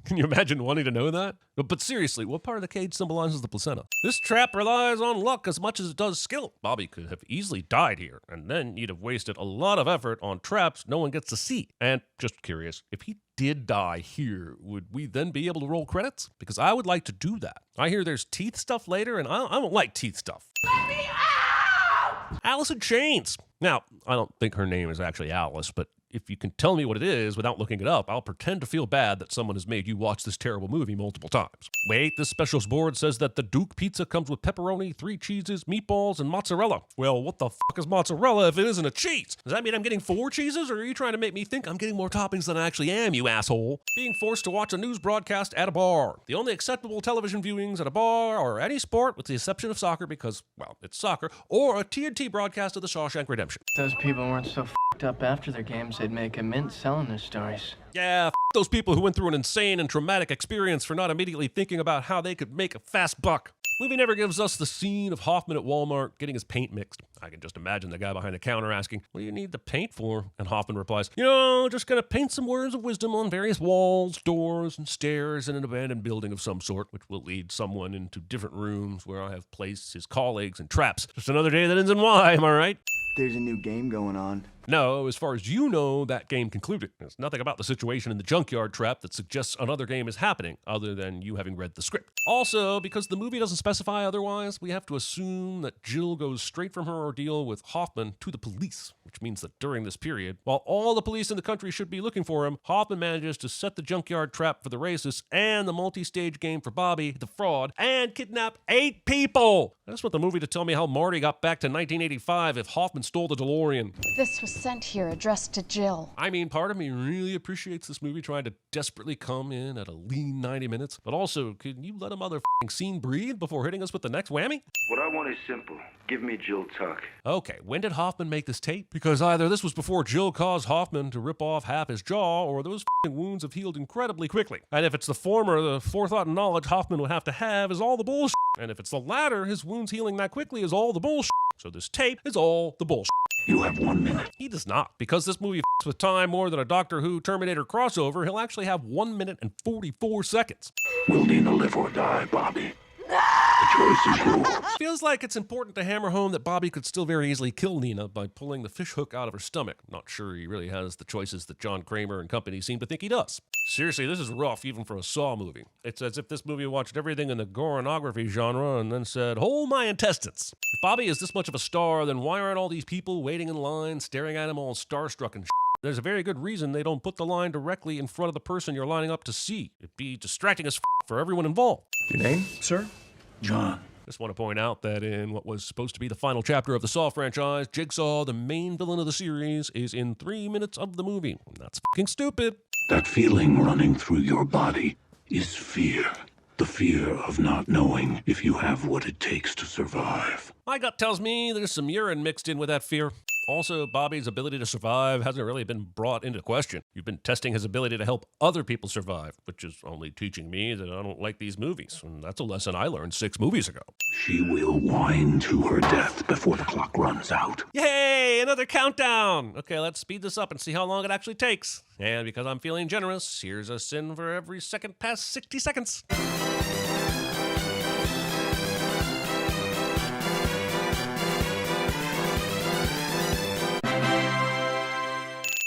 Can you imagine wanting to know that? But seriously, what part of the cage symbolizes the placenta? This trap relies on luck as much as it does skill. Bobby could have easily died here, and then you'd have wasted a lot of effort on traps no one gets to see. And just curious, if he did die here, would we then be able to roll credits? Because I would like to do that. I hear there's teeth stuff later, and I don't like teeth stuff. Let me out! Alice in Chains. Now, I don't think her name is actually Alice, but if you can tell me what it is without looking it up, I'll pretend to feel bad that someone has made you watch this terrible movie multiple times. Wait, this specials board says that the Duke pizza comes with pepperoni, 3 cheeses, meatballs, and mozzarella. Well, what the fuck is mozzarella if it isn't a cheese? Does that mean I'm getting 4 cheeses, or are you trying to make me think I'm getting more toppings than I actually am, you asshole? Being forced to watch a news broadcast at a bar. The only acceptable television viewings at a bar are any sport with the exception of soccer because, well, it's soccer, or a TNT broadcast of the Shawshank Redemption. Those people weren't so f***ed up after their games, they'd make a mint selling their stories. Yeah, f*** those people who went through an insane and traumatic experience for not immediately thinking about how they could make a fast buck. Movie never gives us the scene of Hoffman at Walmart getting his paint mixed. I can just imagine the guy behind the counter asking, "What do you need the paint for?" And Hoffman replies, just gonna paint some words of wisdom on various walls, doors, and stairs in an abandoned building of some sort, which will lead someone into different rooms where I have placed his colleagues and traps. Just another day that ends in Y, am I right? There's a new game going on. No, as far as you know, that game concluded. There's nothing about the situation in the junkyard trap that suggests another game is happening, other than you having read the script. Also, because the movie doesn't specify otherwise, we have to assume that Jill goes straight from her ordeal with Hoffman to the police, which means that during this period, while all the police in the country should be looking for him, Hoffman manages to set the junkyard trap for the racists and the multi-stage game for Bobby, the fraud, and kidnap 8 people! I just want the movie to tell me how Marty got back to 1985 if Hoffman stole the DeLorean. This was sent here addressed to Jill. I mean, part of me really appreciates this movie trying to desperately come in at a lean 90 minutes, but also, can you let a motherfucking scene breathe before hitting us with the next whammy? What I want is simple. Give me Jill Tuck. Okay, when did Hoffman make this tape? Because either this was before Jill caused Hoffman to rip off half his jaw, or those wounds have healed incredibly quickly. And if it's the former, the forethought and knowledge Hoffman would have to have is all the bullshit. And if it's the latter, his wounds healing that quickly is all the bullshit. So this tape is all the bullshit. You have 1 minute. He does not. Because this movie f***s with time more than a Doctor Who Terminator crossover, he'll actually have 1 minute and 44 seconds. We'll need to live or die, Bobby. The choice is yours. Feels like it's important to hammer home that Bobby could still very easily kill Nina by pulling the fish hook out of her stomach. Not sure he really has the choices that John Kramer and company seem to think he does. Seriously, this is rough even for a Saw movie. It's as if this movie watched everything in the goronography genre and then said, "Hold my intestines." If Bobby is this much of a star, then why aren't all these people waiting in line, staring at him all starstruck and shit? There's a very good reason they don't put the line directly in front of the person you're lining up to see. It'd be distracting as for everyone involved. Your name, sir? John. Just want to point out that in what was supposed to be the final chapter of the Saw franchise, Jigsaw, the main villain of the series, is in 3 minutes of the movie. That's fucking stupid. That feeling running through your body is fear. The fear of not knowing if you have what it takes to survive. My gut tells me there's some urine mixed in with that fear. Also, Bobby's ability to survive hasn't really been brought into question. You've been testing his ability to help other people survive, which is only teaching me that I don't like these movies. And that's a lesson I learned 6 movies ago. She will whine to her death before the clock runs out. Yay! Another countdown! Okay, let's speed this up and see how long it actually takes. And because I'm feeling generous, here's a sin for every second past 60 seconds.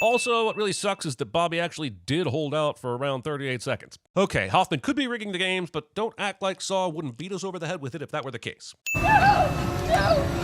Also, what really sucks is that Bobby actually did hold out for around 38 seconds. Okay, Hoffman could be rigging the games, but don't act like Saw wouldn't beat us over the head with it if that were the case. No,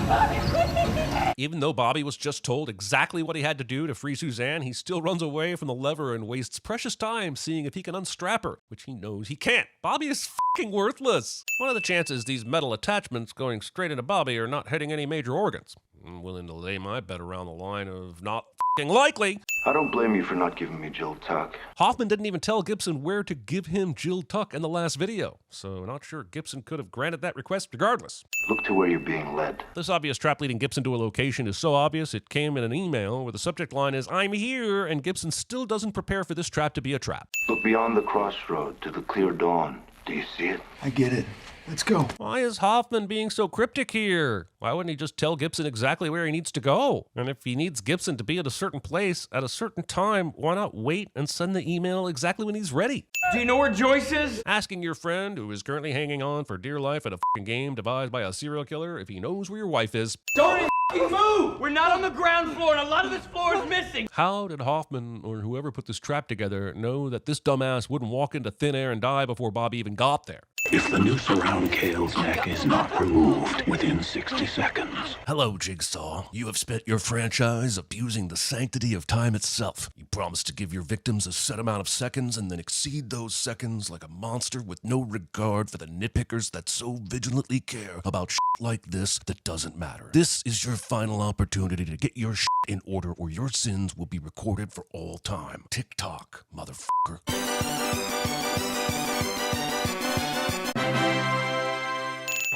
Bobby. Even though Bobby was just told exactly what he had to do to free Suzanne, he still runs away from the lever and wastes precious time seeing if he can unstrap her, which he knows he can't. Bobby is fucking worthless. What are the chances these metal attachments going straight into Bobby are not hitting any major organs? I'm willing to lay my bet around the line of not likely. I don't blame you for not giving me Jill Tuck. Hoffman didn't even tell Gibson where to give him Jill Tuck in the last video, so not sure Gibson could have granted that request regardless. Look to where you're being led. This obvious trap leading Gibson to a location is so obvious it came in an email where the subject line is "I'm here," and Gibson still doesn't prepare for this trap to be a trap. Look beyond the crossroad to the clear dawn. Do you see it? I get it. Let's go. Why is Hoffman being so cryptic here? Why wouldn't he just tell Gibson exactly where he needs to go? And if he needs Gibson to be at a certain place at a certain time, why not wait and send the email exactly when he's ready? Do you know where Joyce is? Asking your friend, who is currently hanging on for dear life at a fucking game devised by a serial killer, if he knows where your wife is. Don't move! We're not on the ground floor, and a lot of this floor is missing. How did Hoffman, or whoever put this trap together, know that this dumbass wouldn't walk into thin air and die before Bobby even got there? if the noose around Cale's neck is not removed within 60 seconds. Hello, Jigsaw. You have spent your franchise abusing the sanctity of time itself. You promised to give your victims a set amount of seconds and then exceed those seconds like a monster with no regard for the nitpickers that so vigilantly care about shit like this that doesn't matter. This is your final opportunity to get your shit in order or your sins will be recorded for all time. Tick-tock, motherfucker.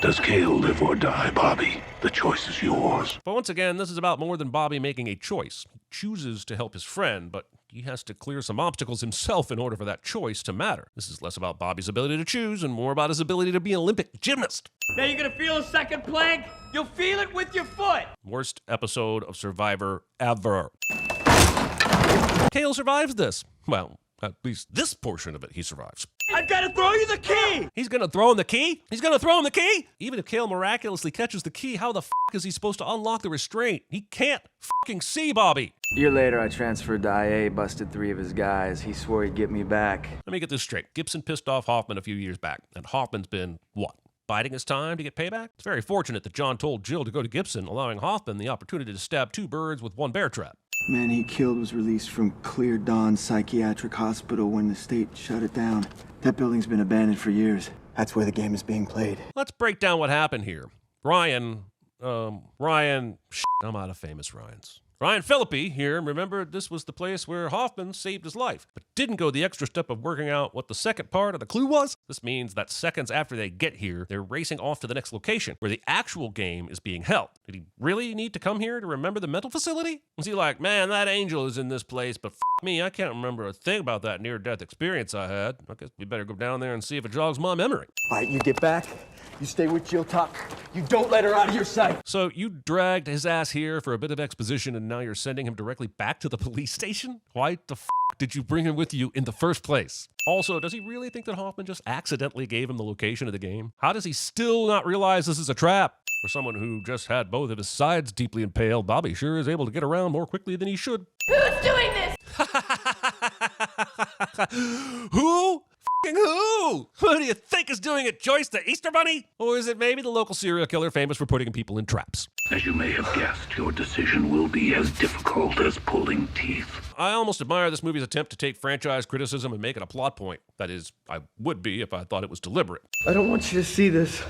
Does Cale live or die, Bobby? The choice is yours. But once again, this is about more than Bobby making a choice. He chooses to help his friend, but he has to clear some obstacles himself in order for that choice to matter. This is less about Bobby's ability to choose and more about his ability to be an Olympic gymnast. Now you're gonna feel a second plank? You'll feel it with your foot! Worst episode of Survivor ever. Cale survives this. Well, at least this portion of it he survives. I've gotta throw you the key! He's gonna throw him the key? He's gonna throw him the key? Even if Cale miraculously catches the key, how the f*** is he supposed to unlock the restraint? He can't f***ing see Bobby. A year later, I transferred to IA, busted 3 of his guys. He swore he'd get me back. Let me get this straight. Gibson pissed off Hoffman a few years back, and Hoffman's been, what, biding his time to get payback? It's very fortunate that John told Jill to go to Gibson, allowing Hoffman the opportunity to stab 2 birds with 1 bear trap. Man he killed was released from Clear Dawn Psychiatric Hospital when the state shut it down. That building's been abandoned for years. That's where the game is being played. Let's break down what happened here. Ryan, I'm out of famous Ryans. Ryan Phillippe here remembered this was the place where Hoffman saved his life, but didn't go the extra step of working out what the second part of the clue was. This means that seconds after they get here, they're racing off to the next location where the actual game is being held. Did he really need to come here to remember the mental facility? Was he like, man, that angel is in this place, but f me, I can't remember a thing about that near-death experience I had. I guess we better go down there and see if it jogs my memory. All right, you get back. You stay with Jill Tuck. You don't let her out of your sight. So you dragged his ass here for a bit of exposition and now you're sending him directly back to the police station? Why the f did you bring him with you in the first place? Also, does he really think that Hoffman just accidentally gave him the location of the game? How does he still not realize this is a trap? For someone who just had both of his sides deeply impaled, Bobby sure is able to get around more quickly than he should. Who's doing this? Who? Who? Who do you think is doing it, Joyce, the Easter Bunny? Or is it maybe the local serial killer famous for putting people in traps? As you may have guessed, your decision will be as difficult as pulling teeth. I almost admire this movie's attempt to take franchise criticism and make it a plot point. That is, I would be if I thought it was deliberate. I don't want you to see this,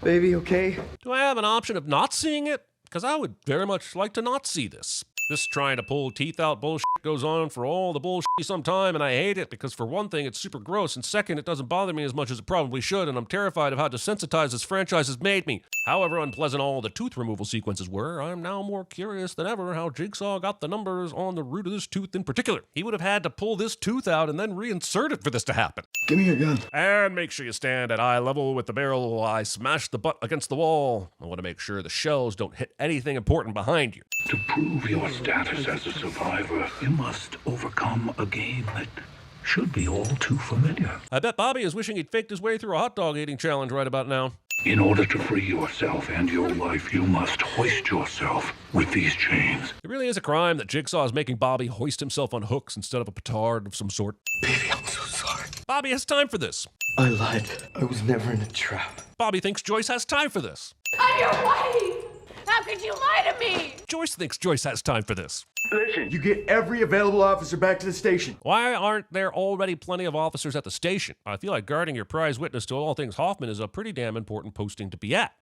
baby, okay? Do I have an option of not seeing it? Because I would very much like to not see this. This trying to pull teeth out bullshit goes on for all the bullshit some time, and I hate it because for one thing, it's super gross, and second, it doesn't bother me as much as it probably should, and I'm terrified of how desensitized this franchise has made me. However unpleasant all the tooth removal sequences were, I'm now more curious than ever how Jigsaw got the numbers on the root of this tooth in particular. He would have had to pull this tooth out and then reinsert it for this to happen. Give me your gun. And make sure you stand at eye level with the barrel while I smash the butt against the wall. I want to make sure the shells don't hit anything important behind you. To prove your status as a survivor, you must overcome a game that should be all too familiar. I bet Bobby is wishing he'd faked his way through a hot dog eating challenge right about now. In order to free yourself and your life, you must hoist yourself with these chains. It really is a crime that Jigsaw is making Bobby hoist himself on hooks instead of a petard of some sort. Baby, I'm so sorry. Bobby has time for this. I lied. I was never in a trap. Bobby thinks Joyce has time for this. I'm your wife! How could you lie to me? Joyce thinks Joyce has time for this. Listen, you get every available officer back to the station. Why aren't there already plenty of officers at the station? I feel like guarding your prize witness to all things Hoffman is a pretty damn important posting to be at.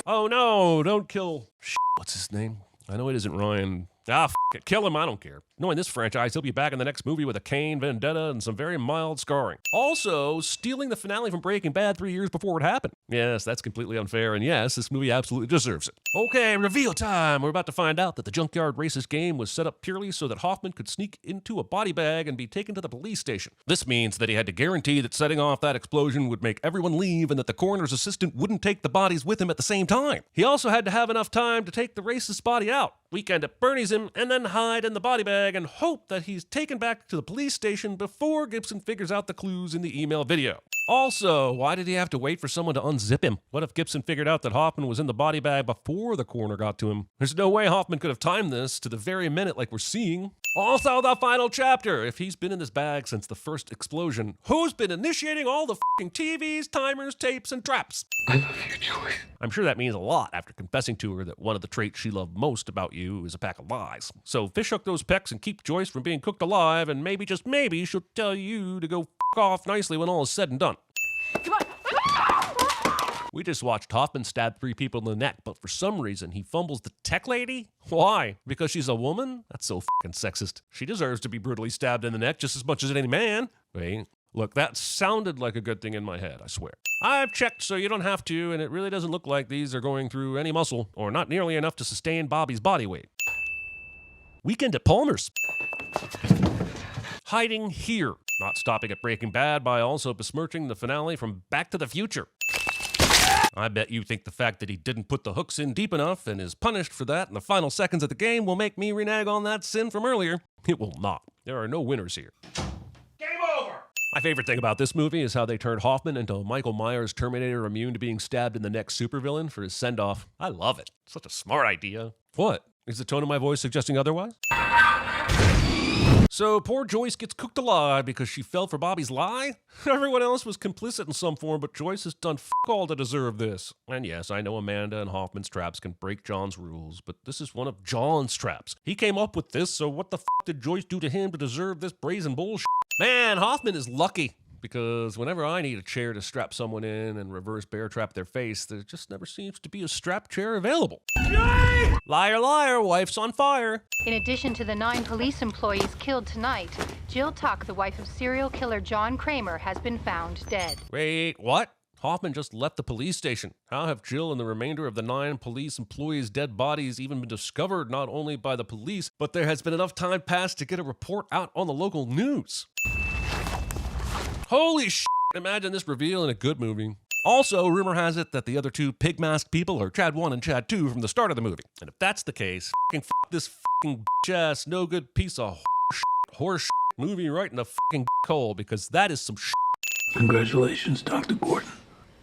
Oh no, don't kill... What's his name? I know it isn't Ryan. F it, kill him, I don't care. Knowing this franchise, he'll be back in the next movie with a cane vendetta and some very mild scarring. Also, stealing the finale from Breaking Bad 3 years before it happened. Yes, that's completely unfair, and yes, this movie absolutely deserves it. Okay, reveal time! We're about to find out that the Junkyard Racist game was set up purely so that Hoffman could sneak into a body bag and be taken to the police station. This means that he had to guarantee that setting off that explosion would make everyone leave and that the coroner's assistant wouldn't take the bodies with him at the same time. He also had to have enough time to take the racist body out. Weekend at Bernie's him and then hide in the body bag and hope that he's taken back to the police station before Gibson figures out the clues in the email video. Also, why did he have to wait for someone to unzip him? What if Gibson figured out that Hoffman was in the body bag before the coroner got to him? There's no way Hoffman could have timed this to the very minute like we're seeing. Also, the final chapter. If he's been in this bag since the first explosion, who's been initiating all the fucking TVs, timers, tapes, and traps? I love you, Joyce. I'm sure that means a lot after confessing to her that one of the traits she loved most about you is a pack of lies. So fishhook those pecs and keep Joyce from being cooked alive, and maybe, just maybe, she'll tell you to go f*** off nicely when all is said and done. Come on! We just watched Hoffman stab 3 people in the neck, but for some reason he fumbles the tech lady? Why? Because she's a woman? That's so fucking sexist. She deserves to be brutally stabbed in the neck just as much as any man. Wait, look, that sounded like a good thing in my head, I swear. I've checked so you don't have to, and it really doesn't look like these are going through any muscle, or not nearly enough to sustain Bobby's body weight. Weekend at Palmer's. Hiding here. Not stopping at Breaking Bad by also besmirching the finale from Back to the Future. I bet you think the fact that he didn't put the hooks in deep enough and is punished for that in the final seconds of the game will make me renege on that sin from earlier. It will not. There are no winners here. Game over! My favorite thing about this movie is how they turned Hoffman into Michael Myers' Terminator immune to being stabbed in the neck supervillain for his send-off. I love it. Such a smart idea. What? Is the tone of my voice suggesting otherwise? So poor Joyce gets cooked alive because she fell for Bobby's lie? Everyone else was complicit in some form, but Joyce has done f*** all to deserve this. And yes, I know Amanda and Hoffman's traps can break John's rules, but this is one of John's traps. He came up with this, so what the f*** did Joyce do to him to deserve this brazen bullshit? Man, Hoffman is lucky. Because whenever I need a chair to strap someone in and reverse bear trap their face, there just never seems to be a strap chair available. Yay! Liar, liar, wife's on fire. In addition to the 9 police employees killed tonight, Jill Tuck, the wife of serial killer John Kramer, has been found dead. Wait, what? Hoffman just left the police station. How have Jill and the remainder of the 9 police employees' dead bodies even been discovered not only by the police, but there has been enough time passed to get a report out on the local news? Holy shit! Imagine this reveal in a good movie. Also, rumor has it that the other 2 pig mask people are Chad 1 and Chad 2 from the start of the movie. And if that's the case, f**king this f**king bitch-ass, no good piece of horse movie right in the f**king hole, because that is some shit. Congratulations, Dr. Gordon.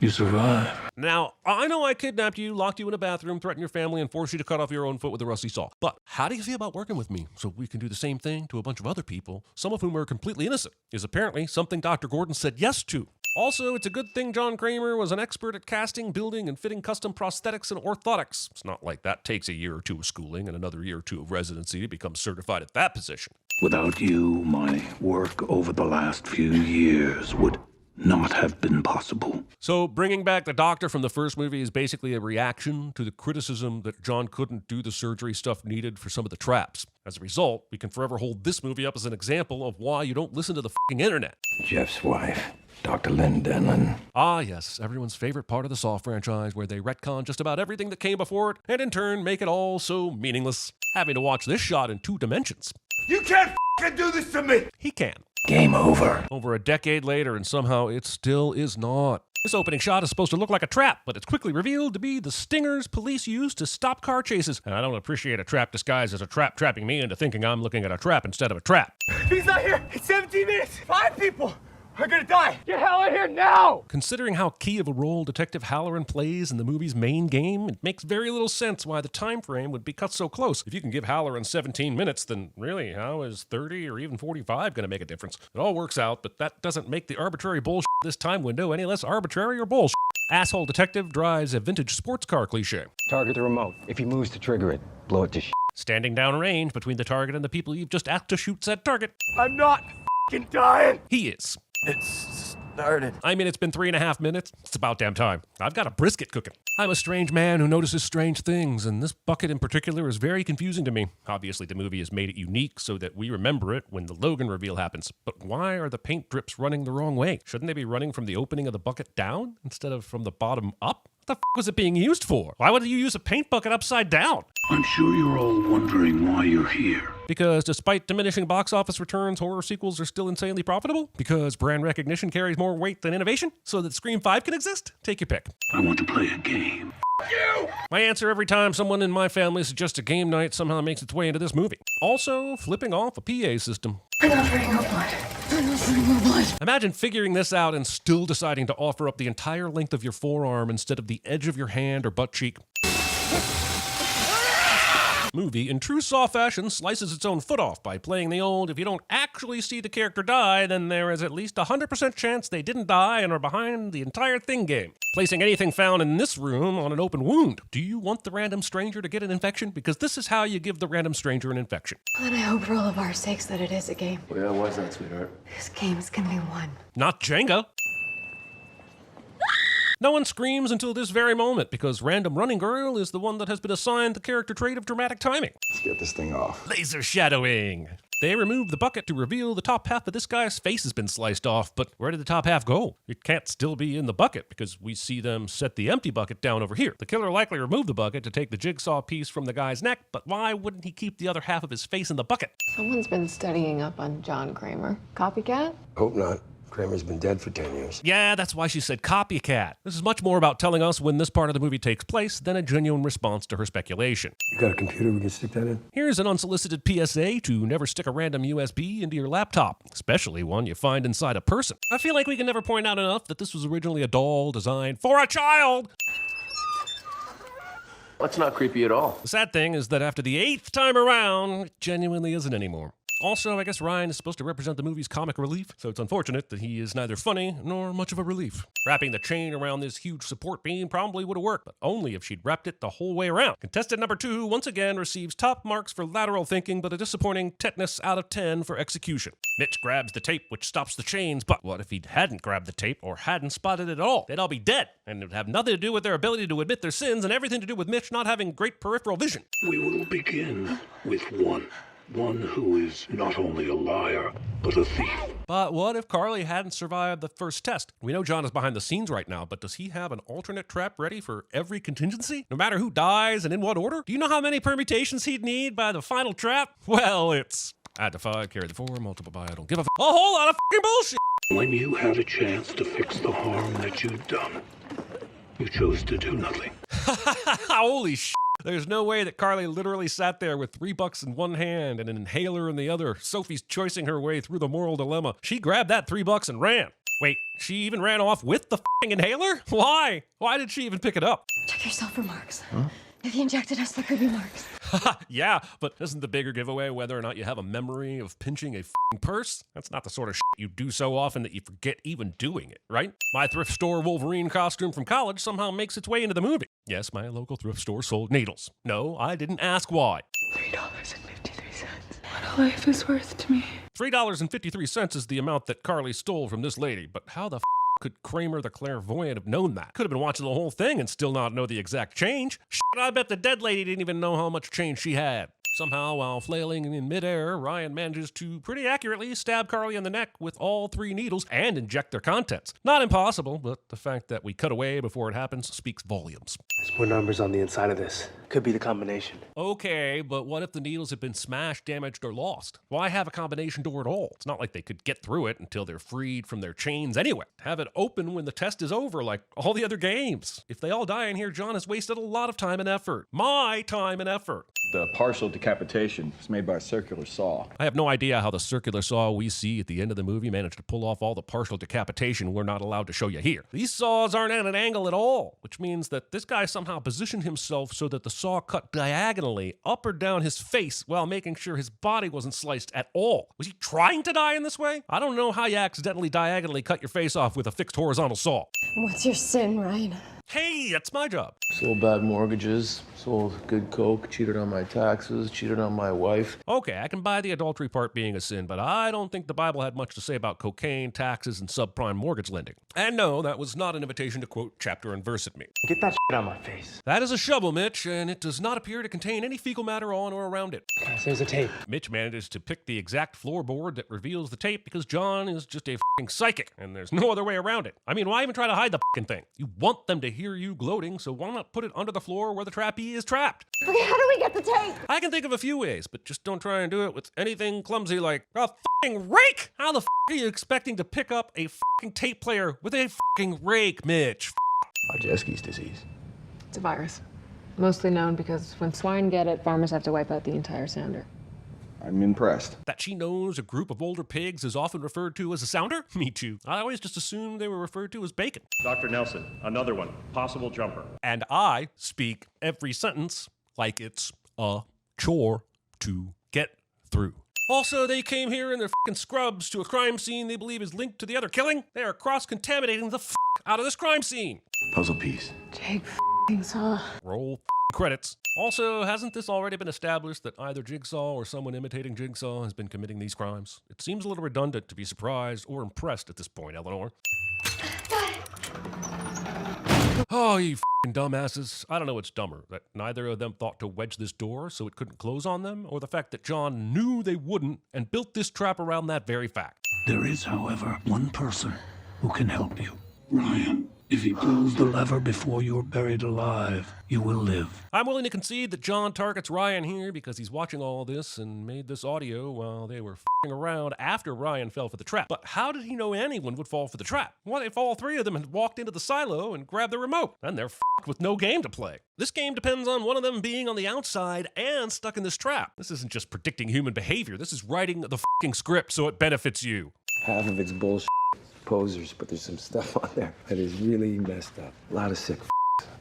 You survived. Now, I know I kidnapped you, locked you in a bathroom, threatened your family, and forced you to cut off your own foot with a rusty saw. But how do you feel about working with me so we can do the same thing to a bunch of other people, some of whom are completely innocent? Is apparently something Dr. Gordon said yes to. Also, it's a good thing John Kramer was an expert at casting, building, and fitting custom prosthetics and orthotics. It's not like that takes a year or 2 of schooling and another year or 2 of residency to become certified at that position. Without you, my work over the last few years would not have been possible. So bringing back the doctor from the first movie is basically a reaction to the criticism that John couldn't do the surgery stuff needed for some of the traps. As a result, we can forever hold this movie up as an example of why you don't listen to the fucking internet. Jeff's wife, Dr. Lynn Denlin. Ah yes, everyone's favorite part of the Saw franchise, where they retcon just about everything that came before it, and in turn make it all so meaningless. Having to watch this shot in 2 dimensions. You can't f***ing do this to me! He can. Game over. Over a decade later, and somehow it still is not. This opening shot is supposed to look like a trap, but it's quickly revealed to be the stingers police use to stop car chases. And I don't appreciate a trap disguised as a trap trapping me into thinking I'm looking at a trap instead of a trap. He's not here in 17 minutes! 5 people are gonna die! Get hell out of here now! Considering how key of a role Detective Halloran plays in the movie's main game, it makes very little sense why the time frame would be cut so close. If you can give Halloran 17 minutes, then really, how is 30 or even 45 gonna make a difference? It all works out, but that doesn't make the arbitrary bullshit this time window any less arbitrary or bullshit. Asshole detective drives a vintage sports car cliche. Target the remote. If he moves to trigger it, blow it to shit. Standing down range between the target and the people you've just asked to shoot said target. I'm not f***ing dying! He is. It's started. I mean, it's been 3.5 minutes. It's about damn time. I've got a brisket cooking. I'm a strange man who notices strange things, and this bucket in particular is very confusing to me. Obviously, the movie has made it unique so that we remember it when the Logan reveal happens. But why are the paint drips running the wrong way? Shouldn't they be running from the opening of the bucket down instead of from the bottom up? What the f*** was it being used for? Why would you use a paint bucket upside down? I'm sure you're all wondering why you're here. Because despite diminishing box office returns, horror sequels are still insanely profitable? Because brand recognition carries more weight than innovation? So that Scream 5 can exist? Take your pick. I want to play a game. you! My answer every time someone in my family suggests a game night somehow makes its way into this movie. Also, flipping off a PA system. I'm offering no blood. I'm offering no blood. Imagine figuring this out and still deciding to offer up the entire length of your forearm instead of the edge of your hand or butt cheek. Movie, in true Saw fashion, slices its own foot off by playing the old, if you don't actually see the character die, then there is at least a 100% chance they didn't die and are behind the entire thing game. Placing anything found in this room on an open wound. Do you want the random stranger to get an infection? Because this is how you give the random stranger an infection. And I hope for all of our sakes that it is a game. Yeah, why is that, sweetheart? This game's gonna be won. Not Jenga. No one screams until this very moment, because Random Running Girl is the one that has been assigned the character trait of dramatic timing. Let's get this thing off. Laser shadowing. They remove the bucket to reveal the top half of this guy's face has been sliced off, but where did the top half go? It can't still be in the bucket, because we see them set the empty bucket down over here. The killer likely removed the bucket to take the jigsaw piece from the guy's neck, but why wouldn't he keep the other half of his face in the bucket? Someone's been studying up on John Kramer. Copycat? Hope not. Kramer's been dead for 10 years. Yeah, that's why she said copycat. This is much more about telling us when this part of the movie takes place than a genuine response to her speculation. You got a computer we can stick that in? Here's an unsolicited PSA to never stick a random USB into your laptop, especially one you find inside a person. I feel like we can never point out enough that this was originally a doll designed for a child. That's not creepy at all. The sad thing is that after the 8th time around, it genuinely isn't anymore. Also, I guess Ryan is supposed to represent the movie's comic relief, so it's unfortunate that he is neither funny nor much of a relief. Wrapping the chain around this huge support beam probably would have worked, but only if she'd wrapped it the whole way around. Contestant number 2 once again receives top marks for lateral thinking, but a disappointing tetanus out of 10 for execution. Mitch grabs the tape, which stops the chains, but what if he hadn't grabbed the tape or hadn't spotted it at all? They'd all be dead, and it would have nothing to do with their ability to admit their sins and everything to do with Mitch not having great peripheral vision. We will begin with one. One who is not only a liar, but a thief. But what if Carly hadn't survived the first test? We know John is behind the scenes right now, but does he have an alternate trap ready for every contingency? No matter who dies and in what order? Do you know how many permutations he'd need by the final trap? Well, it's add to 5, carry the 4, multiple by I don't give a whole lot of fucking bullshit. When you had a chance to fix the harm that you'd done, you chose to do nothing. Holy shit. There's no way that Carly literally sat there with $3 in one hand and an inhaler in the other. Sophie's choicing her way through the moral dilemma. She grabbed that $3 and ran. Wait, she even ran off with the f***ing inhaler? Why? Why did she even pick it up? Check yourself for marks. Huh? If he injected us, there could be marks. Yeah, but isn't the bigger giveaway whether or not you have a memory of pinching a f***ing purse? That's not the sort of shit you do so often that you forget even doing it, right? My thrift store Wolverine costume from college somehow makes its way into the movie. Yes, my local thrift store sold needles. No, I didn't ask why. $3.53. What a life is worth to me. $3.53 is the amount that Carly stole from this lady, but how the f*** could Kramer the clairvoyant have known that? Could have been watching the whole thing and still not know the exact change. Shit, I bet the dead lady didn't even know how much change she had. Somehow, while flailing in midair, Ryan manages to pretty accurately stab Carly in the neck with all 3 needles and inject their contents. Not impossible, but the fact that we cut away before it happens speaks volumes. There's more numbers on the inside of this. Could be the combination. Okay, but what if the needles had been smashed, damaged, or lost? Why have a combination door at all? It's not like they could get through it until they're freed from their chains anyway. Have it open when the test is over, like all the other games. If they all die in here, John has wasted a lot of time and effort. My time and effort. The partial decapitation was made by a circular saw. I have no idea how the circular saw we see at the end of the movie managed to pull off all the partial decapitation we're not allowed to show you here. These saws aren't at an angle at all, which means that this guy somehow positioned himself so that the saw cut diagonally up or down his face while making sure his body wasn't sliced at all. Was he trying to die in this way? I don't know how you accidentally diagonally cut your face off with a fixed horizontal saw. What's your sin, Ryan? Hey, that's my job. Sold bad mortgages, sold good coke, cheated on my taxes, cheated on my wife. Okay, I can buy the adultery part being a sin, but I don't think the Bible had much to say about cocaine, taxes, and subprime mortgage lending. And no, that was not an invitation to quote chapter and verse at me. Get that shit out of my face. That is a shovel, Mitch, and it does not appear to contain any fecal matter on or around it. Guys, there's a tape. Mitch manages to pick the exact floorboard that reveals the tape because John is just a f***ing psychic, and there's no other way around it. I mean, why even try to hide the f***ing thing? You want them to hear you gloating, so why not put it under the floor where the trappee is trapped? Okay, how do we get the tape? I can think of a few ways, but just don't try and do it with anything clumsy like a f***ing rake! How the f*** are you expecting to pick up a f***ing tape player with a f***ing rake, Mitch? Majeski's disease. It's a virus. Mostly known because when swine get it, farmers have to wipe out the entire sounder. I'm impressed. That she knows a group of older pigs is often referred to as a sounder? Me too. I always just assumed they were referred to as bacon. Dr. Nelson, another one. Possible jumper. And I speak every sentence like it's a chore to get through. Also, they came here in their fucking scrubs to a crime scene they believe is linked to the other killing. They are cross-contaminating the f*** out of this crime scene. Puzzle piece. Jigsaw. Roll credits. Also, hasn't this already been established that either Jigsaw or someone imitating Jigsaw has been committing these crimes? It seems a little redundant to be surprised or impressed at this point, Eleanor. Oh, you f***ing dumbasses. I don't know what's dumber, that neither of them thought to wedge this door so it couldn't close on them, or the fact that John knew they wouldn't and built this trap around that very fact. There is, however, one person who can help you. Ryan. If he pulls the lever before you're buried alive, you will live. I'm willing to concede that John targets Ryan here because he's watching all this and made this audio while they were f***ing around after Ryan fell for the trap. But how did he know anyone would fall for the trap? What if all three of them had walked into the silo and grabbed the remote? Then they're f***ed with no game to play. This game depends on one of them being on the outside and stuck in this trap. This isn't just predicting human behavior. This is writing the f***ing script so it benefits you. Half of it's bullshit. Posers, but there's some stuff on there that is really messed up. A lot of sick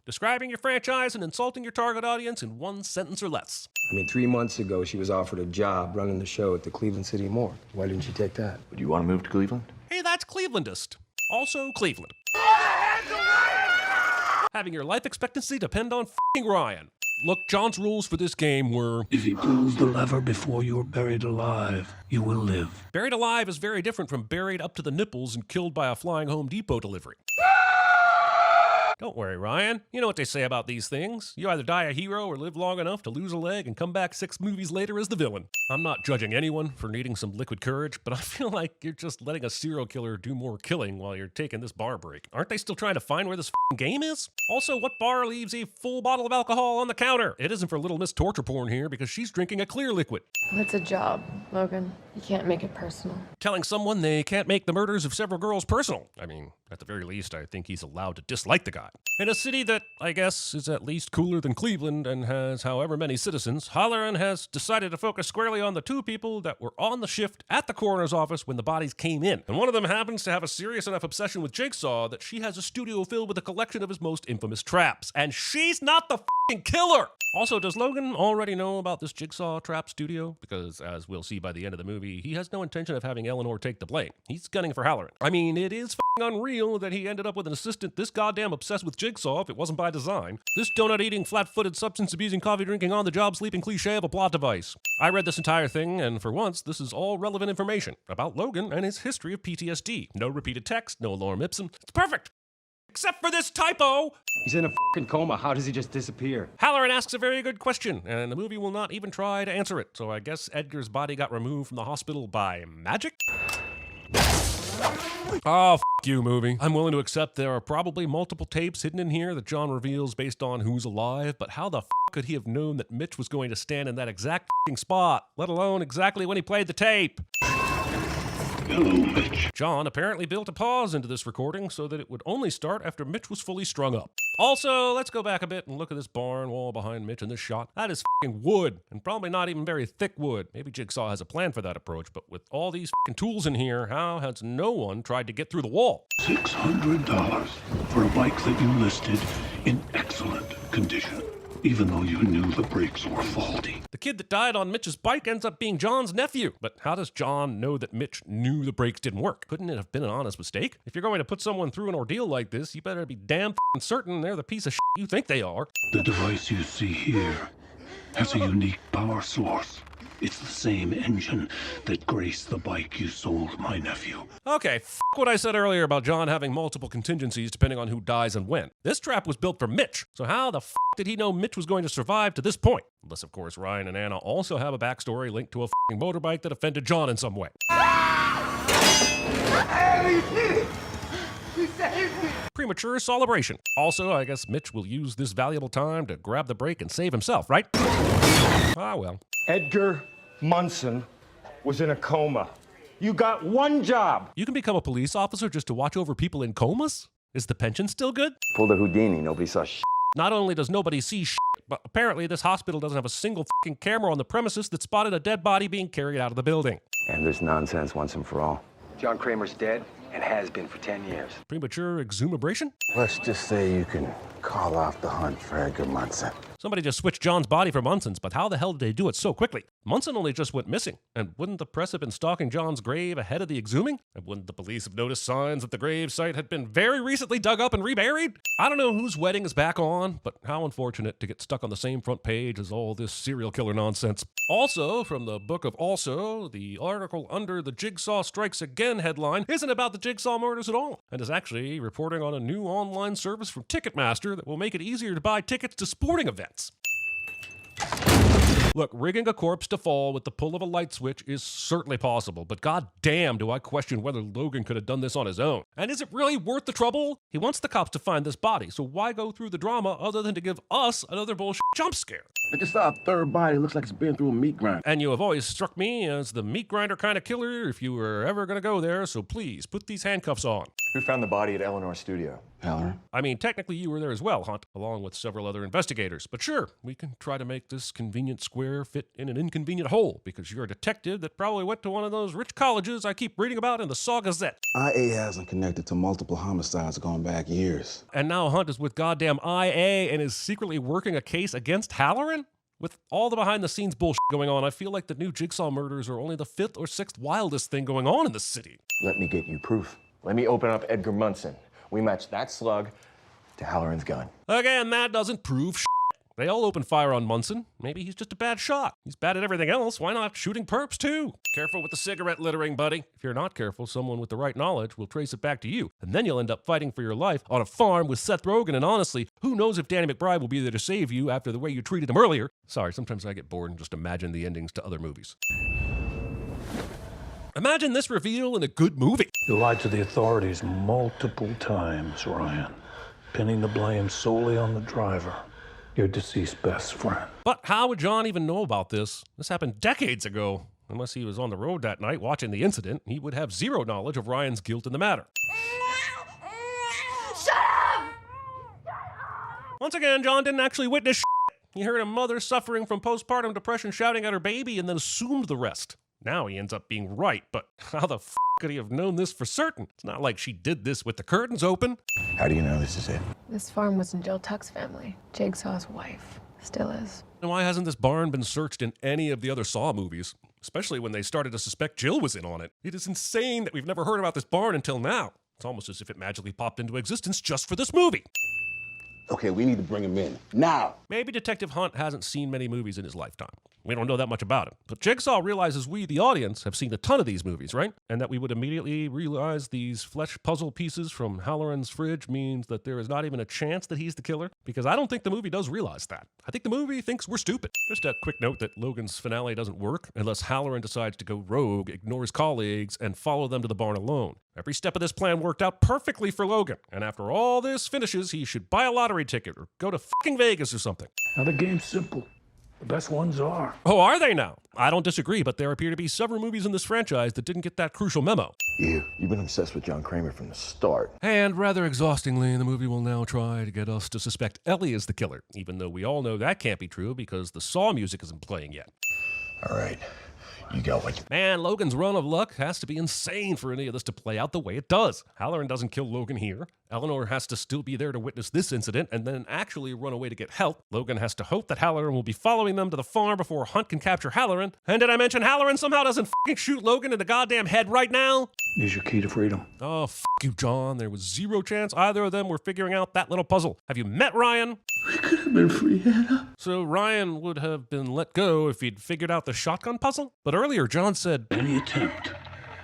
Describing your franchise and insulting your target audience in one sentence or less. I mean, 3 months ago, she was offered a job running the show at the Cleveland City Morgue. Why didn't she take that? Would you want to move to Cleveland? Hey, that's Clevelandist. Also Cleveland. Having your life expectancy depend on f***ing Ryan. Look, John's rules for this game were... If he pulls the lever before you're buried alive, you will live. Buried alive is very different from buried up to the nipples and killed by a flying Home Depot delivery. Don't worry, Ryan. You know what they say about these things. You either die a hero or live long enough to lose a leg and come back 6 movies later as the villain. I'm not judging anyone for needing some liquid courage, but I feel like you're just letting a serial killer do more killing while you're taking this bar break. Aren't they still trying to find where this game is? Also, what bar leaves a full bottle of alcohol on the counter? It isn't for little Miss Torture Porn here because she's drinking a clear liquid. That's a job, Logan. You can't make it personal. Telling someone they can't make the murders of several girls personal. I mean, at the very least, I think he's allowed to dislike the guy. In a city that, I guess, is at least cooler than Cleveland and has however many citizens, Halloran has decided to focus squarely on the 2 people that were on the shift at the coroner's office when the bodies came in. And one of them happens to have a serious enough obsession with Jigsaw that she has a studio filled with a collection of his most infamous traps. And she's not the f***ing killer! Also, does Logan already know about this Jigsaw trap studio? Because, as we'll see by the end of the movie, he has no intention of having Eleanor take the blame. He's gunning for Halloran. I mean, it is f***ing unreal that he ended up with an assistant this goddamn obsessed with Jigsaw if it wasn't by design. This donut-eating, flat-footed, substance-abusing, coffee-drinking, on-the-job sleeping cliché of a plot device. I read this entire thing, and for once, this is all relevant information about Logan and his history of PTSD. No repeated text, no lorem ipsum. It's perfect! Except for this typo! He's in a fucking coma. How does he just disappear? Halloran asks a very good question, and the movie will not even try to answer it. So I guess Edgar's body got removed from the hospital by magic? Oh, f*** you, movie. I'm willing to accept there are probably multiple tapes hidden in here that John reveals based on who's alive, but how the f*** could he have known that Mitch was going to stand in that exact f***ing spot, let alone exactly when he played the tape? Hello, Mitch. John apparently built a pause into this recording so that it would only start after Mitch was fully strung up. Also, let's go back a bit and look at this barn wall behind Mitch in this shot. That is f***ing wood, and probably not even very thick wood. Maybe Jigsaw has a plan for that approach, but with all these f***ing tools in here, how has no one tried to get through the wall? $600 for a bike that you listed in excellent condition, even though you knew the brakes were faulty. The kid that died on Mitch's bike ends up being John's nephew. But how does John know that Mitch knew the brakes didn't work? Couldn't it have been an honest mistake? If you're going to put someone through an ordeal like this, you better be damn f***ing certain they're the piece of shit you think they are. The device you see here has a unique power source. It's the same engine that graced the bike you sold my nephew. Okay, f*** what I said earlier about John having multiple contingencies depending on who dies and when. This trap was built for Mitch, so how the f*** did he know Mitch was going to survive to this point? Unless, of course, Ryan and Anna also have a backstory linked to a f***ing motorbike that offended John in some way. Premature celebration. Also, I guess Mitch will use this valuable time to grab the brake and save himself, right? Ah, well. Edgar Munson was in a coma. You got one job. You can become a police officer just to watch over people in comas? Is the pension still good? Pulled a Houdini. Nobody saw shit. Not only does nobody see shit, but apparently this hospital doesn't have a single fucking camera on the premises that spotted a dead body being carried out of the building. And this nonsense once and for all. John Kramer's dead and has been for 10 years. Premature exhumabration? Let's just say you can call off the hunt for Edgar Munson. Somebody just switched John's body for Munson's, but how the hell did they do it so quickly? Munson only just went missing, and wouldn't the press have been stalking John's grave ahead of the exhuming? And wouldn't the police have noticed signs that the grave site had been very recently dug up and reburied? I don't know whose wedding is back on, but how unfortunate to get stuck on the same front page as all this serial killer nonsense. Also, from the book of Also, the article under the Jigsaw Strikes Again headline isn't about the Jigsaw murders at all, and is actually reporting on a new online service from Ticketmaster that will make it easier to buy tickets to sporting events. Look, rigging a corpse to fall with the pull of a light switch is certainly possible, but goddamn do I question whether Logan could have done this on his own. And is it really worth the trouble? He wants the cops to find this body, so why go through the drama other than to give us another bullshit jump scare? I just saw a third body. Looks like it's been through a meat grinder. And you have always struck me as the meat grinder kind of killer if you were ever going to go there, so please put these handcuffs on. Who found the body at Eleanor's studio? Eleanor? I mean, technically you were there as well, Hunt, along with several other investigators. But sure, we can try to make this convenient square fit in an inconvenient hole, because you're a detective that probably went to one of those rich colleges I keep reading about in the Saw Gazette. IA hasn't connected to multiple homicides going back years. And now Hunt is with goddamn IA and is secretly working a case against Halloran? With all the behind-the-scenes bullshit going on, I feel like the new Jigsaw murders are only the 5th or 6th wildest thing going on in the city. Let me get you proof. Let me open up Edgar Munson. We match that slug to Halloran's gun. Again, that doesn't prove shit. They all open fire on Munson. Maybe he's just a bad shot. He's bad at everything else. Why not shooting perps too? Careful with the cigarette littering, buddy. If you're not careful, someone with the right knowledge will trace it back to you. And then you'll end up fighting for your life on a farm with Seth Rogen. And honestly, who knows if Danny McBride will be there to save you after the way you treated him earlier. Sorry, sometimes I get bored and just imagine the endings to other movies. Imagine this reveal in a good movie. You lied to the authorities multiple times, Ryan, pinning the blame solely on the driver, your deceased best friend. But how would John even know about this? This happened decades ago. Unless he was on the road that night watching the incident, he would have zero knowledge of Ryan's guilt in the matter. Shut up! Once again, John didn't actually witness shit. He heard a mother suffering from postpartum depression shouting at her baby and then assumed the rest. Now he ends up being right, but how the f could he have known this for certain? It's not like she did this with the curtains open. How do you know this is it? This farm was in Jill Tuck's family, Jigsaw's wife. Still is. And why hasn't this barn been searched in any of the other Saw movies? Especially when they started to suspect Jill was in on it. It is insane that we've never heard about this barn until now. It's almost as if it magically popped into existence just for this movie. Okay, we need to bring him in. Now! Maybe Detective Hunt hasn't seen many movies in his lifetime. We don't know that much about him. But Jigsaw realizes we, the audience, have seen a ton of these movies, right? And that we would immediately realize these flesh puzzle pieces from Halloran's fridge means that there is not even a chance that he's the killer. Because I don't think the movie does realize that. I think the movie thinks we're stupid. Just a quick note that Logan's finale doesn't work unless Halloran decides to go rogue, ignore his colleagues, and follow them to the barn alone. Every step of this plan worked out perfectly for Logan. And after all this finishes, he should buy a lottery ticket or go to fucking Vegas or something. Now the game's simple. The best ones are. Oh, are they now? I don't disagree, but there appear to be several movies in this franchise that didn't get that crucial memo. You've been obsessed with John Kramer from the start. And rather exhaustingly, the movie will now try to get us to suspect Ellie is the killer, even though we all know that can't be true because the Saw music isn't playing yet. All right, you got one. Man, Logan's run of luck has to be insane for any of this to play out the way it does. Halloran doesn't kill Logan here. Eleanor has to still be there to witness this incident and then actually run away to get help. Logan has to hope that Halloran will be following them to the farm before Hunt can capture Halloran. And did I mention Halloran somehow doesn't fucking shoot Logan in the goddamn head right now? Use your key to freedom. Oh, you, John. There was zero chance either of them were figuring out that little puzzle. Have you met Ryan? We could have been free, Hannah. So Ryan would have been let go if he'd figured out the shotgun puzzle? But earlier, John said, any attempt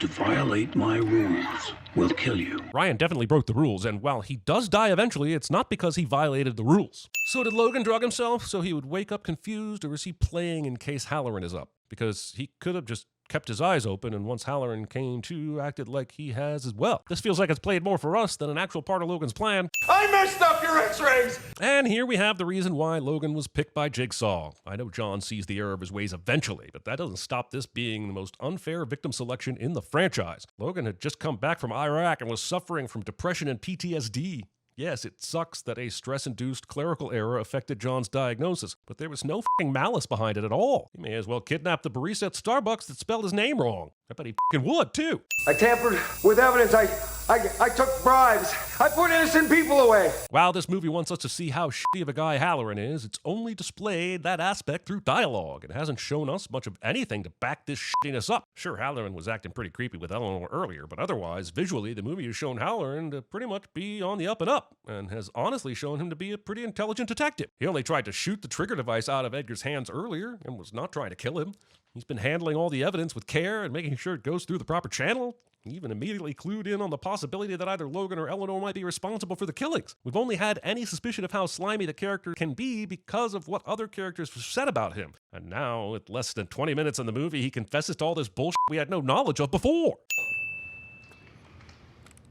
to violate my rules will kill you. Ryan definitely broke the rules, and while he does die eventually, it's not because he violated the rules. So did Logan drug himself so he would wake up confused, or is he playing in case Halloran is up? Because he could have just kept his eyes open, and once Halloran came to, acted like he has as well. This feels like it's played more for us than an actual part of Logan's plan. I messed up your x-rays! And here we have the reason why Logan was picked by Jigsaw. I know John sees the error of his ways eventually, but that doesn't stop this being the most unfair victim selection in the franchise. Logan had just come back from Iraq and was suffering from depression and PTSD. Yes, it sucks that a stress-induced clerical error affected John's diagnosis, but there was no f***ing malice behind it at all. He may as well kidnap the barista at Starbucks that spelled his name wrong. I bet he f***ing would, too. I tampered with evidence. I took bribes. I put innocent people away. While this movie wants us to see how shitty of a guy Halloran is, it's only displayed that aspect through dialogue. It hasn't shown us much of anything to back this shittiness up. Sure, Halloran was acting pretty creepy with Eleanor earlier, but otherwise, visually, the movie has shown Halloran to pretty much be on the up and up, and has honestly shown him to be a pretty intelligent detective. He only tried to shoot the trigger device out of Edgar's hands earlier, and was not trying to kill him. He's been handling all the evidence with care and making sure it goes through the proper channel. He even immediately clued in on the possibility that either Logan or Eleanor might be responsible for the killings. We've only had any suspicion of how slimy the character can be because of what other characters have said about him. And now, with less than 20 minutes in the movie, he confesses to all this bullshit we had no knowledge of before.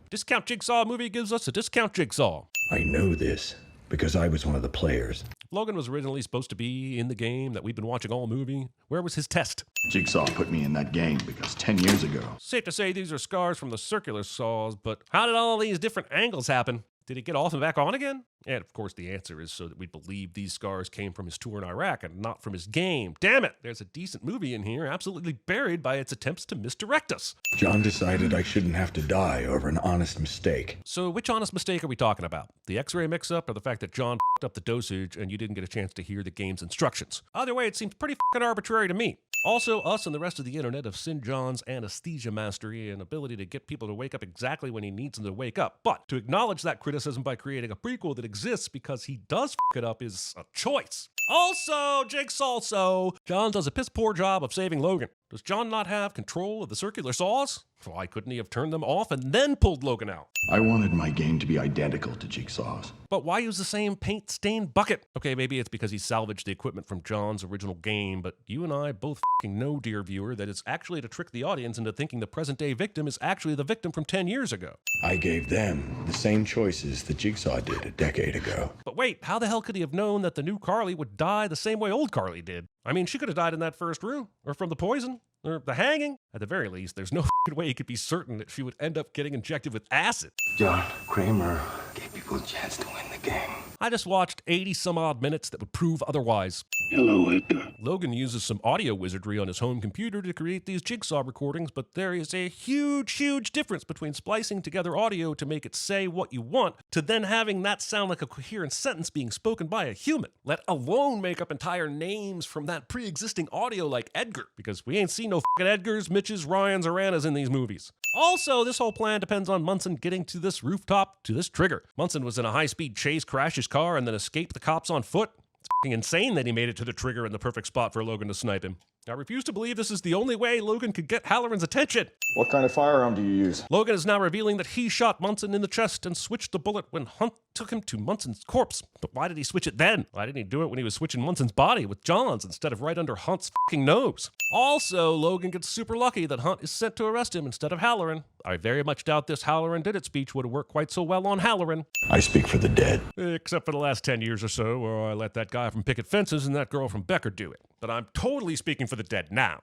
Discount Jigsaw movie gives us a discount Jigsaw. I know this because I was one of the players. Logan was originally supposed to be in the game that we've been watching all movie. Where was his test? Jigsaw put me in that game because 10 years ago. Safe to say these are scars from the circular saws, but how did all these different angles happen? Did he get off and back on again? And of course the answer is so that we believe these scars came from his tour in Iraq and not from his game. Damn it! There's a decent movie in here absolutely buried by its attempts to misdirect us. John decided I shouldn't have to die over an honest mistake. So which honest mistake are we talking about? The X-ray mix-up or the fact that John f***ed up the dosage and you didn't get a chance to hear the game's instructions? Either way, it seems pretty f***ing arbitrary to me. Also, us and the rest of the internet have seen John's anesthesia mastery and ability to get people to wake up exactly when he needs them to wake up. But to acknowledge that criticism by creating a prequel that exists because he does f*** it up is a choice. Also, Jigsaw, John does a piss poor job of saving Logan. Does John not have control of the circular saws? Why couldn't he have turned them off and then pulled Logan out? I wanted my game to be identical to Jigsaw's. But why use the same paint-stained bucket? Okay, maybe it's because he salvaged the equipment from John's original game, but you and I both f***ing know, dear viewer, that it's actually to trick the audience into thinking the present-day victim is actually the victim from 10 years ago. I gave them the same choices that Jigsaw did a decade ago. But wait, how the hell could he have known that the new Carly would die the same way old Carly did? I mean, she could have died in that first room, or from the poison, or the hanging. At the very least, there's no f***ing way he could be certain that she would end up getting injected with acid. John Kramer gave people a chance to win the game. I just watched 80-some-odd minutes that would prove otherwise. Hello, Edgar. Logan uses some audio wizardry on his home computer to create these Jigsaw recordings, but there is a huge difference between splicing together audio to make it say what you want to then having that sound like a coherent sentence being spoken by a human, let alone make up entire names from that pre-existing audio like Edgar, because we ain't seen no f***ing Edgars, Mitches, Ryans, or Annas in these movies. Also, this whole plan depends on Munson getting to this rooftop, to this trigger. Munson was in a high-speed chase, crashed his car, and then escaped the cops on foot. It's f***ing insane that he made it to the trigger in the perfect spot for Logan to snipe him. I refuse to believe this is the only way Logan could get Halloran's attention. What kind of firearm do you use? Logan is now revealing that he shot Munson in the chest and switched the bullet when Hunt took him to Munson's corpse. But why did he switch it then? Why didn't he do it when he was switching Munson's body with John's instead of right under Hunt's f***ing nose? Also, Logan gets super lucky that Hunt is sent to arrest him instead of Halloran. I very much doubt this Halloran did it speech would have worked quite so well on Halloran. I speak for the dead. Except for the last 10 years or so, where I let that guy from Picket Fences and that girl from Becker do it. But I'm totally speaking for the dead now.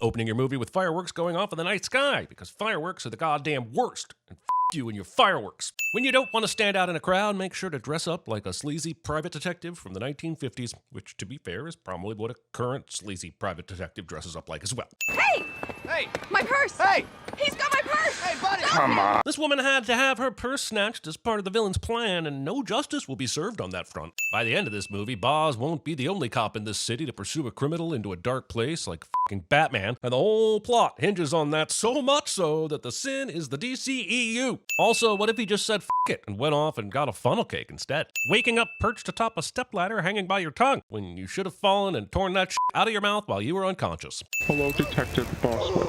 Opening your movie with fireworks going off in the night sky, because fireworks are the goddamn worst. And f*** you and your fireworks. When you don't want to stand out in a crowd, make sure to dress up like a sleazy private detective from the 1950s, which, to be fair, is probably what a current sleazy private detective dresses up like as well. Hey! Hey! My purse! Hey! He's got my purse! Hey, buddy! Come on. This woman had to have her purse snatched as part of the villain's plan, and no justice will be served on that front. By the end of this movie, Boz won't be the only cop in this city to pursue a criminal into a dark place like f***ing Batman, and the whole plot hinges on that, so much so that the sin is the DCEU. Also, what if he just said f*** it and went off and got a funnel cake instead? Waking up perched atop a stepladder hanging by your tongue, when you should have fallen and torn that shit out of your mouth while you were unconscious. Hello, Detective Boswick.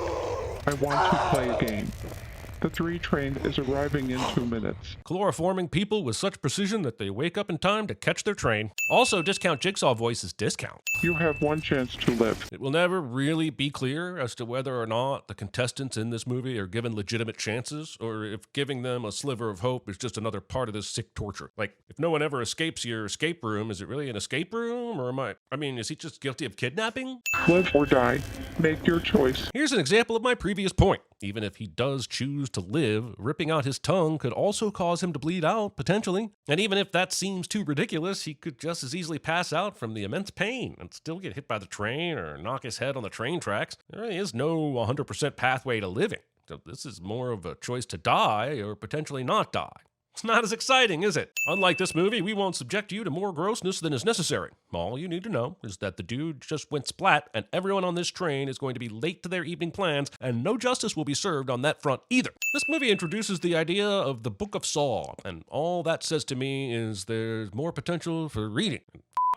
I want to play a game. The 3 train is arriving in 2 minutes. Chloroforming people with such precision that they wake up in time to catch their train. Also, discount Jigsaw voice is discount. You have 1 chance to live. It will never really be clear as to whether or not the contestants in this movie are given legitimate chances, or if giving them a sliver of hope is just another part of this sick torture. Like, if no one ever escapes your escape room, is it really an escape room? Or is he just guilty of kidnapping? Live or die. Make your choice. Here's an example of my previous point. Even if he does choose to live, ripping out his tongue could also cause him to bleed out, potentially. And even if that seems too ridiculous, he could just as easily pass out from the immense pain and still get hit by the train or knock his head on the train tracks. There really is no 100% pathway to living. So this is more of a choice to die or potentially not die. It's not as exciting, is it? Unlike this movie, we won't subject you to more grossness than is necessary. All you need to know is that the dude just went splat, and everyone on this train is going to be late to their evening plans, and no justice will be served on that front either. This movie introduces the idea of the Book of Saw, and all that says to me is there's more potential for reading.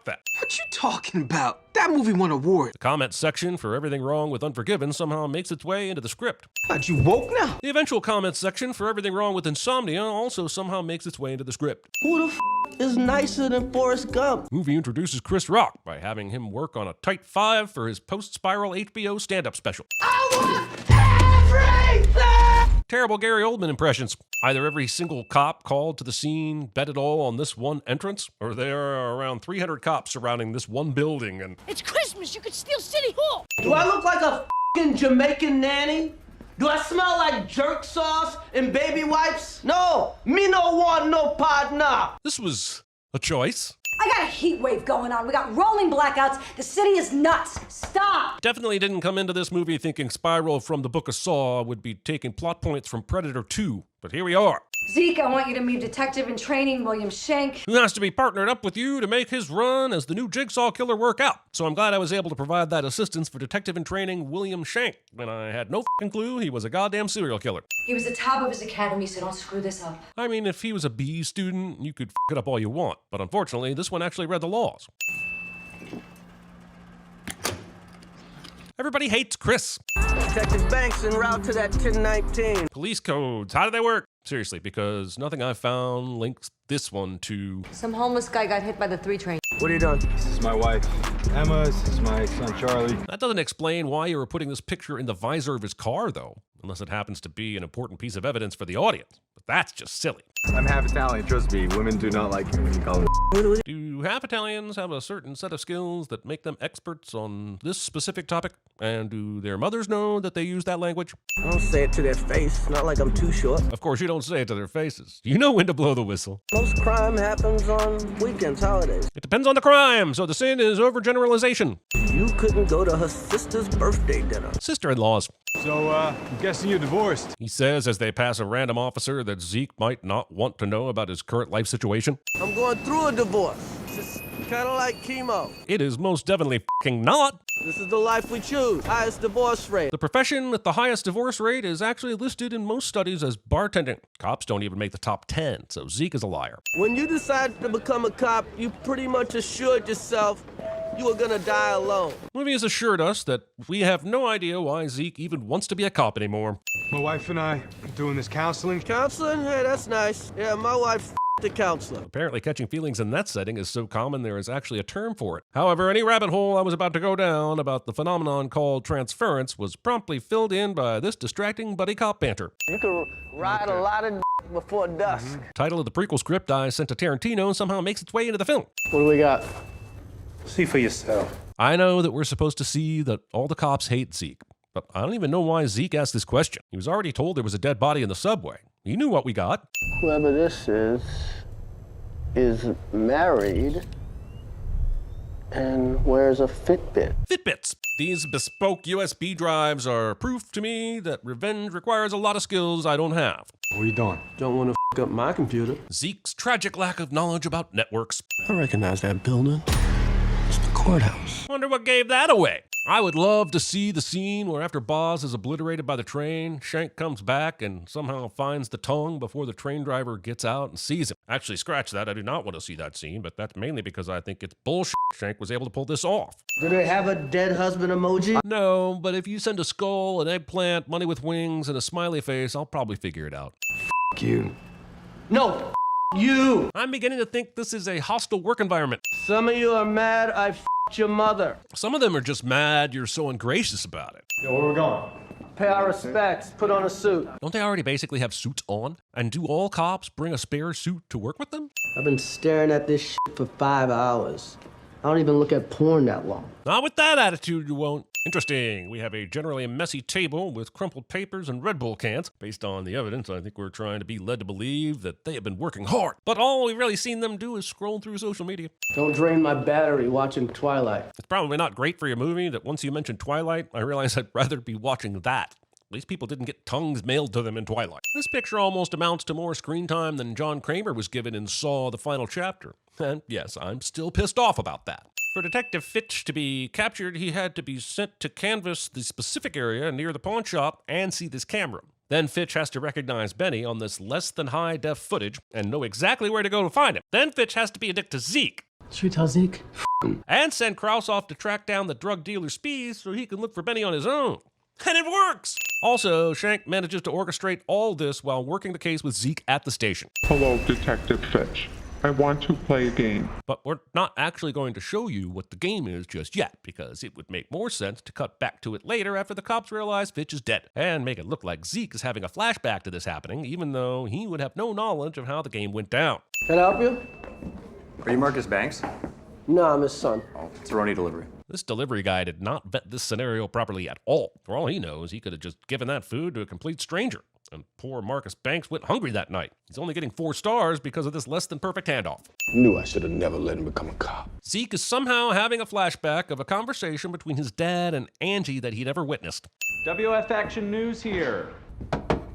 That. What you talking about? That movie won awards. The comment section for Everything Wrong with Unforgiven somehow makes its way into the script. God, you woke now? The eventual comment section for Everything Wrong with Insomnia also somehow makes its way into the script. Who the is nicer than Forrest Gump? Movie introduces Chris Rock by having him work on a tight 5 for his post-Spiral HBO stand-up special. I want everything! Terrible Gary Oldman impressions. Either every single cop called to the scene bet it all on this one entrance, or there are around 300 cops surrounding this one building and... It's Christmas, you could steal City Hall! Do I look like a f***ing Jamaican nanny? Do I smell like jerk sauce and baby wipes? No, me no want no partner. This was a choice. I got a heat wave going on. We got rolling blackouts. The city is nuts. Stop! Definitely didn't come into this movie thinking Spiral from the Book of Saw would be taking plot points from Predator 2, but here we are. Zeke, I want you to meet Detective in Training William Shank. Who has to be partnered up with you to make his run as the new Jigsaw killer work out. So I'm glad I was able to provide that assistance for Detective in Training William Shank when I had no f***ing clue he was a goddamn serial killer. He was the top of his academy, so don't screw this up. I mean, if he was a B student, you could f*** it up all you want, but unfortunately, this one actually read the laws. Everybody hates Chris. Detective Banks en route to that 1019. Police codes, how do they work? Seriously, because nothing I found links this one to... Some homeless guy got hit by the 3 train. What are you doing? This is my wife, Emma. This is my son, Charlie. That doesn't explain why you were putting this picture in the visor of his car, though. Unless it happens to be an important piece of evidence for the audience. But that's just silly. I'm half Italian, trust me. Women do not like it when you call them. Do half Italians have a certain set of skills that make them experts on this specific topic? And do their mothers know that they use that language? I don't say it to their face, not like I'm too short. Of course, you don't say it to their faces. You know when to blow the whistle. Most crime happens on weekends, holidays. It depends on the crime, so the sin is overgeneralization. You couldn't go to her sister's birthday dinner. Sister-in-laws. So, I'm guessing you're divorced. He says as they pass a random officer that Zeke might not want to know about his current life situation. I'm going through a divorce. It's kind of like chemo. It is most definitely f***ing not. This is the life we choose. Highest divorce rate. The profession with the highest divorce rate is actually listed in most studies as bartending. Cops don't even make the top 10, so Zeke is a liar. When you decide to become a cop, you pretty much assured yourself you were gonna die alone. The movie has assured us that we have no idea why Zeke even wants to be a cop anymore. My wife and I are doing this counseling. Counseling? Hey, that's nice. Yeah, my wife the counselor. Apparently catching feelings in that setting is so common there is actually a term for it. However, any rabbit hole I was about to go down about the phenomenon called transference was promptly filled in by this distracting buddy cop banter. You can ride a lot of before dusk. Title of the prequel script I sent to Tarantino somehow makes its way into the film. What do we got? See for yourself. I know that we're supposed to see that all the cops hate Zeke, but I don't even know why Zeke asked this question. He was already told there was a dead body in the subway. He knew what we got. Whoever this is married and wears a Fitbit. Fitbits. These bespoke USB drives are proof to me that revenge requires a lot of skills I don't have. What are you doing? Don't want to f up my computer. Zeke's tragic lack of knowledge about networks. I recognize that building. It's the courthouse. Wonder what gave that away. I would love to see the scene where after Boz is obliterated by the train, Shank comes back and somehow finds the tongue before the train driver gets out and sees him. Actually, scratch that. I do not want to see that scene, but that's mainly because I think it's bullshit Shank was able to pull this off. Do they have a dead husband emoji? No, but if you send a skull, an eggplant, money with wings, and a smiley face, I'll probably figure it out. F you. No, you. I'm beginning to think this is a hostile work environment. Some of you are mad I f***ed your mother. Some of them are just mad you're so ungracious about it. Yo, where we going? Pay our respects. Put on a suit. Don't they already basically have suits on? And do all cops bring a spare suit to work with them? I've been staring at this shit for 5 hours. I don't even look at porn that long. Not with that attitude, you won't. Interesting. We have a generally messy table with crumpled papers and Red Bull cans. Based on the evidence, I think we're trying to be led to believe that they have been working hard. But all we've really seen them do is scroll through social media. Don't drain my battery watching Twilight. It's probably not great for your movie that once you mention Twilight, I realize I'd rather be watching that. At least people didn't get tongues mailed to them in Twilight. This picture almost amounts to more screen time than John Kramer was given in Saw: The Final Chapter. And yes, I'm still pissed off about that. For Detective Fitch to be captured, he had to be sent to canvass the specific area near the pawn shop and see this camera. Then Fitch has to recognize Benny on this less than high def footage and know exactly where to go to find him. Then Fitch has to be a dick to Zeke. Should we tell Zeke? And send Krause off to track down the drug dealer Spees so he can look for Benny on his own. And it works! Also, Shank manages to orchestrate all this while working the case with Zeke at the station. Hello, Detective Fitch. I want to play a game. But we're not actually going to show you what the game is just yet, because it would make more sense to cut back to it later after the cops realize Fitch is dead, and make it look like Zeke is having a flashback to this happening, even though he would have no knowledge of how the game went down. Can I help you? Are you Marcus Banks? No, I'm his son. Oh, it's a Ronnie delivery. This delivery guy did not vet this scenario properly at all. For all he knows, he could have just given that food to a complete stranger. And poor Marcus Banks went hungry that night. He's only getting 4 stars because of this less than perfect handoff. Knew I should have never let him become a cop. Zeke is somehow having a flashback of a conversation between his dad and Angie that he never witnessed. WF Action News here.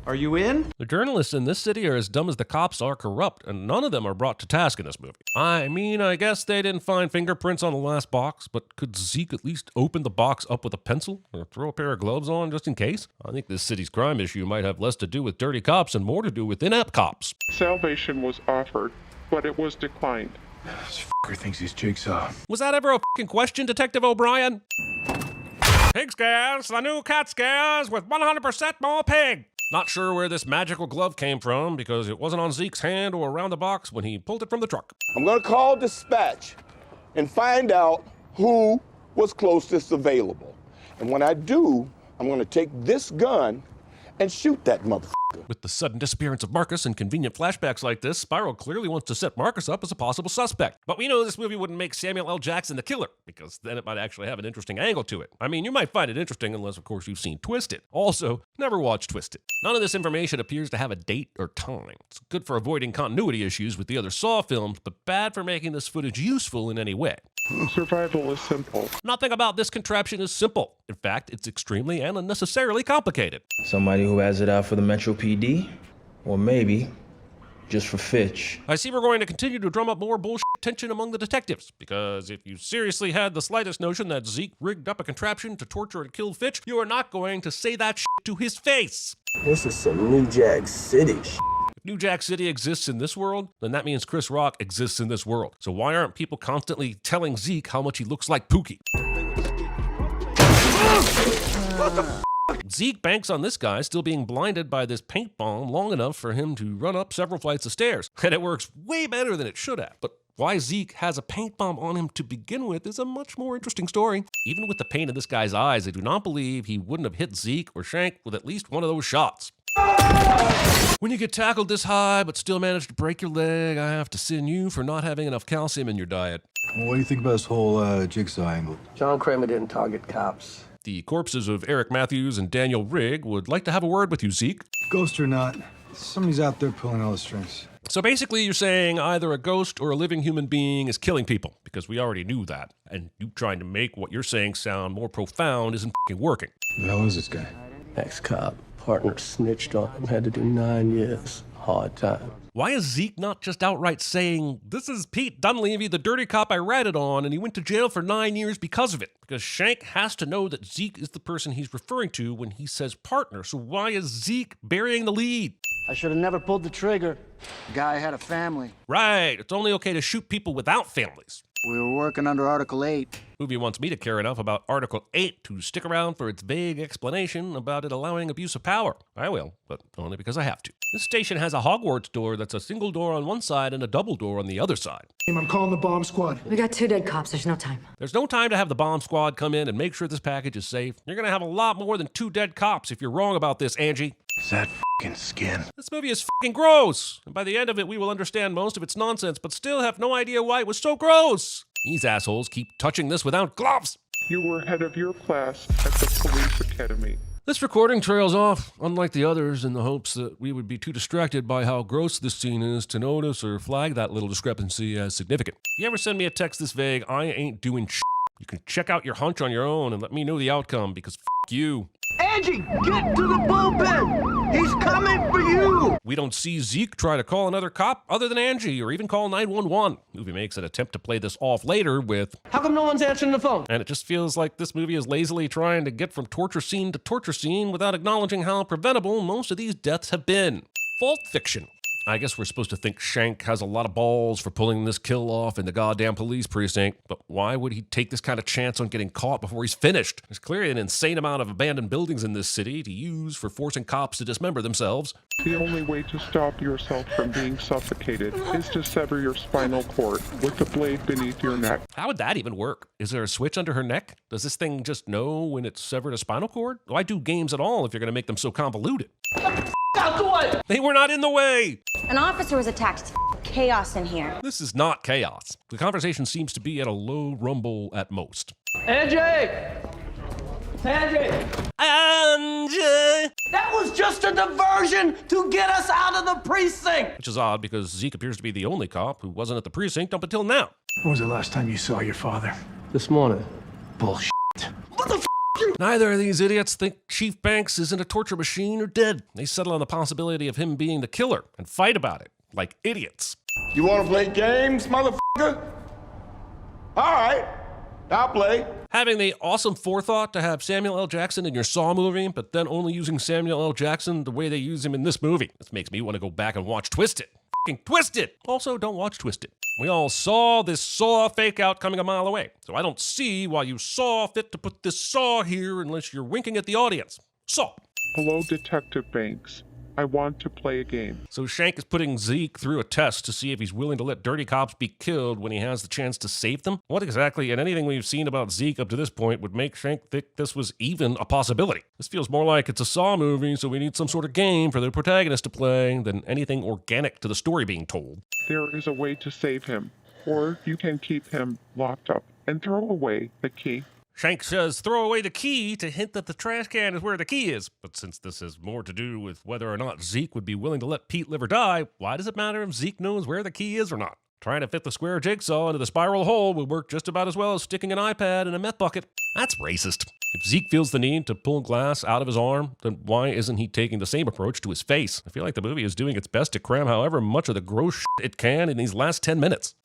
Are you in? The journalists in this city are as dumb as the cops are corrupt, and none of them are brought to task in this movie. I mean, I guess they didn't find fingerprints on the last box, but could Zeke at least open the box up with a pencil or throw a pair of gloves on just in case? I think this city's crime issue might have less to do with dirty cops and more to do with inept cops. Salvation was offered, but it was declined. This fucker thinks he's Jigsaw. Was that ever a fucking question, Detective O'Brien? Pig scares, the new cat scares with 100% more pig. Not sure where this magical glove came from because it wasn't on Zeke's hand or around the box when he pulled it from the truck. I'm gonna call dispatch and find out who was closest available. And when I do, I'm gonna take this gun and shoot that motherfucker. With the sudden disappearance of Marcus and convenient flashbacks like this, Spiral clearly wants to set Marcus up as a possible suspect. But we know this movie wouldn't make Samuel L. Jackson the killer, because then it might actually have an interesting angle to it. I mean, you might find it interesting unless, of course, you've seen Twisted. Also, never watched Twisted. None of this information appears to have a date or time. It's good for avoiding continuity issues with the other Saw films, but bad for making this footage useful in any way. Survival is simple. Nothing about this contraption is simple. In fact, it's extremely and unnecessarily complicated. Somebody who has it out for the Metro PD? Or maybe just for Fitch. I see we're going to continue to drum up more bullshit tension among the detectives, because if you seriously had the slightest notion that Zeke rigged up a contraption to torture and kill Fitch, you are not going to say that shit to his face. This is some New Jack City shit. If New Jack City exists in this world, then that means Chris Rock exists in this world. So why aren't people constantly telling Zeke how much he looks like Pookie? What the Zeke banks on this guy still being blinded by this paint bomb long enough for him to run up several flights of stairs. And it works way better than it should have. But why Zeke has a paint bomb on him to begin with is a much more interesting story. Even with the paint in this guy's eyes, I do not believe he wouldn't have hit Zeke or Shank with at least one of those shots. When you get tackled this high but still manage to break your leg, I have to sin you for not having enough calcium in your diet. Well, what do you think about this whole Jigsaw angle? John Kramer didn't target cops. The corpses of Eric Matthews and Daniel Rigg would like to have a word with you, Zeke. Ghost or not, somebody's out there pulling all the strings. So basically you're saying either a ghost or a living human being is killing people, because we already knew that. And you trying to make what you're saying sound more profound isn't f***ing working. Who the hell is this guy? Ex-cop. Partner snitched on him. Had to do 9 years. Hard time. Why is Zeke not just outright saying, this is Pete Dunleavy, the dirty cop I ratted on, and he went to jail for 9 years because of it? Because Shank has to know that Zeke is the person he's referring to when he says partner. So why is Zeke burying the lead? I should have never pulled the trigger. The guy had a family. Right. It's only okay to shoot people without families. We were working under Article 8. Movie wants me to care enough about Article 8 to stick around for its vague explanation about it allowing abuse of power. I will, but only because I have to. This station has a Hogwarts door that's a single door on one side and a double door on the other side. I'm calling the bomb squad. We got 2 dead cops. There's no time. There's no time to have the bomb squad come in and make sure this package is safe. You're gonna have a lot more than 2 dead cops if you're wrong about this, Angie. Is that f***ing skin? This movie is f***ing gross. And by the end of it, we will understand most of its nonsense, but still have no idea why it was so gross. These assholes keep touching this without gloves. You were head of your class at the police academy. This recording trails off, unlike the others, in the hopes that we would be too distracted by how gross this scene is to notice or flag that little discrepancy as significant. If you ever send me a text this vague, I ain't doing shit. You can check out your hunch on your own and let me know the outcome, because f*** you. Angie, get to the bullpen! He's coming for you! We don't see Zeke try to call another cop other than Angie, or even call 911. Movie makes an attempt to play this off later with, how come no one's answering the phone? And it just feels like this movie is lazily trying to get from torture scene to torture scene without acknowledging how preventable most of these deaths have been. Fault fiction. I guess we're supposed to think Shank has a lot of balls for pulling this kill off in the goddamn police precinct, but why would he take this kind of chance on getting caught before he's finished? There's clearly an insane amount of abandoned buildings in this city to use for forcing cops to dismember themselves. The only way to stop yourself from being suffocated is to sever your spinal cord with the blade beneath your neck. How would that even work? Is there a switch under her neck? Does this thing just know when it's severed a spinal cord? Why do games at all if you're going to make them so convoluted? Out the way! They were not in the way! An officer was attacked. It's chaos in here. This is not chaos. The conversation seems to be at a low rumble at most. Angie! Angie! Angie! That was just a diversion to get us out of the precinct! Which is odd because Zeke appears to be the only cop who wasn't at the precinct up until now. When was the last time you saw your father? This morning. Bullshit. What the f***? Neither of these idiots think Chief Banks isn't a torture machine or dead. They settle on the possibility of him being the killer and fight about it, like idiots. You want to play games, motherfucker? All right, I'll play. Having the awesome forethought to have Samuel L. Jackson in your Saw movie, but then only using Samuel L. Jackson the way they use him in this movie. This makes me want to go back and watch Twisted. F***ing Twisted! Also, don't watch Twisted. We all saw this Saw fake out coming a mile away, so I don't see why you saw fit to put this Saw here unless you're winking at the audience. Saw. Hello, Detective Banks. I want to play a game. So Shank is putting Zeke through a test to see if he's willing to let dirty cops be killed when he has the chance to save them? What exactly, and anything we've seen about Zeke up to this point, would make Shank think this was even a possibility? This feels more like it's a Saw movie, so we need some sort of game for the protagonist to play than anything organic to the story being told. There is a way to save him, or you can keep him locked up and throw away the key. Shank says throw away the key to hint that the trash can is where the key is. But since this has more to do with whether or not Zeke would be willing to let Pete live or die, why does it matter if Zeke knows where the key is or not? Trying to fit the square jigsaw into the spiral hole would work just about as well as sticking an iPad in a meth bucket. That's racist. If Zeke feels the need to pull glass out of his arm, then why isn't he taking the same approach to his face? I feel like the movie is doing its best to cram however much of the gross shit it can in these last 10 minutes.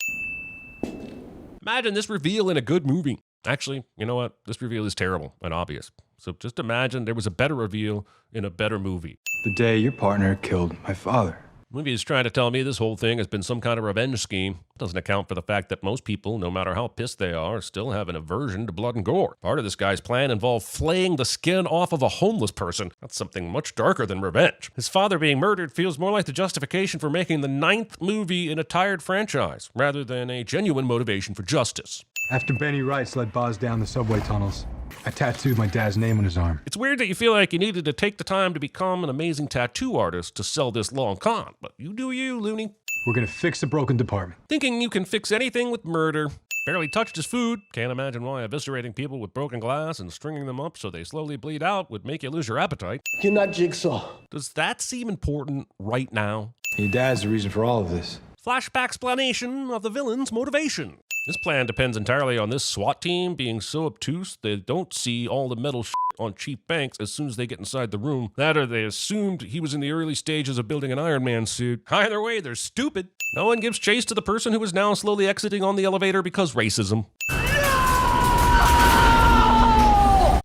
Imagine this reveal in a good movie. Actually, you know what? This reveal is terrible and obvious. So just imagine there was a better reveal in a better movie. The day your partner killed my father. The movie is trying to tell me this whole thing has been some kind of revenge scheme. It doesn't account for the fact that most people, no matter how pissed they are, still have an aversion to blood and gore. Part of this guy's plan involved flaying the skin off of a homeless person. That's something much darker than revenge. His father being murdered feels more like the justification for making the 9th movie in a tired franchise, rather than a genuine motivation for justice. After Benny Wright led Boz down the subway tunnels, I tattooed my dad's name on his arm. It's weird that you feel like you needed to take the time to become an amazing tattoo artist to sell this long con, but you do you, loony. We're gonna fix the broken department. Thinking you can fix anything with murder. Barely touched his food. Can't imagine why eviscerating people with broken glass and stringing them up so they slowly bleed out would make you lose your appetite. You're not Jigsaw. Does that seem important right now? Your dad's the reason for all of this. Flashback explanation of the villain's motivation. This plan depends entirely on this SWAT team being so obtuse they don't see all the metal shit on Chief Banks as soon as they get inside the room. That or they assumed he was in the early stages of building an Iron Man suit. Either way, they're stupid. No one gives chase to the person who is now slowly exiting on the elevator because racism.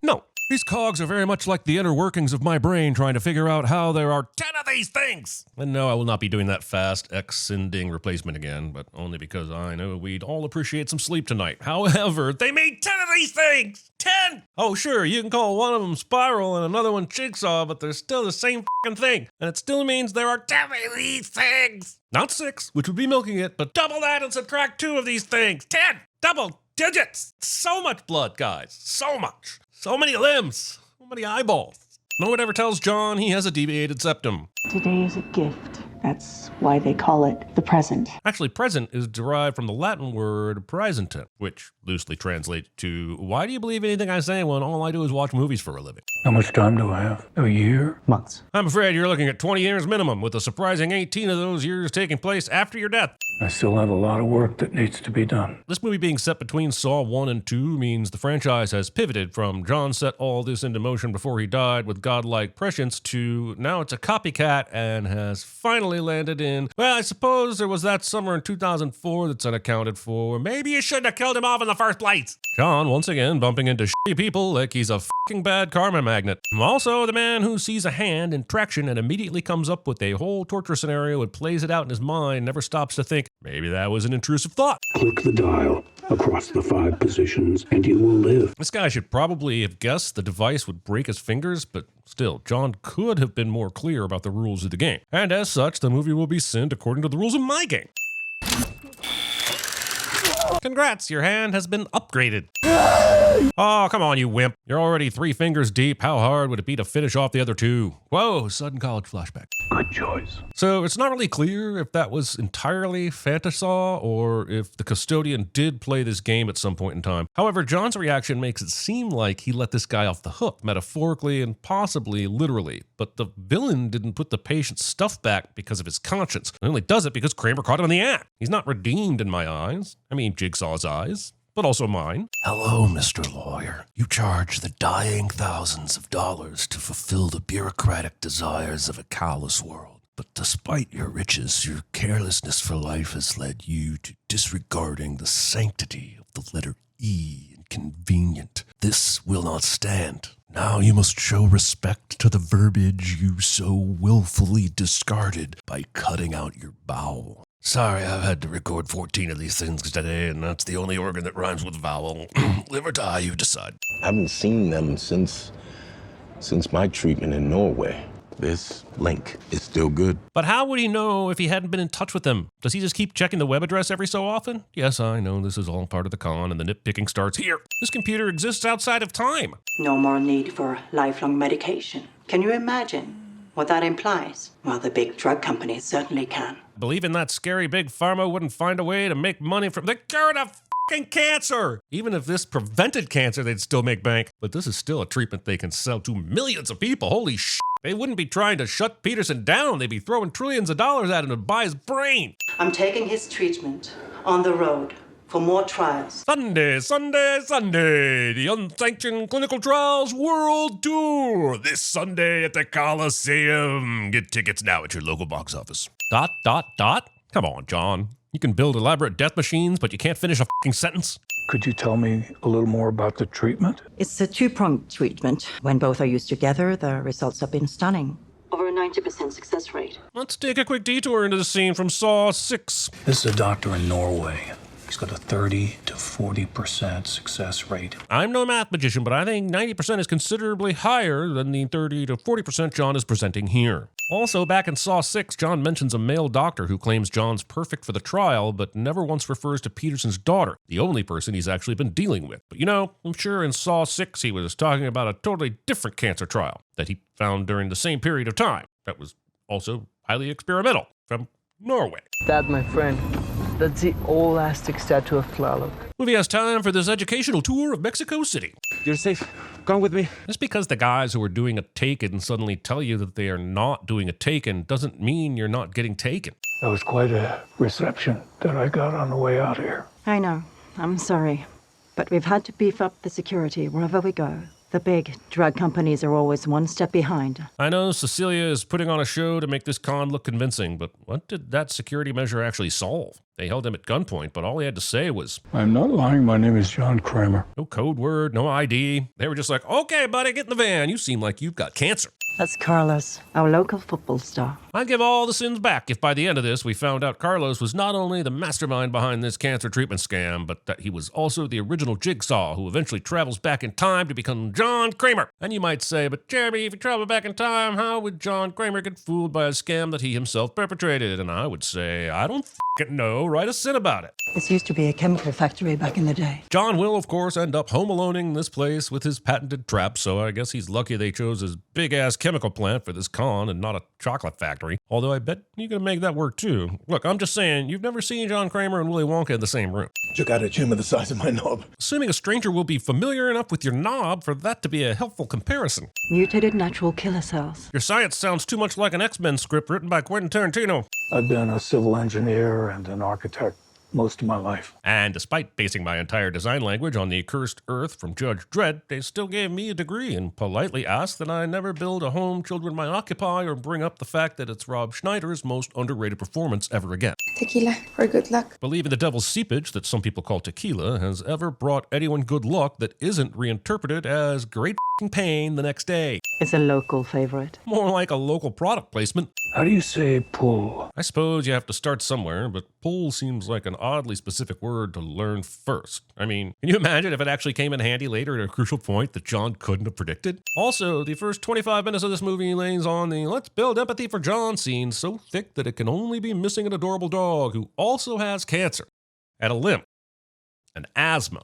No! These cogs are very much like the inner workings of my brain trying to figure out how there are 10 of these things! And no, I will not be doing that fast X-sending replacement again, but only because I know we'd all appreciate some sleep tonight. However, they made 10 of these things! 10! Oh sure, you can call one of them Spiral and another one Jigsaw, but they're still the same f***ing thing. And it still means there are 10 of these things! Not 6, which would be milking it, but double that and subtract 2 of these things! 10! Double digits! So much blood, guys. So much. So many limbs. So many eyeballs. No one ever tells John he has a deviated septum. Today is a gift. That's why they call it the present. Actually, present is derived from the Latin word praesentum, which loosely translates to, why do you believe anything I say when all I do is watch movies for a living? How much time do I have? A year? Months. I'm afraid you're looking at 20 years minimum, with a surprising 18 of those years taking place after your death. I still have a lot of work that needs to be done. This movie being set between Saw 1 and 2 means the franchise has pivoted from John set all this into motion before he died with godlike prescience to now it's a copycat and has finally landed in, well, I suppose there was that summer in 2004 that's unaccounted for. Maybe you shouldn't have killed him off in the first place. John, once again, bumping into shitty people like he's a fucking bad karma magnet. Also, the man who sees a hand in traction and immediately comes up with a whole torture scenario and plays it out in his mind, never stops to think, maybe that was an intrusive thought. Click the dial across the 5 positions and you will live. This guy should probably have guessed the device would break his fingers, but still, John could have been more clear about the rules of the game. And as such, the movie will be sinned according to the rules of my game. Congrats, your hand has been upgraded. Oh, come on, you wimp. You're already 3 fingers deep. How hard would it be to finish off the other 2? Whoa, sudden college flashback. Good choice. So it's not really clear if that was entirely Phantasaw or if the custodian did play this game at some point in time. However, John's reaction makes it seem like he let this guy off the hook, metaphorically and possibly literally. But the villain didn't put the patient's stuff back because of his conscience. He only does it because Kramer caught him in the act. He's not redeemed in my eyes. I mean, Jigsaw's eyes, but also mine. Hello, Mr. Lawyer. You charge the dying thousands of dollars to fulfill the bureaucratic desires of a callous world. But despite your riches, your carelessness for life has led you to disregarding the sanctity of the letter E in convenient. This will not stand. Now you must show respect to the verbiage you so willfully discarded by cutting out your bowel. Sorry, I've had to record 14 of these things today, and that's the only organ that rhymes with vowel. Live or die, you decide. I haven't seen them since my treatment in Norway. This link is still good. But how would he know if he hadn't been in touch with them? Does he just keep checking the web address every so often? Yes, I know this is all part of the con, and the nitpicking starts here. This computer exists outside of time. No more need for lifelong medication. Can you imagine what that implies? Well, the big drug companies certainly can. Believing that scary big pharma wouldn't find a way to make money from the cure to fucking cancer. Even if this prevented cancer, they'd still make bank. But this is still a treatment they can sell to millions of people. Holy shit. They wouldn't be trying to shut Peterson down. They'd be throwing trillions of dollars at him to buy his brain. I'm taking his treatment on the road for more trials. Sunday, Sunday, Sunday. The Unsanctioned Clinical Trials World Tour. This Sunday at the Coliseum. Get tickets now at your local box office. ... Come on, John. You can build elaborate death machines, but you can't finish a fucking sentence. Could you tell me a little more about the treatment? It's a 2-pronged treatment. When both are used together, the results have been stunning. Over a 90% success rate. Let's take a quick detour into the scene from Saw 6. This is a doctor in Norway. He's got a 30 to 40% success rate. I'm no math magician, but I think 90% is considerably higher than the 30 to 40% John is presenting here. Also, back in Saw 6, John mentions a male doctor who claims John's perfect for the trial, but never once refers to Peterson's daughter, the only person he's actually been dealing with. But you know, I'm sure in Saw 6 he was talking about a totally different cancer trial that he found during the same period of time. That was also highly experimental, from Norway. That, my friend, that's the elastic statue of Tlaloc. Movie has time for this educational tour of Mexico City. You're safe. Come with me. Just because the guys who are doing a Taken suddenly tell you that they are not doing a Taken doesn't mean you're not getting taken. That was quite a reception that I got on the way out here. I know. I'm sorry. But we've had to beef up the security wherever we go. The big drug companies are always one step behind. I know Cecilia is putting on a show to make this con look convincing, but what did that security measure actually solve? They held him at gunpoint, but all he had to say was, I'm not lying, my name is John Kramer. No code word, no ID. They were just like, okay, buddy, get in the van. You seem like you've got cancer. That's Carlos, our local football star. I'd give all the sins back if by the end of this we found out Carlos was not only the mastermind behind this cancer treatment scam, but that he was also the original Jigsaw who eventually travels back in time to become John Kramer. And you might say, but Jeremy, if you travel back in time, how would John Kramer get fooled by a scam that he himself perpetrated? And I would say, I don't f***ing know. write a sin about it. This used to be a chemical factory back in the day. John will, of course, end up home aloneing this place with his patented trap, so I guess he's lucky they chose his big-ass chemical plant for this con and not a chocolate factory. Although I bet you can make that work too. Look, I'm just saying, you've never seen John Kramer and Willy Wonka in the same room. Check out a tumor the size of my knob. Assuming a stranger will be familiar enough with your knob for that to be a helpful comparison. Mutated natural killer cells. Your science sounds too much like an X-Men script written by Quentin Tarantino. I've been a civil engineer and an architect most of my life. And despite basing my entire design language on the cursed earth from Judge Dredd, they still gave me a degree and politely asked that I never build a home children might occupy or bring up the fact that it's Rob Schneider's most underrated performance ever again. Tequila for good luck. Believing the devil's seepage that some people call tequila has ever brought anyone good luck that isn't reinterpreted as great pain the next day. It's a local favorite. More like a local product placement. How do you say pull? I suppose you have to start somewhere, but pull seems like an oddly specific word to learn first. I mean, can you imagine if it actually came in handy later at a crucial point that John couldn't have predicted? Also, the first 25 minutes of this movie lays on the let's build empathy for John scene so thick that it can only be missing an adorable dog who also has cancer, and a limp, and asthma,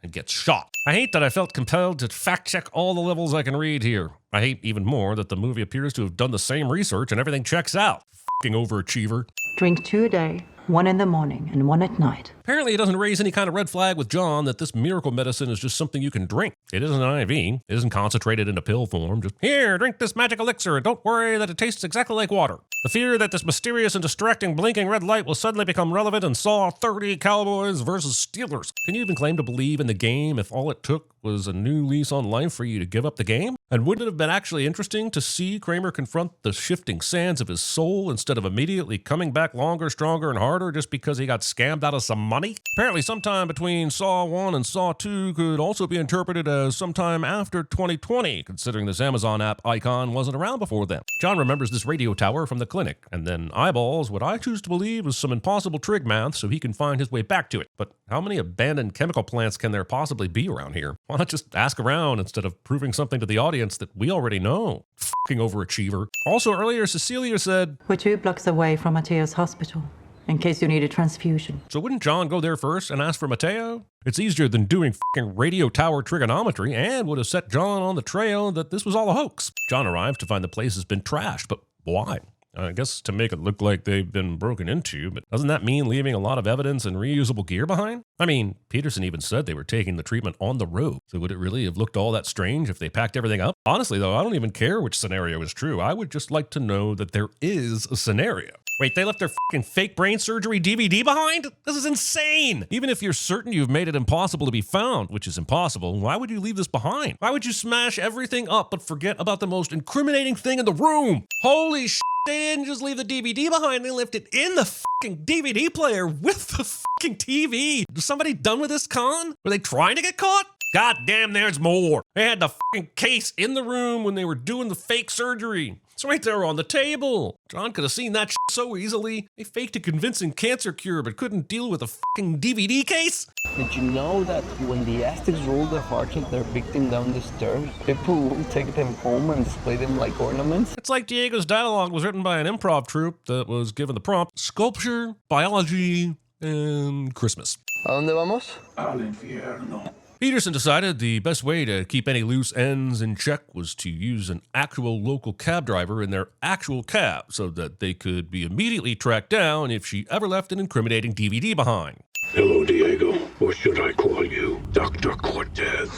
and gets shot. I hate that I felt compelled to fact-check all the levels I can read here. I hate even more that the movie appears to have done the same research and everything checks out. F***ing overachiever. Drink 2 a day, 1 in the morning and 1 at night. Apparently it doesn't raise any kind of red flag with John that this miracle medicine is just something you can drink. It isn't an IV. It isn't concentrated into pill form. Just, here, drink this magic elixir and don't worry that it tastes exactly like water. The fear that this mysterious and distracting blinking red light will suddenly become relevant in Saw 30 Cowboys versus Steelers. Can you even claim to believe in the game if all it took was a new lease on life for you to give up the game? And wouldn't it have been actually interesting to see Kramer confront the shifting sands of his soul instead of immediately coming back longer, stronger, and harder just because he got scammed out of some money? Apparently sometime between Saw 1 and Saw 2 could also be interpreted as sometime after 2020, considering this Amazon app icon wasn't around before then. John remembers this radio tower from the clinic, and then eyeballs what I choose to believe is some impossible trig math so he can find his way back to it. But how many abandoned chemical plants can there possibly be around here? Why not just ask around instead of proving something to the audience that we already know? Fucking overachiever. Also earlier, Cecilia said, We're 2 blocks away from Mateo's hospital, in case you need a transfusion. So wouldn't John go there first and ask for Mateo? It's easier than doing fucking radio tower trigonometry and would have set John on the trail that this was all a hoax. John arrives to find the place has been trashed, but why? I guess to make it look like they've been broken into, but doesn't that mean leaving a lot of evidence and reusable gear behind? I mean, Peterson even said they were taking the treatment on the road, so would it really have looked all that strange if they packed everything up? Honestly though, I don't even care which scenario is true. I would just like to know that there is a scenario. Wait, they left their fucking fake brain surgery DVD behind? This is insane! Even if you're certain you've made it impossible to be found, which is impossible, why would you leave this behind? Why would you smash everything up but forget about the most incriminating thing in the room? Holy shit! They didn't just leave the DVD behind, they left it in the fucking DVD player with the fucking TV. Is somebody done with this con? Were they trying to get caught? God damn, there's more. They had the fucking case in the room when they were doing the fake surgery. It's right there on the table. John could have seen that shit so easily. They faked a convincing cancer cure but couldn't deal with a fucking DVD case. Did you know that when the Aztecs rolled the hearts of their victim down the stairs, people will take them home and display them like ornaments? It's like Diego's dialogue was written by an improv troupe that was given the prompt sculpture, biology, and Christmas. ¿A dónde vamos? Al infierno. Peterson decided the best way to keep any loose ends in check was to use an actual local cab driver in their actual cab so that they could be immediately tracked down if she ever left an incriminating DVD behind. Hello, Diego. Or should I call you Dr. Cortez?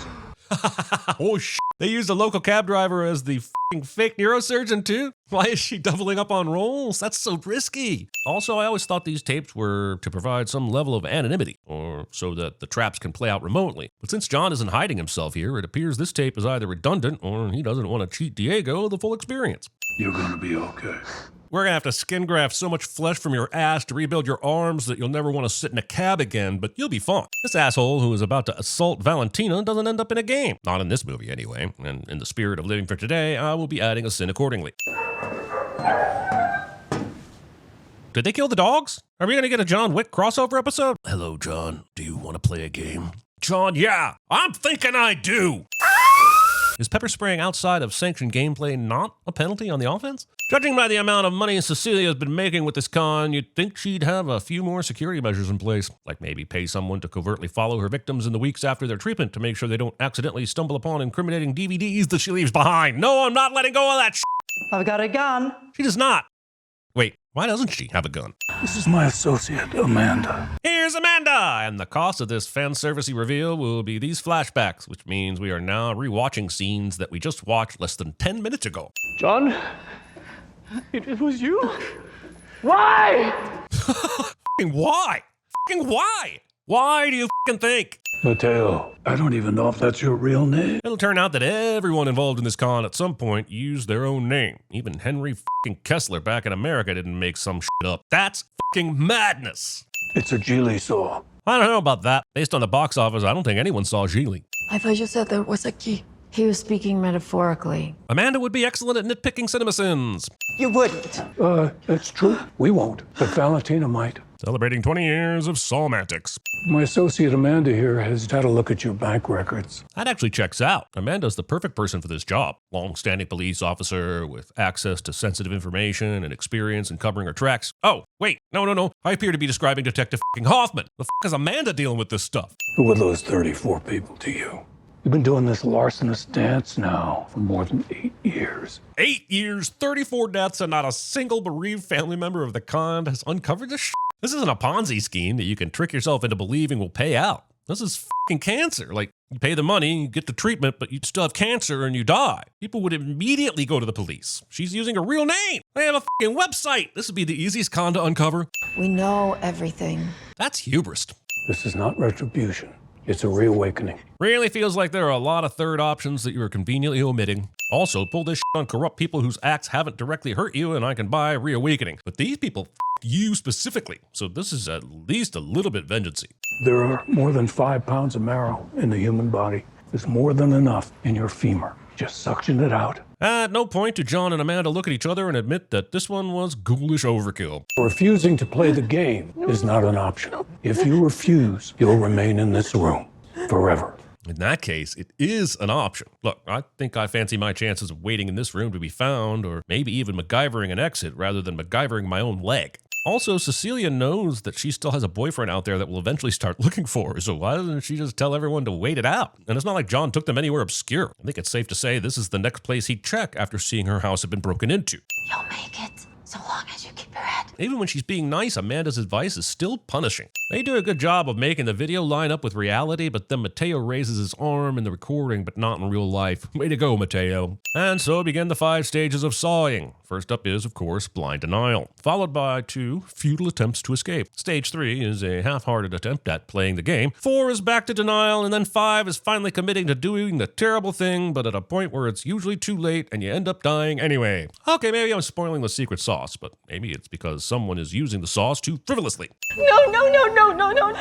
Oh, shit. They used a local cab driver as the fucking fake neurosurgeon, too? Why is she doubling up on roles? That's so risky. Also, I always thought these tapes were to provide some level of anonymity, or so that the traps can play out remotely. But since John isn't hiding himself here, it appears this tape is either redundant or he doesn't want to cheat Diego the full experience. You're gonna be okay. We're gonna have to skin graft so much flesh from your ass to rebuild your arms that you'll never want to sit in a cab again, but you'll be fine. This asshole who is about to assault Valentina doesn't end up in a game. Not in this movie, anyway. And in the spirit of living for today, I will be adding a sin accordingly. Did they kill the dogs? Are we gonna get a John Wick crossover episode? Hello, John. Do you want to play a game? John, yeah. I'm thinking I do. Is pepper spraying outside of sanctioned gameplay not a penalty on the offense? Judging by the amount of money Cecilia's been making with this con, you'd think she'd have a few more security measures in place, like maybe pay someone to covertly follow her victims in the weeks after their treatment to make sure they don't accidentally stumble upon incriminating DVDs that she leaves behind. No, I'm not letting go of that shit. I've got a gun. She does not. Wait, why doesn't she have a gun? This is my associate, Amanda. Here's Amanda! And the cost of this fan-servicey reveal will be these flashbacks, which means we are now rewatching scenes that we just watched less than 10 minutes ago. John? It was you? Why? Why? Why? Why do you think? Mateo, I don't even know if that's your real name. It'll turn out that everyone involved in this con at some point used their own name. Even Henry Kessler back in America didn't make some shit up. That's madness. It's a Geely saw. I don't know about that. Based on the box office, I don't think anyone saw Geely. I thought you said there was a key. He was speaking metaphorically. Amanda would be excellent at nitpicking CinemaSins. You wouldn't. That's true. We won't, but Valentina might. Celebrating 20 years of Sawmantics. My associate Amanda here has had a look at your bank records. That actually checks out. Amanda's the perfect person for this job. Long-standing police officer with access to sensitive information and experience in covering her tracks. Oh, wait, no. I appear to be describing Detective Hoffman. The is Amanda dealing with this stuff? Who were those 34 people to you? You've been doing this larcenous dance now for more than 8 years. 8 years, 34 deaths, and not a single bereaved family member of the con has uncovered this shit. This isn't a Ponzi scheme that you can trick yourself into believing will pay out. This is cancer. Like, you pay the money, you get the treatment, but you still have cancer and you die. People would immediately go to the police. She's using a real name. They have a website. This would be the easiest con to uncover. We know everything. That's hubris. This is not retribution. It's a reawakening. Really feels like there are a lot of third options that you are conveniently omitting. Also, pull this shit on corrupt people whose acts haven't directly hurt you and I can buy reawakening. But these people you specifically, so this is at least a little bit vengeancey. There are more than 5 pounds of marrow in the human body. There's more than enough in your femur. Just suction it out. At no point do John and Amanda look at each other and admit that this one was ghoulish overkill. Refusing to play the game is not an option. If you refuse, you'll remain in this room forever. In that case, it is an option. Look, I think I fancy my chances of waiting in this room to be found, or maybe even MacGyvering an exit rather than MacGyvering my own leg. Also, Cecilia knows that she still has a boyfriend out there that will eventually start looking for her, so why doesn't she just tell everyone to wait it out? And it's not like John took them anywhere obscure. I think it's safe to say this is the next place he'd check after seeing her house had been broken into. You'll make it, so long as you keep your head. Even when she's being nice, Amanda's advice is still punishing. They do a good job of making the video line up with reality, but then Mateo raises his arm in the recording, but not in real life. Way to go, Mateo. And so begin the 5 stages of sawing. First up is, of course, blind denial, followed by 2 futile attempts to escape. Stage 3 is a half-hearted attempt at playing the game. 4 is back to denial, and then 5 is finally committing to doing the terrible thing, but at a point where it's usually too late and you end up dying anyway. Okay, maybe I'm spoiling the secret sauce, but maybe it's because someone is using the sauce too frivolously. No.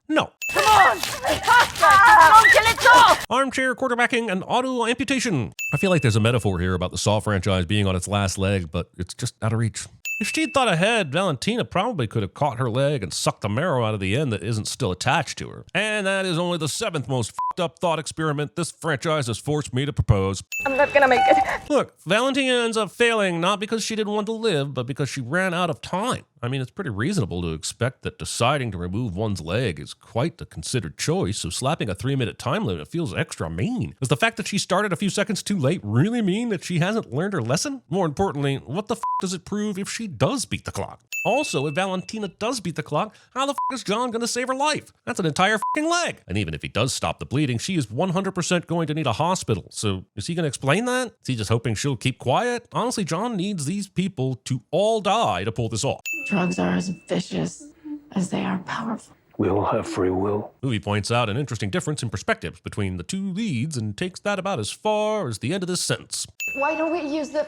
No. Come on. Don't kill it off. Armchair quarterbacking and auto amputation. I feel like there's a metaphor here about the Saw franchise being on its last leg, but it's just out of reach. If she'd thought ahead, Valentina probably could have caught her leg and sucked the marrow out of the end that isn't still attached to her. And that is only the 7th most f***ed up thought experiment this franchise has forced me to propose. I'm not gonna make it. Look, Valentina ends up failing not because she didn't want to live, but because she ran out of time. I mean, it's pretty reasonable to expect that deciding to remove one's leg is quite the considered choice, so slapping a 3-minute time limit feels extra mean. Does the fact that she started a few seconds too late really mean that she hasn't learned her lesson? More importantly, what the f*** does it prove if she does beat the clock? Also, if Valentina does beat the clock, how the f*** is John gonna save her life? That's an entire f***ing leg. And even if he does stop the bleeding, she is 100% going to need a hospital. So is he gonna explain that? Is he just hoping she'll keep quiet? Honestly, John needs these people to all die to pull this off. Drugs are as vicious as they are powerful. We all have free will. Movie points out an interesting difference in perspectives between the 2 leads and takes that about as far as the end of this sentence. Why don't we use the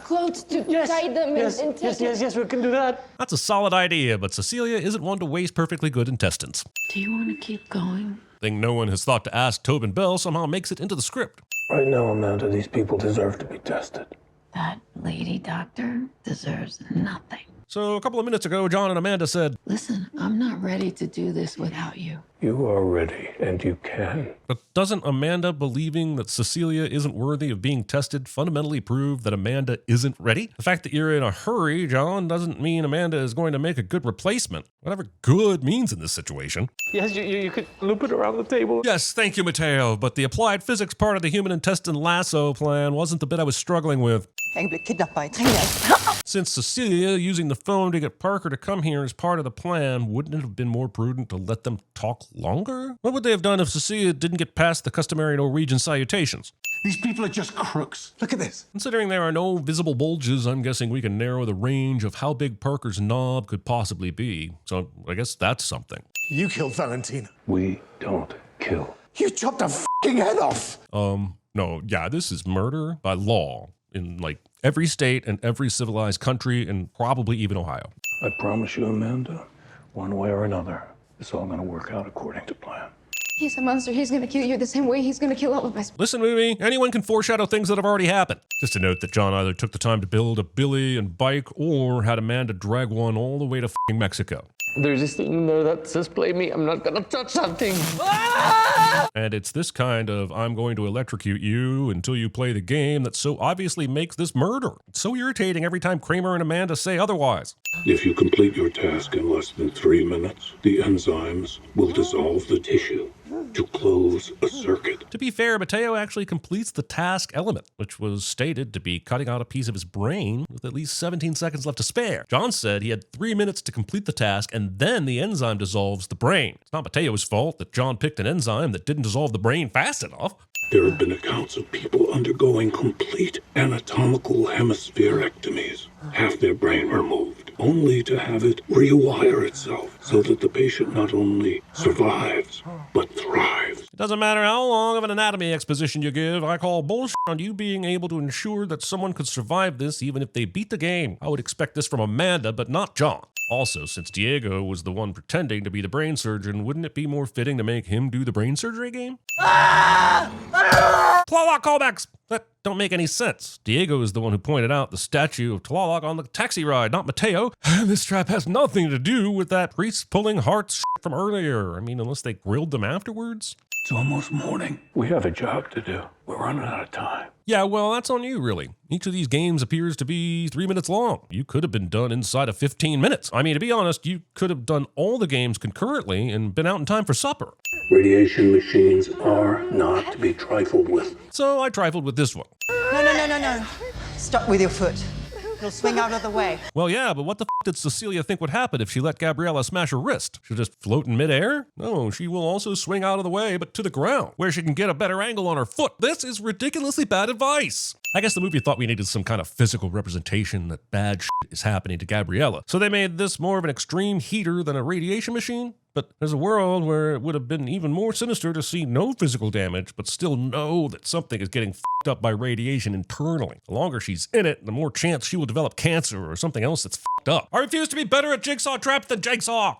clothes to tie them and take Yes, we can do that. That's a solid idea, but Cecilia isn't one to waste perfectly good intestines. Do you want to keep going? Thing no one has thought to ask Tobin Bell somehow makes it into the script. Right now, Amanda, these people deserve to be tested. That lady doctor deserves nothing. So a couple of minutes ago, John and Amanda said, Listen, I'm not ready to do this without you. You are ready, and you can. But doesn't Amanda believing that Cecilia isn't worthy of being tested fundamentally prove that Amanda isn't ready? The fact that you're in a hurry, John, doesn't mean Amanda is going to make a good replacement. Whatever good means in this situation. Yes, you could loop it around the table. Yes, thank you, Mateo, but the applied physics part of the human intestine lasso plan wasn't the bit I was struggling with. Since Cecilia using the phone to get Parker to come here as part of the plan, wouldn't it have been more prudent to let them talk longer? What would they have done if Cecilia didn't get past the customary Norwegian salutations? These people are just crooks. Look at this. Considering there are no visible bulges, I'm guessing we can narrow the range of how big Parker's knob could possibly be. So I guess that's something. You killed Valentina. We don't kill. You chopped her f***ing head off. No, yeah, this is murder by law in like every state and every civilized country and probably even Ohio. I promise you, Amanda, one way or another, it's all going to work out according to plan. He's a monster. He's gonna kill you the same way he's gonna kill all of us. Listen, movie, anyone can foreshadow things that have already happened. Just to note that John either took the time to build a Billy and bike or had Amanda drag one all the way to f***ing Mexico. There's this thing in there that says play me. I'm not gonna touch that thing. And it's this kind of I'm going to electrocute you until you play the game that so obviously makes this murder. It's so irritating every time Kramer and Amanda say otherwise. If you complete your task in less than 3 minutes, the enzymes will dissolve the tissue to close a circuit. To be fair, Mateo actually completes the task element, which was stated to be cutting out a piece of his brain with at least 17 seconds left to spare. John said he had 3 minutes to complete the task and then the enzyme dissolves the brain. It's not Mateo's fault that John picked an enzyme that didn't dissolve the brain fast enough. There have been accounts of people undergoing complete anatomical hemispherectomies, half their brain removed, only to have it rewire itself so that the patient not only survives, but thrives. It doesn't matter how long of an anatomy exposition you give, I call bullshit on you being able to ensure that someone could survive this even if they beat the game. I would expect this from Amanda, but not John. Also, since Diego was the one pretending to be the brain surgeon, wouldn't it be more fitting to make him do the brain surgery game? Tlaloc callbacks! That don't make any sense. Diego is the one who pointed out the statue of Tlaloc on the taxi ride, not Mateo. This trap has nothing to do with that priest pulling hearts from earlier. I mean, unless they grilled them afterwards. It's almost morning. We have a job to do. We're running out of time. Yeah, well, that's on you, really. Each of these games appears to be 3 minutes long. You could have been done inside of 15 minutes. I mean, to be honest, you could have done all the games concurrently and been out in time for supper. Radiation machines are not to be trifled with. So I trifled with this one. No. Stop with your foot. It'll swing out of the way. Well, yeah, but what the f did Cecilia think would happen if she let Gabriella smash her wrist? She'll just float in midair? No, she will also swing out of the way, but to the ground, where she can get a better angle on her foot. This is ridiculously bad advice. I guess the movie thought we needed some kind of physical representation that bad shit is happening to Gabriella. So they made this more of an extreme heater than a radiation machine. But there's a world where it would have been even more sinister to see no physical damage, but still know that something is getting f***ed up by radiation internally. The longer she's in it, the more chance she will develop cancer or something else that's f***ed up. I refuse to be better at Jigsaw traps than Jigsaw.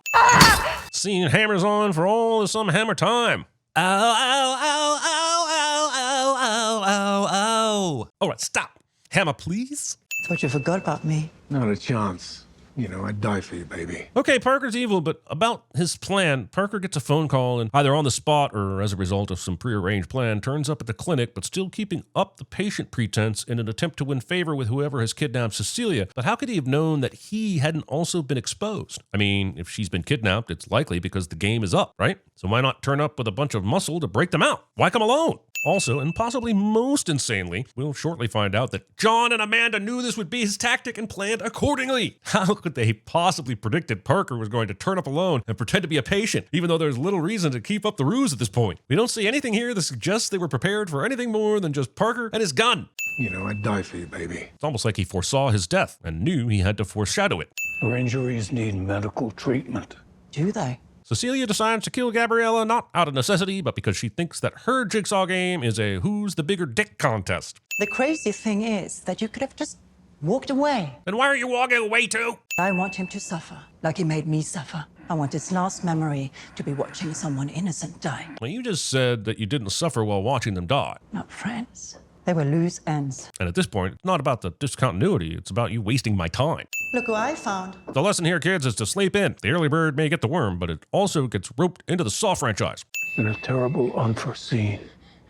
Seeing hammers on for all of some hammer time. Ow, ow, ow, ow, ow, ow, ow, ow, ow. All right, stop. Hammer, please. Thought you forgot about me. Not a chance. You know, I'd die for you, baby. Okay, Parker's evil, but about his plan, Parker gets a phone call and either on the spot or as a result of some prearranged plan, turns up at the clinic, but still keeping up the patient pretense in an attempt to win favor with whoever has kidnapped Cecilia. But how could he have known that he hadn't also been exposed? I mean, if she's been kidnapped, it's likely because the game is up, right? So why not turn up with a bunch of muscle to break them out? Why come alone? Also, and possibly most insanely, we'll shortly find out that John and Amanda knew this would be his tactic and planned accordingly. How could they possibly predicted Parker was going to turn up alone and pretend to be a patient, even though there's little reason to keep up the ruse at this point? We don't see anything here that suggests they were prepared for anything more than just Parker and his gun. You know, I'd die for you, baby. It's almost like he foresaw his death and knew he had to foreshadow it. Her injuries need medical treatment. Do they? Cecilia decides to kill Gabriella not out of necessity, but because she thinks that her Jigsaw game is a who's the bigger dick contest. The crazy thing is that you could have just walked away. Then why are you walking away too? I want him to suffer, like he made me suffer. I want his last memory to be watching someone innocent die. Well, you just said that you didn't suffer while watching them die. Not friends. They were loose ends. And at this point, it's not about the discontinuity, it's about you wasting my time. Look who I found. The lesson here, kids, is to sleep in. The early bird may get the worm, but it also gets roped into the Saw franchise. And a terrible, unforeseen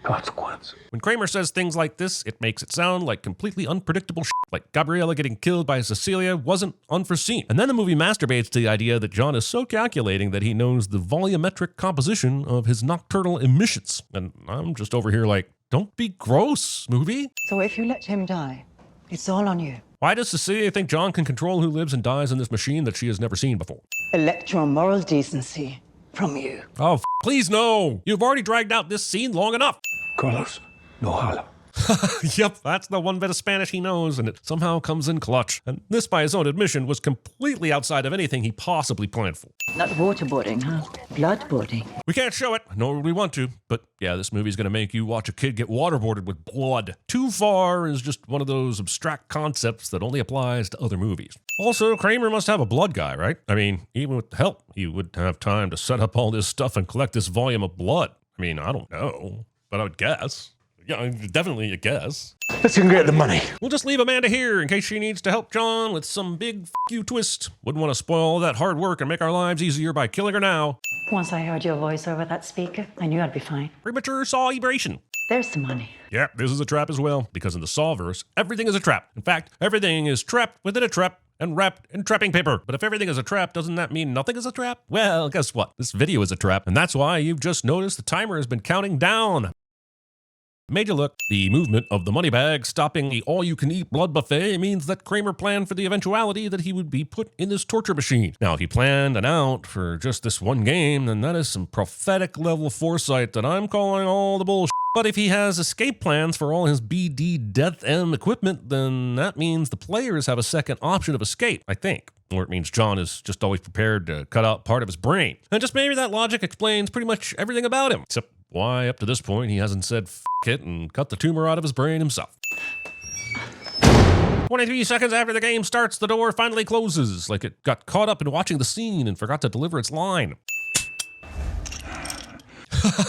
consequence. When Kramer says things like this, it makes it sound like completely unpredictable shit, like Gabriella getting killed by Cecilia wasn't unforeseen. And then the movie masturbates to the idea that John is so calculating that he knows the volumetric composition of his nocturnal emissions. And I'm just over here like, don't be gross, movie. So if you let him die, it's all on you. Why does Cecilia think John can control who lives and dies in this machine that she has never seen before? Electoral moral decency from you. Oh, please no. You've already dragged out this scene long enough. Carlos, no hala. Yep, that's the one bit of Spanish he knows, and it somehow comes in clutch. And this, by his own admission, was completely outside of anything he possibly planned for. Not waterboarding, huh? Bloodboarding. We can't show it, nor would we want to, but yeah, this movie's gonna make you watch a kid get waterboarded with blood. Too far is just one of those abstract concepts that only applies to other movies. Also, Kramer must have a blood guy, right? I mean, even with help, he wouldn't have time to set up all this stuff and collect this volume of blood. I mean, I don't know, but I would guess. Yeah, definitely a guess. Let's go get the money. We'll just leave Amanda here in case she needs to help John with some big f*** you twist. Wouldn't want to spoil all that hard work and make our lives easier by killing her now. Once I heard your voice over that speaker, I knew I'd be fine. Premature celebration. There's the money. Yeah, this is a trap as well, because in the Sawverse, everything is a trap. In fact, everything is trapped within a trap and wrapped in trapping paper. But if everything is a trap, doesn't that mean nothing is a trap? Well, guess what? This video is a trap, and that's why you've just noticed the timer has been counting down. Made you look. The movement of the money bag stopping the all-you-can-eat blood buffet means that Kramer planned for the eventuality that he would be put in this torture machine. Now, if he planned an out for just this one game, then that is some prophetic level foresight that I'm calling all the bullshit. But if he has escape plans for all his BD Death M equipment, then that means the players have a second option of escape, I think. Or it means John is just always prepared to cut out part of his brain. And just maybe that logic explains pretty much everything about him. Except why, up to this point, he hasn't said f*** it and cut the tumor out of his brain himself. 23 seconds after the game starts, the door finally closes, like it got caught up in watching the scene and forgot to deliver its line.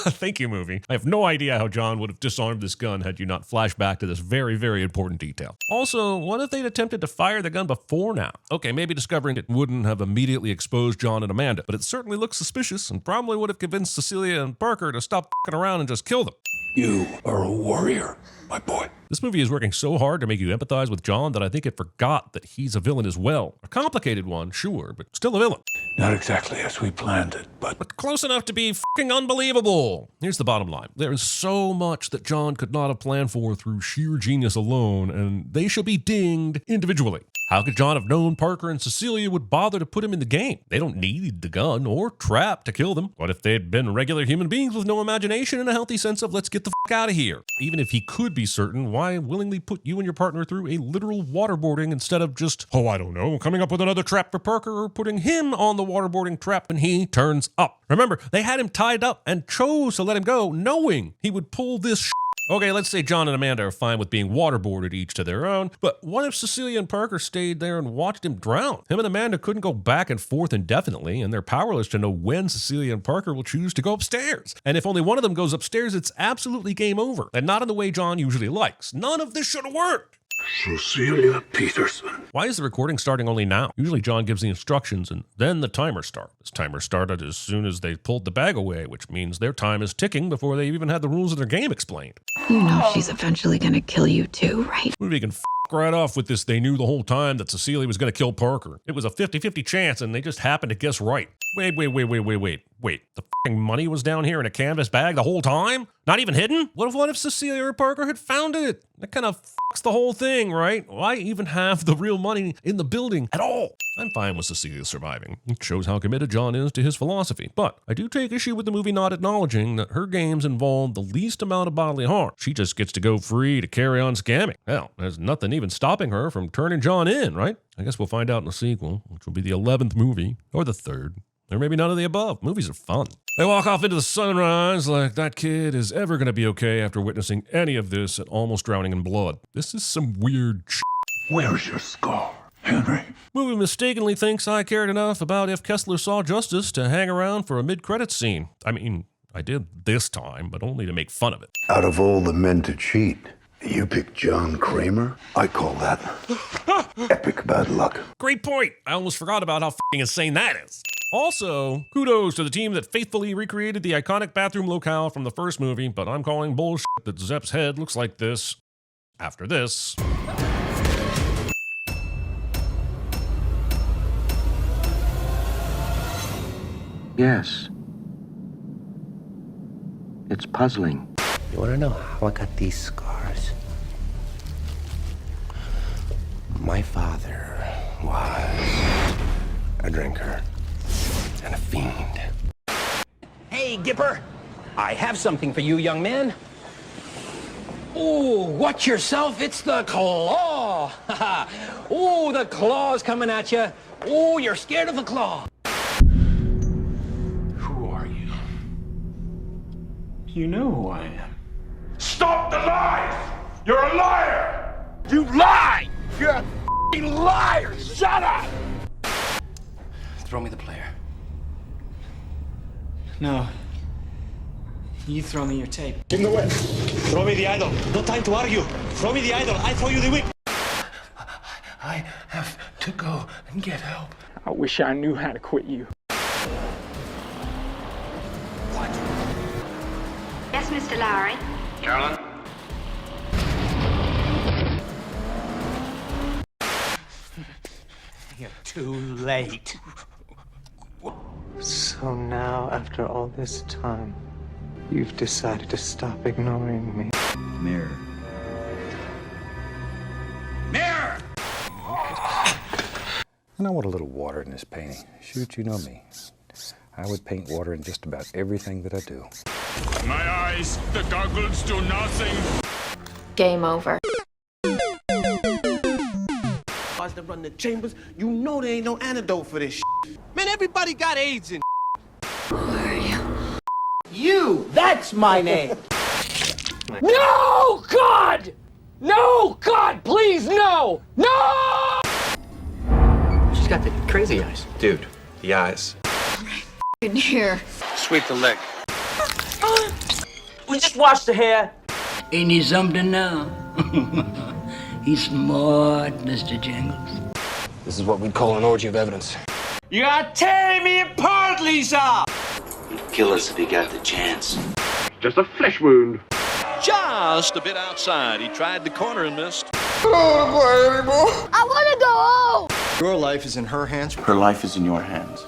Thank you, movie. I have no idea how John would have disarmed this gun had you not flashed back to this very, very important detail. Also, what if they'd attempted to fire the gun before now? Okay, maybe discovering it wouldn't have immediately exposed John and Amanda, but it certainly looks suspicious and probably would have convinced Cecilia and Parker to stop f***ing around and just kill them. You are a warrior, my boy. This movie is working so hard to make you empathize with John that I think it forgot that he's a villain as well. A complicated one, sure, but still a villain. Not exactly as we planned it, but close enough to be f***ing unbelievable. Here's the bottom line. There is so much that John could not have planned for through sheer genius alone, and they should be dinged individually. How could John have known Parker and Cecilia would bother to put him in the game? They don't need the gun or trap to kill them. What if they'd been regular human beings with no imagination and a healthy sense of let's get the f*** out of here? Even if he could be certain, why willingly put you and your partner through a literal waterboarding instead of just, oh, I don't know, coming up with another trap for Parker or putting him on the waterboarding trap when he turns up? Remember, they had him tied up and chose to let him go knowing he would pull this shit. Okay, let's say John and Amanda are fine with being waterboarded each to their own, but what if Cecilia and Parker stayed there and watched him drown? Him and Amanda couldn't go back and forth indefinitely, and they're powerless to know when Cecilia and Parker will choose to go upstairs. And if only one of them goes upstairs, it's absolutely game over, and not in the way John usually likes. None of this should have worked. Cecilia Peterson. Why is the recording starting only now? Usually John gives the instructions and then the timer starts. This timer started as soon as they pulled the bag away, which means their time is ticking before they even had the rules of their game explained. You know she's eventually gonna kill you too, right? Movie can f*** right off with this. They knew the whole time that Cecilia was gonna kill Parker. It was a 50-50 chance and they just happened to guess right. Wait. The f***ing money was down here in a canvas bag the whole time? Not even hidden? What if Cecilia or Parker had found it? That kind of f***s the whole thing, right? Why even have the real money in the building at all? I'm fine with Cecilia surviving. It shows how committed John is to his philosophy. But I do take issue with the movie not acknowledging that her games involve the least amount of bodily harm. She just gets to go free to carry on scamming. Hell, there's nothing even stopping her from turning John in, right? I guess we'll find out in the sequel, which will be the 11th movie, or the 3rd. Or maybe none of the above. Movies are fun. They walk off into the sunrise like that kid is ever going to be okay after witnessing any of this and almost drowning in blood. This is some weird shit. Where's your scar, Henry? Movie mistakenly thinks I cared enough about if Kessler saw justice to hang around for a mid-credits scene. I mean, I did this time, but only to make fun of it. Out of all the men to cheat, You picked John Kramer? I call that epic bad luck. Great point. I almost forgot about how f***ing insane that is. Also, kudos to the team that faithfully recreated the iconic bathroom locale from the first movie, but I'm calling bullshit that Zepp's head looks like this after this. Yes. It's puzzling. You wanna know how I got these scars? My father was a drinker and a fiend. Hey, Gipper! I have something for you, young man. Ooh, watch yourself, it's the claw! Ooh, the claw's coming at you. Ooh, you're scared of the claw. Who are you? You know who I am. Stop the lies! You're a liar! You lie! You're a f***ing liar! Shut up! Throw me the player. No. You throw me your tape. In the way. Throw me the idol. No time to argue. Throw me the idol. I throw you the whip. I have to go and get help. I wish I knew how to quit you. Yes, Mr. Lowry. Carolyn? You're too late. So now, after all this time, you've decided to stop ignoring me. Mirror. Mirror! And I want a little water in this painting. Shoot, you know me. I would paint water in just about everything that I do. My eyes, the goggles do nothing. Game over. That run the chambers, you know there ain't no antidote for this shit. Man, everybody got AIDS and Who are you? you, that's my name. No, God! No, God, please, no! No! She's got the crazy eyes. Dude, the eyes. In here. Sweep the leg. We just washed the hair. Ain't he something now? He's smart, Mr. Jingles. This is what we'd call an orgy of evidence. You are tearing me apart, Lisa! He'd kill us if he got the chance. Just a flesh wound. Just a bit outside. He tried the corner and missed. I don't want to play anymore. I want to go home! Your life is in her hands. Her life is in your hands.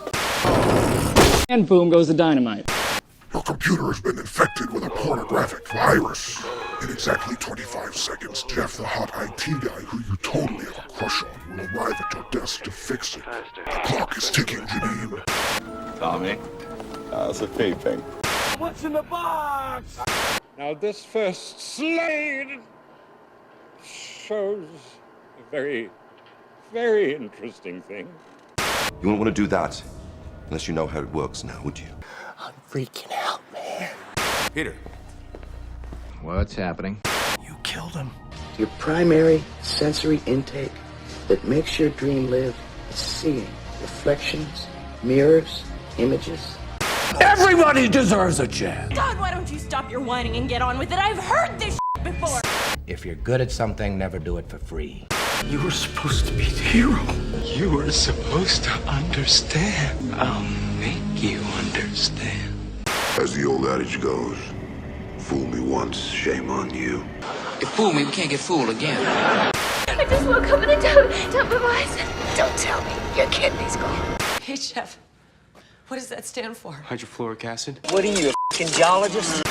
And boom goes the dynamite. Your computer has been infected with a pornographic virus. In exactly 25 seconds, Jeff, the hot IT guy who you totally have a crush on, will arrive at your desk to fix it. The clock is ticking, Janine. Tommy. It's a fake thing. What's in the box? Now this first slide shows a very, very interesting thing. You wouldn't want to do that unless you know how it works now, would you? I'm freaking out, man. Peter. What's happening? You killed him. Your primary sensory intake that makes your dream live is seeing reflections, mirrors, images. Everybody deserves a chance. God, why don't you stop your whining and get on with it? I've heard this before. If you're good at something, never do it for free. You were supposed to be the hero. You were supposed to understand. I'll make you understand. As the old adage goes, fool me once, shame on you. You fool me, we can't get fooled again. I just woke up in the top of my eyes. Don't tell me your kidney's gone. Hey, Chef. What does that stand for? Hydrofluoric acid? What are you, a f***ing geologist?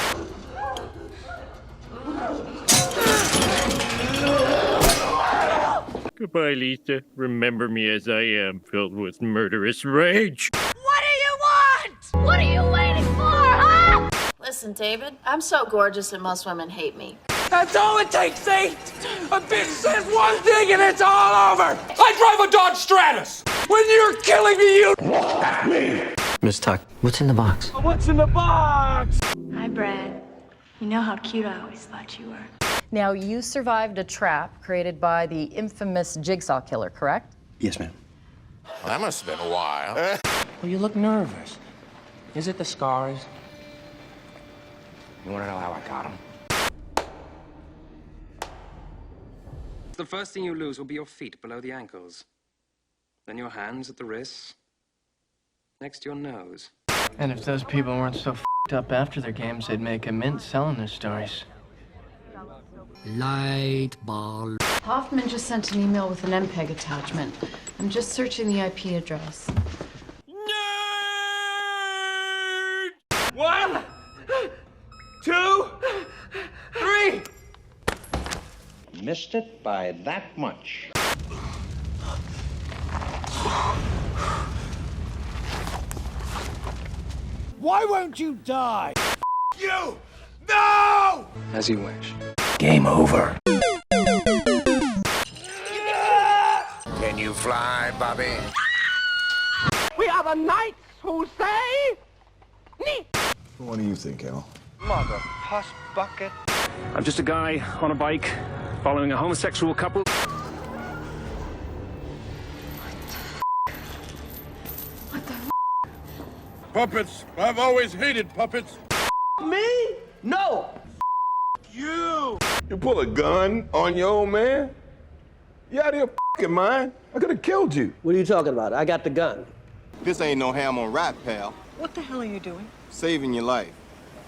Goodbye, Lisa. Remember me as I am, filled with murderous rage. What do you want? What are you waiting for, huh? Listen, David, I'm so gorgeous that most women hate me. That's all it takes, see? A bitch says one thing and it's all over. I drive a Dodge Stratus. When you're killing me, you... me. Miss Tuck, what's in the box? What's in the box? Hi, Brad. You know how cute I always thought you were. Now, you survived a trap created by the infamous Jigsaw killer, correct? Yes, ma'am. Well, that must have been a while. Well, you look nervous. Is it the scars? You want to know how I got them? The first thing you lose will be your feet below the ankles. Then your hands at the wrists. Next, your nose. And if those people weren't so f***ed up after their games, they'd make a mint selling their stories. Light bulb. Hoffman just sent an email with an MPEG attachment. I'm just searching the IP address. Nerd! 1, 2, 3. Missed it by that much. Why won't you die? You! No! As you wish. Game over. Can you fly, Bobby? We are the knights who say... What do you think, Al? Mother puss bucket. I'm just a guy on a bike following a homosexual couple. Puppets. I've always hated puppets. Me? No! You! You pull a gun on your old man? You out of your f***ing mind? I could have killed you. What are you talking about? I got the gun. This ain't no ham on rat, pal. What the hell are you doing? Saving your life.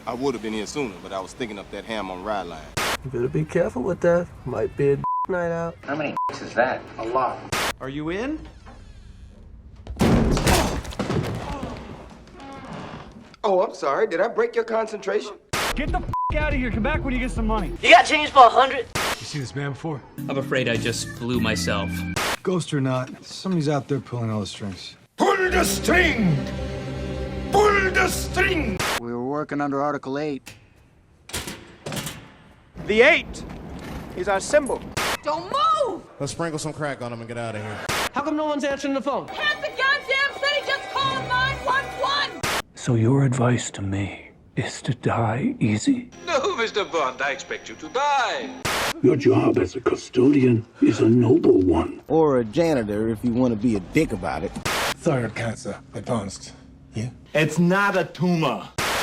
I would have been here sooner, but I was thinking up that ham on ride line. You better be careful with that. Might be a night out. How many is that? A lot. Are you in? Oh, I'm sorry. Did I break your concentration? Get the out of here. Come back when you get some money. You got change for 100? You see this man before? I'm afraid I just blew myself. Ghost or not, somebody's out there pulling all the strings. Pull the string! Pull the string! We were working under Article 8. The 8 is our symbol. Don't move! Let's sprinkle some crack on him and get out of here. How come no one's answering the phone? Half the goddamn city just called 911! So your advice to me is to die easy? No, Mr. Bond, I expect you to die. Your job as a custodian is a noble one. Or a janitor if you want to be a dick about it. Thyroid cancer, advanced. Yeah? It's not a tumor.